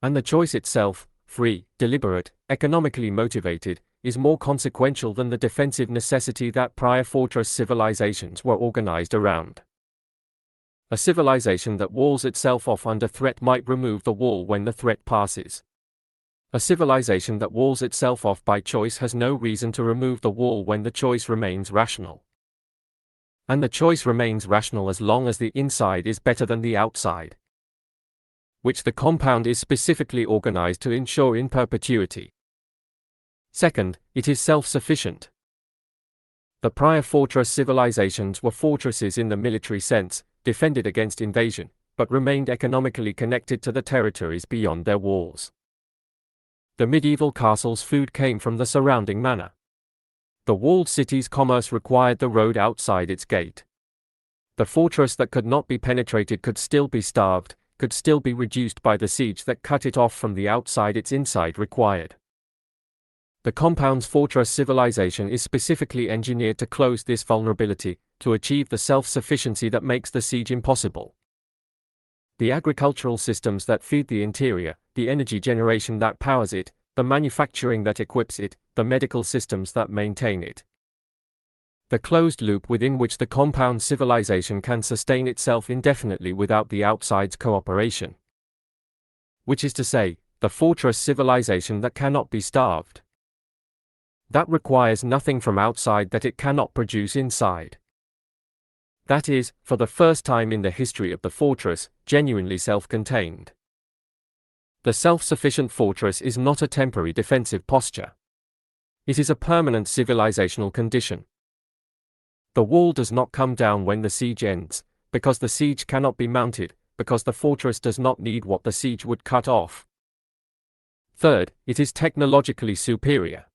And the choice itself, free, deliberate, economically motivated, is more consequential than the defensive necessity that prior fortress civilizations were organized around. A civilization that walls itself off under threat might remove the wall when the threat passes. A civilization that walls itself off by choice has no reason to remove the wall when the choice remains rational. And the choice remains rational as long as the inside is better than the outside, which the compound is specifically organized to ensure in perpetuity. Second, it is self-sufficient. The prior fortress civilizations were fortresses in the military sense, defended against invasion, but remained economically connected to the territories beyond their walls. The medieval castle's food came from the surrounding manor. The walled city's commerce required the road outside its gate. The fortress that could not be penetrated could still be starved, could still be reduced by the siege that cut it off from the outside its inside required. The compound's fortress civilization is specifically engineered to close this vulnerability, to achieve the self-sufficiency that makes the siege impossible. The agricultural systems that feed the interior, the energy generation that powers it, the manufacturing that equips it, the medical systems that maintain it. The closed loop within which the compound civilization can sustain itself indefinitely without the outside's cooperation. Which is to say, the fortress civilization that cannot be starved. That requires nothing from outside that it cannot produce inside. That is, for the first time in the history of the fortress, genuinely self-contained. The self-sufficient fortress is not a temporary defensive posture. It is a permanent civilizational condition. The wall does not come down when the siege ends, because the siege cannot be mounted, because the fortress does not need what the siege would cut off. Third, it is technologically superior.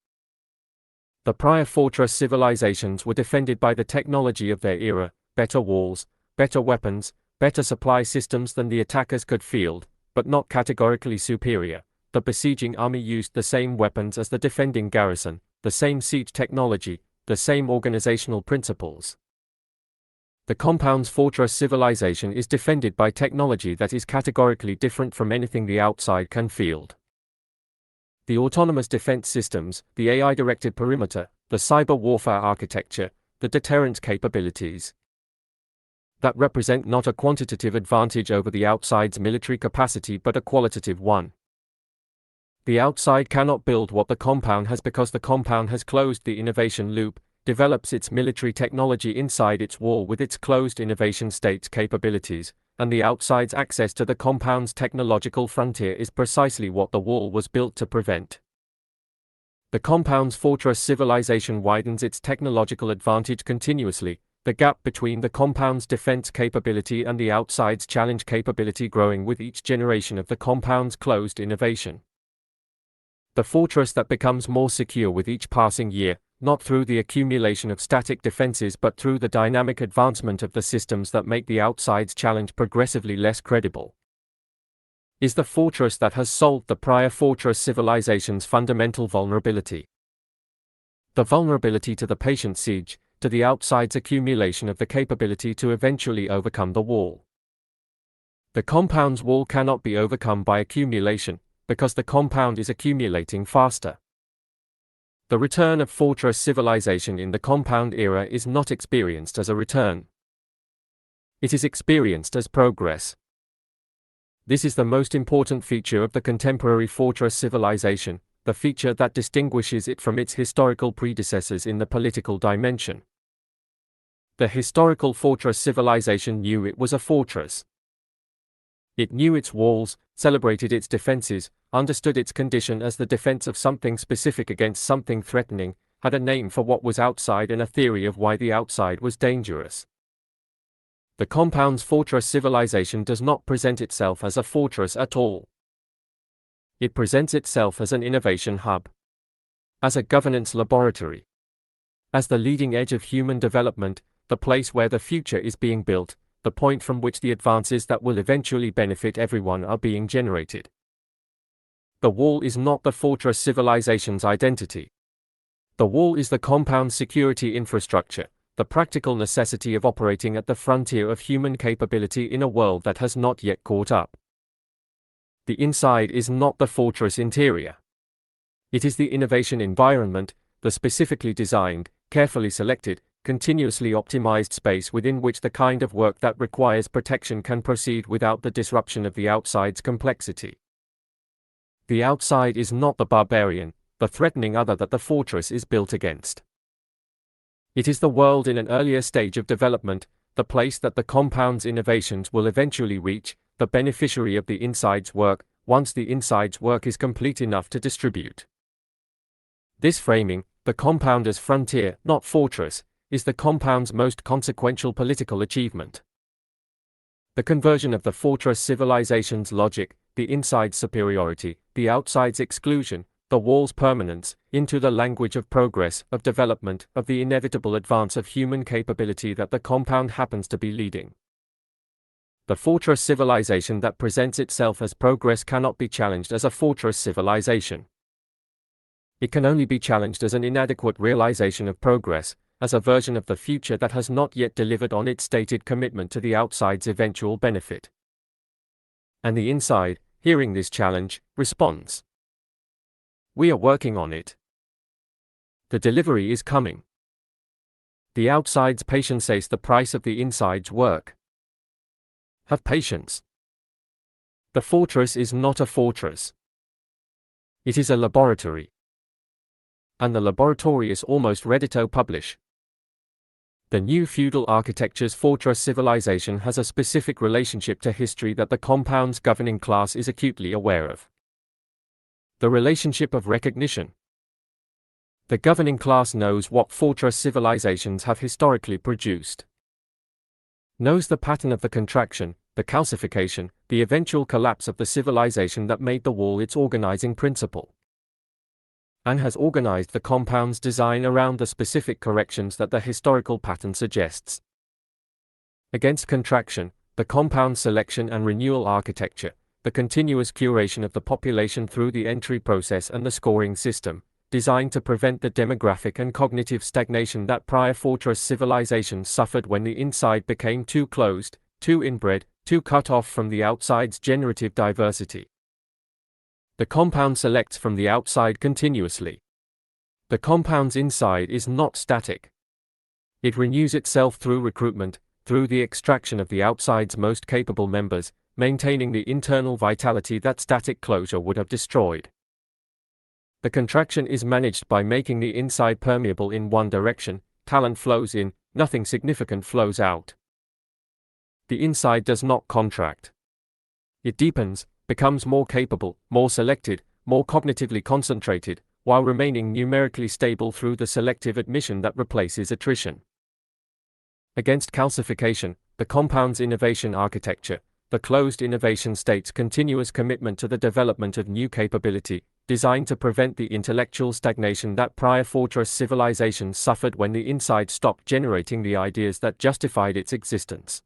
The prior fortress civilizations were defended by the technology of their era, better walls, better weapons, better supply systems than the attackers could field, but not categorically superior. The besieging army used the same weapons as the defending garrison, the same siege technology, the same organizational principles. The compound's fortress civilization is defended by technology that is categorically different from anything the outside can field. The autonomous defense systems, the AI-directed perimeter, the cyber warfare architecture, the deterrence capabilities that represent not a quantitative advantage over the outside's military capacity but a qualitative one. The outside cannot build what the compound has because the compound has closed the innovation loop, develops its military technology inside its wall with its closed innovation state's capabilities, and the outside's access to the compound's technological frontier is precisely what the wall was built to prevent. The compound's fortress civilization widens its technological advantage continuously, the gap between the compound's defense capability and the outside's challenge capability growing with each generation of the compound's closed innovation. The fortress that becomes more secure with each passing year, not through the accumulation of static defenses but through the dynamic advancement of the systems that make the outside's challenge progressively less credible, is the fortress that has solved the prior fortress civilization's fundamental vulnerability. The vulnerability to the patient siege, to the outside's accumulation of the capability to eventually overcome the wall. The compound's wall cannot be overcome by accumulation, because the compound is accumulating faster. The return of fortress civilization in the compound era is not experienced as a return. It is experienced as progress. This is the most important feature of the contemporary fortress civilization, the feature that distinguishes it from its historical predecessors in the political dimension. The historical fortress civilization knew it was a fortress. It knew its walls, celebrated its defenses, understood its condition as the defense of something specific against something threatening, had a name for what was outside and a theory of why the outside was dangerous. The compound's fortress civilization does not present itself as a fortress at all. It presents itself as an innovation hub, as a governance laboratory, as the leading edge of human development, the place where the future is being built, the point from which the advances that will eventually benefit everyone are being generated. The wall is not the fortress civilization's identity. The wall is the compound security infrastructure, the practical necessity of operating at the frontier of human capability in a world that has not yet caught up. The inside is not the fortress interior. It is the innovation environment, the specifically designed, carefully selected, continuously optimized space within which the kind of work that requires protection can proceed without the disruption of the outside's complexity. The outside is not the barbarian, the threatening other that the fortress is built against. It is the world in an earlier stage of development, the place that the compound's innovations will eventually reach, the beneficiary of the inside's work, once the inside's work is complete enough to distribute. This framing, the compound as frontier, not fortress, is the compound's most consequential political achievement. The conversion of the fortress civilization's logic, the inside's superiority, the outside's exclusion, the wall's permanence, into the language of progress, of development, of the inevitable advance of human capability that the compound happens to be leading. The fortress civilization that presents itself as progress cannot be challenged as a fortress civilization. It can only be challenged as an inadequate realization of progress, as a version of the future that has not yet delivered on its stated commitment to the outside's eventual benefit. And the inside, hearing this challenge, responds. We are working on it. The delivery is coming. The outside's patience is the price of the inside's work. Have patience. The fortress is not a fortress. It is a laboratory. And the laboratory is almost ready to publish. The new feudal architecture's fortress civilization has a specific relationship to history that the compound's governing class is acutely aware of. The relationship of recognition. The governing class knows what fortress civilizations have historically produced. Knows the pattern of the contraction, the calcification, the eventual collapse of the civilization that made the wall its organizing principle. And has organized the compound's design around the specific corrections that the historical pattern suggests. Against contraction, the compound selection and renewal architecture, the continuous curation of the population through the entry process and the scoring system, designed to prevent the demographic and cognitive stagnation that prior fortress civilizations suffered when the inside became too closed, too inbred, too cut off from the outside's generative diversity. The compound selects from the outside continuously. The compound's inside is not static. It renews itself through recruitment, through the extraction of the outside's most capable members, maintaining the internal vitality that static closure would have destroyed. The contraction is managed by making the inside permeable in one direction, talent flows in, nothing significant flows out. The inside does not contract. It deepens, becomes more capable, more selected, more cognitively concentrated, while remaining numerically stable through the selective admission that replaces attrition. Against calcification, the compound's innovation architecture, the closed innovation state's continuous commitment to the development of new capability, designed to prevent the intellectual stagnation that prior fortress civilizations suffered when the inside stopped generating the ideas that justified its existence.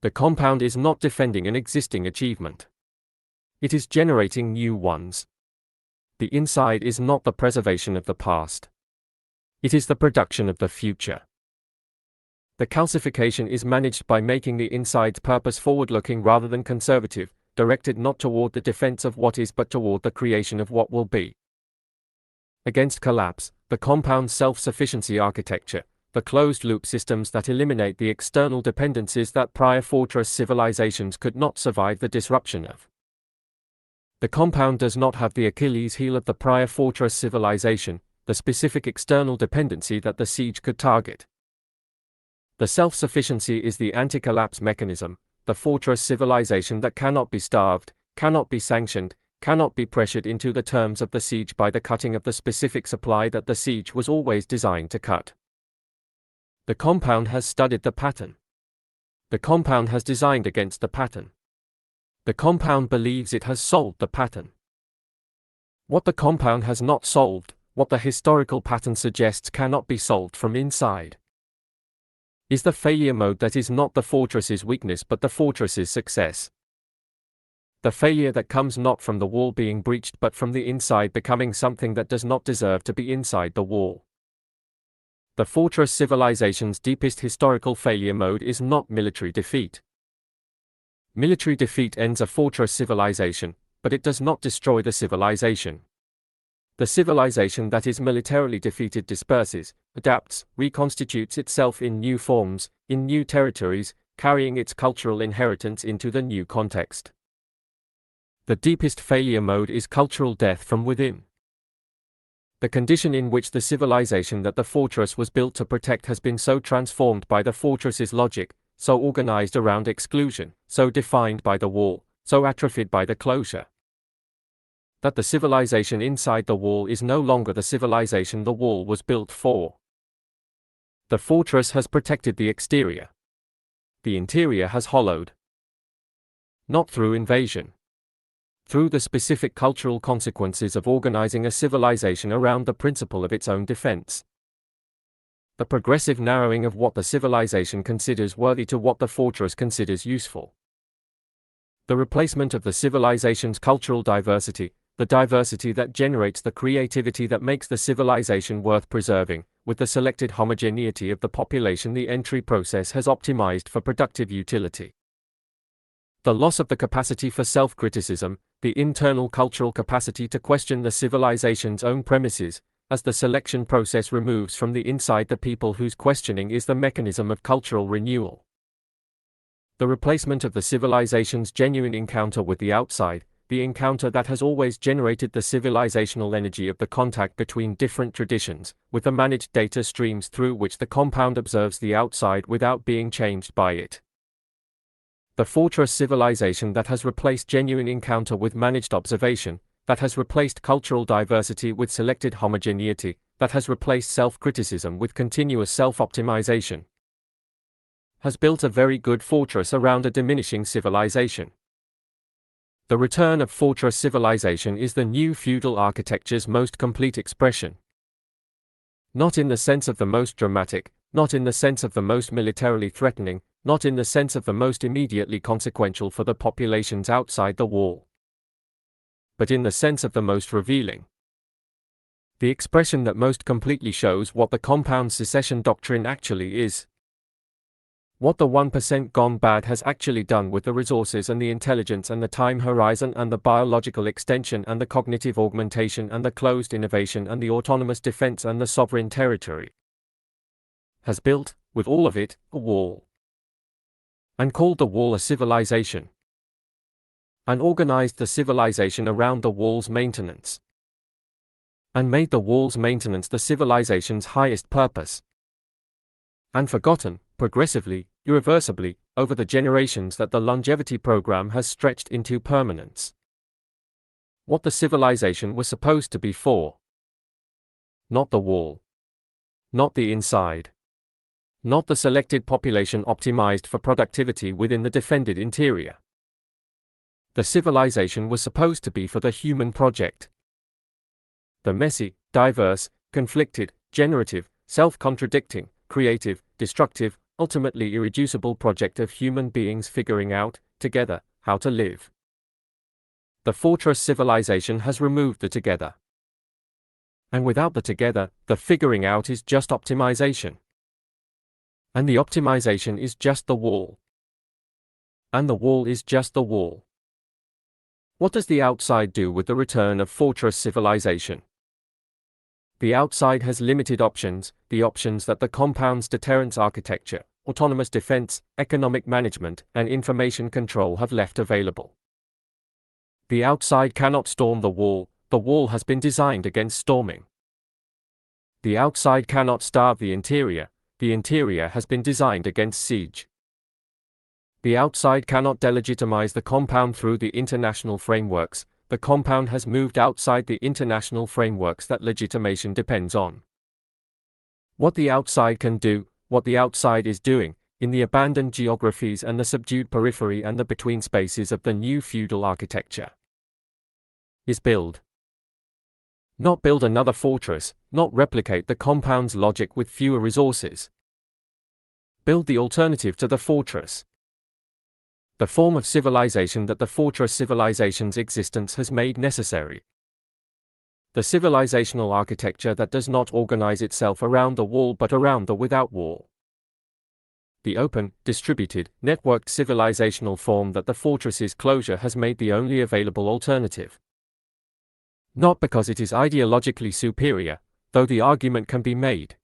The compound is not defending an existing achievement. It is generating new ones. The inside is not the preservation of the past. It is the production of the future. The calcification is managed by making the inside's purpose forward-looking rather than conservative, directed not toward the defense of what is but toward the creation of what will be. Against collapse, the compound's self-sufficiency architecture, the closed-loop systems that eliminate the external dependencies that prior fortress civilizations could not survive the disruption of. The compound does not have the Achilles heel of the prior fortress civilization, the specific external dependency that the siege could target. The self-sufficiency is the anti-collapse mechanism, the fortress civilization that cannot be starved, cannot be sanctioned, cannot be pressured into the terms of the siege by the cutting of the specific supply that the siege was always designed to cut. The compound has studied the pattern. The compound has designed against the pattern. The compound believes it has solved the pattern. What the compound has not solved, what the historical pattern suggests cannot be solved from inside, is the failure mode that is not the fortress's weakness but the fortress's success. The failure that comes not from the wall being breached but from the inside becoming something that does not deserve to be inside the wall. The fortress civilization's deepest historical failure mode is not military defeat. Military defeat ends a fortress civilization, but it does not destroy the civilization. The civilization that is militarily defeated disperses, adapts, reconstitutes itself in new forms, in new territories, carrying its cultural inheritance into the new context. The deepest failure mode is cultural death from within. The condition in which the civilization that the fortress was built to protect has been so transformed by the fortress's logic, so organized around exclusion, so defined by the wall, so atrophied by the closure, that the civilization inside the wall is no longer the civilization the wall was built for. The fortress has protected the exterior. The interior has hollowed. Not through invasion. Through the specific cultural consequences of organizing a civilization around the principle of its own defense. The progressive narrowing of what the civilization considers worthy to what the fortress considers useful. The replacement of the civilization's cultural diversity, the diversity that generates the creativity that makes the civilization worth preserving, with the selected homogeneity of the population the entry process has optimized for productive utility. The loss of the capacity for self-criticism, the internal cultural capacity to question the civilization's own premises, as the selection process removes from the inside the people whose questioning is the mechanism of cultural renewal. The replacement of the civilization's genuine encounter with the outside, the encounter that has always generated the civilizational energy of the contact between different traditions, with the managed data streams through which the compound observes the outside without being changed by it. The fortress civilization that has replaced genuine encounter with managed observation, that has replaced cultural diversity with selected homogeneity, that has replaced self-criticism with continuous self-optimization, has built a very good fortress around a diminishing civilization. The return of fortress civilization is the new feudal architecture's most complete expression. Not in the sense of the most dramatic, not in the sense of the most militarily threatening, not in the sense of the most immediately consequential for the populations outside the wall, but in the sense of the most revealing. The expression that most completely shows what the compound secession doctrine actually is. What the 1% gone bad has actually done with the resources and the intelligence and the time horizon and the biological extension and the cognitive augmentation and the closed innovation and the autonomous defense and the sovereign territory. Has built, with all of it, a wall. And called the wall a civilization. And organized the civilization around the wall's maintenance. And made the wall's maintenance the civilization's highest purpose. And forgotten, progressively, irreversibly, over the generations that the longevity program has stretched into permanence. What the civilization was supposed to be for. Not the wall. Not the inside. Not the selected population optimized for productivity within the defended interior. The civilization was supposed to be for the human project. The messy, diverse, conflicted, generative, self-contradicting, creative, destructive, ultimately irreducible project of human beings figuring out, together, how to live. The fortress civilization has removed the together. And without the together, the figuring out is just optimization. And the optimization is just the wall. And the wall is just the wall. What does the outside do with the return of fortress civilization? The outside has limited options, the options that the compound's deterrence architecture, autonomous defense, economic management, and information control have left available. The outside cannot storm the wall has been designed against storming. The outside cannot starve the interior has been designed against siege. The outside cannot delegitimize the compound through the international frameworks. The compound has moved outside the international frameworks that legitimation depends on. What the outside can do, what the outside is doing, in the abandoned geographies and the subdued periphery and the between spaces of the new feudal architecture, is build. Not build another fortress, not replicate the compound's logic with fewer resources. Build the alternative to the fortress. The form of civilization that the fortress civilization's existence has made necessary. the civilizational architecture that does not organize itself around the wall but around the without wall. The open, distributed, networked civilizational form that the fortress's closure has made the only available alternative. Not because it is ideologically superior, though the argument can be made,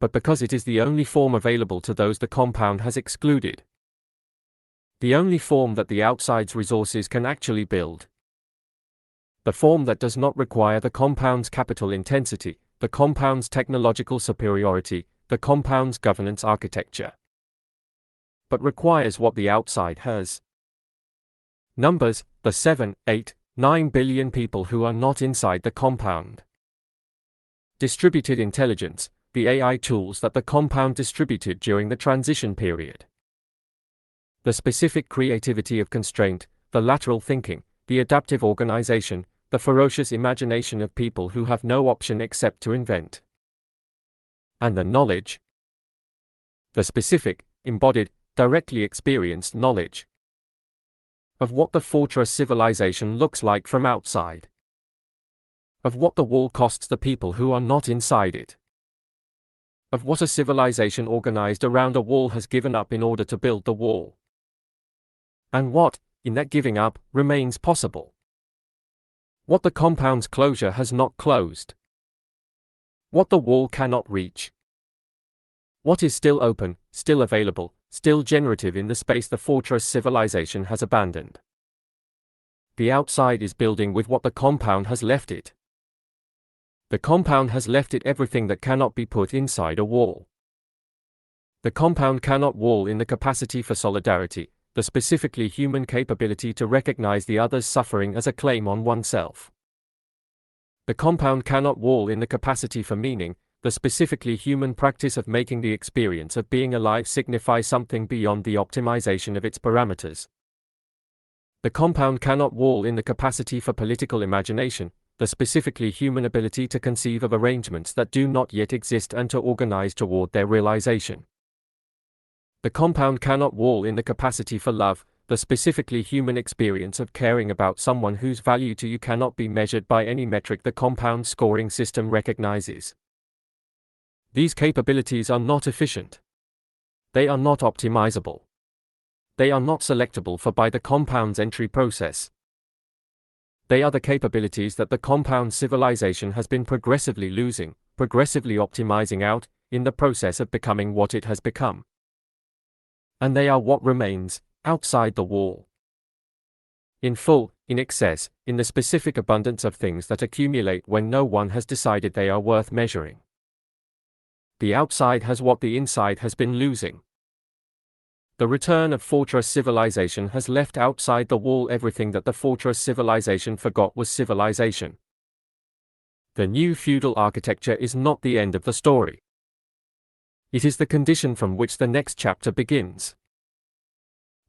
but because it is the only form available to those the compound has excluded. The only form that the outside's resources can actually build. The form that does not require the compound's capital intensity, the compound's technological superiority, the compound's governance architecture, but requires what the outside has. Numbers, the 7, 8, 9 billion people who are not inside the compound. Distributed intelligence, the AI tools that the compound distributed during the transition period. The specific creativity of constraint, the lateral thinking, the adaptive organization, the ferocious imagination of people who have no option except to invent. And the knowledge. The specific, embodied, directly experienced knowledge of what the fortress civilization looks like from outside. Of what the wall costs the people who are not inside it. Of what a civilization organized around a wall has given up in order to build the wall. And what, in that giving up, remains possible. What the compound's closure has not closed. What the wall cannot reach. What is still open, still available, still generative in the space the fortress civilization has abandoned. The outside is building with what the compound has left it. The compound has left it everything that cannot be put inside a wall. The compound cannot wall in the capacity for solidarity, the specifically human capability to recognize the other's suffering as a claim on oneself. The compound cannot wall in the capacity for meaning, the specifically human practice of making the experience of being alive signify something beyond the optimization of its parameters. The compound cannot wall in the capacity for political imagination, the specifically human ability to conceive of arrangements that do not yet exist and to organize toward their realization. The compound cannot wall in the capacity for love, the specifically human experience of caring about someone whose value to you cannot be measured by any metric the compound scoring system recognizes. These capabilities are not efficient. They are not optimizable. They are not selectable for by the compound's entry process. They are the capabilities that the compound civilization has been progressively losing, progressively optimizing out, in the process of becoming what it has become. And they are what remains, outside the wall. In full, in excess, in the specific abundance of things that accumulate when no one has decided they are worth measuring. The outside has what the inside has been losing. The return of fortress civilization has left outside the wall everything that the fortress civilization forgot was civilization. The new feudal architecture is not the end of the story. It is the condition from which the next chapter begins.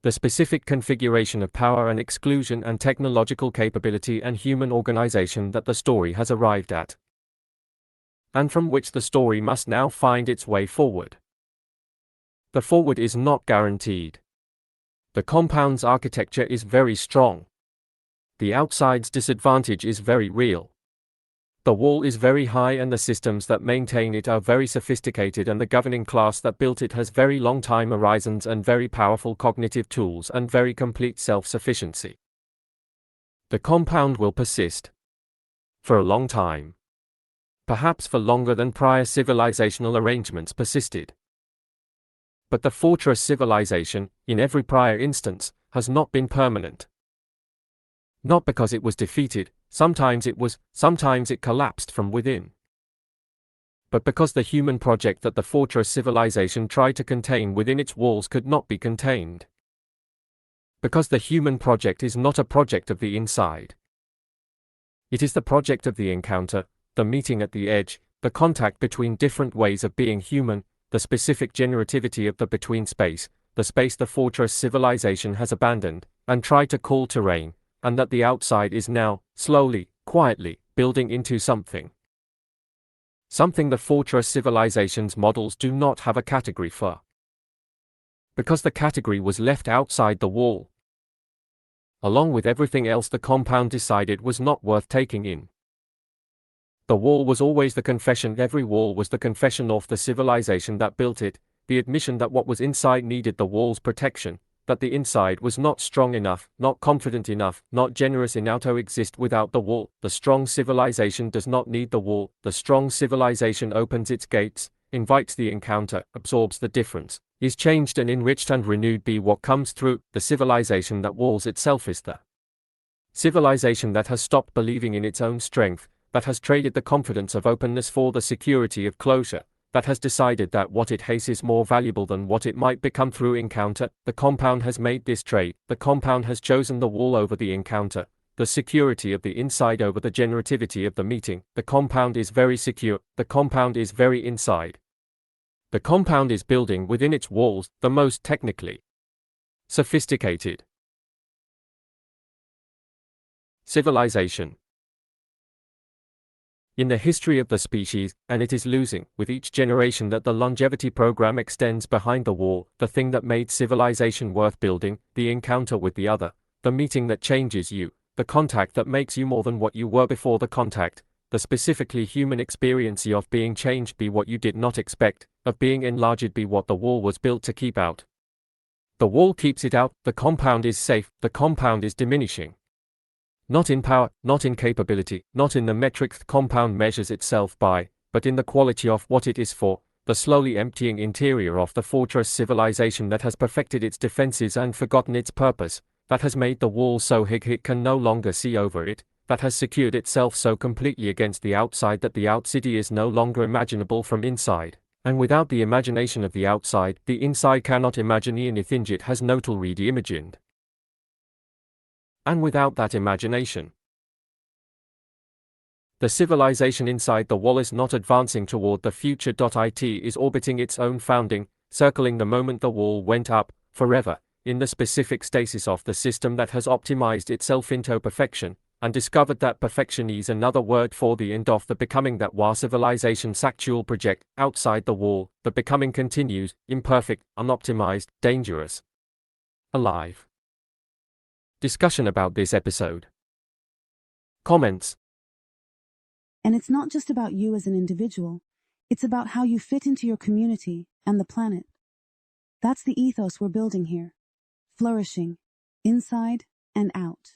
The specific configuration of power and exclusion and technological capability and human organization that the story has arrived at, and from which the story must now find its way forward. The forward is not guaranteed. The compound's architecture is very strong. The outside's disadvantage is very real. The wall is very high and the systems that maintain it are very sophisticated and the governing class that built it has very long time horizons and very powerful cognitive tools and very complete self-sufficiency. The compound will persist. For a long time. Perhaps for longer than prior civilizational arrangements persisted. But the fortress civilization, in every prior instance, has not been permanent. Not because it was defeated, sometimes it collapsed from within. But because the human project that the fortress civilization tried to contain within its walls could not be contained. Because the human project is not a project of the inside. It is the project of the encounter, the meeting at the edge, the contact between different ways of being human, the specific generativity of the between space, the space the fortress civilization has abandoned, and tried to call terrain, and that the outside is now, slowly, quietly, building into something. Something the fortress civilization's models do not have a category for. Because the category was left outside the wall. Along with everything else the compound decided was not worth taking in. The wall was always the confession. Every wall was the confession of the civilization that built it, the admission that what was inside needed the wall's protection, that the inside was not strong enough, not confident enough, not generous enough to exist without the wall. The strong civilization does not need the wall. The strong civilization opens its gates, invites the encounter, absorbs the difference, is changed and enriched and renewed by what comes through. The civilization that walls itself is the civilization that has stopped believing in its own strength, that has traded the confidence of openness for the security of closure, that has decided that what it has is more valuable than what it might become through encounter. The compound has made this trade. The compound has chosen the wall over the encounter, the security of the inside over the generativity of the meeting. The compound is very secure. The compound is very inside. The compound is building within its walls, the most technically sophisticated civilization in the history of the species, and it is losing, with each generation that the longevity program extends behind the wall, the thing that made civilization worth building, the encounter with the other, the meeting that changes you, the contact that makes you more than what you were before the contact, the specifically human experience of being changed by what you did not expect, of being enlarged by what the wall was built to keep out. The wall keeps it out. The compound is safe. The compound is diminishing. Not in power, not in capability, not in the metric the compound measures itself by, but in the quality of what it is for, the slowly emptying interior of the fortress civilization that has perfected its defenses and forgotten its purpose, that has made the wall so big it can no longer see over it, that has secured itself so completely against the outside that the outside is no longer imaginable from inside, and without the imagination of the outside, the inside cannot imagine anything it has not already imagined. And without that imagination, the civilization inside the wall is not advancing toward the future. It is orbiting its own founding, circling the moment the wall went up, forever, in the specific stasis of the system that has optimized itself into perfection, and discovered that perfection is another word for the end of the becoming that was civilization's actual project. Outside the wall, the becoming continues, imperfect, unoptimized, dangerous, alive. Discussion about this episode. Comments. And it's not just about you as an individual, it's about how you fit into your community and the planet. That's the ethos we're building here. Flourishing, inside and out.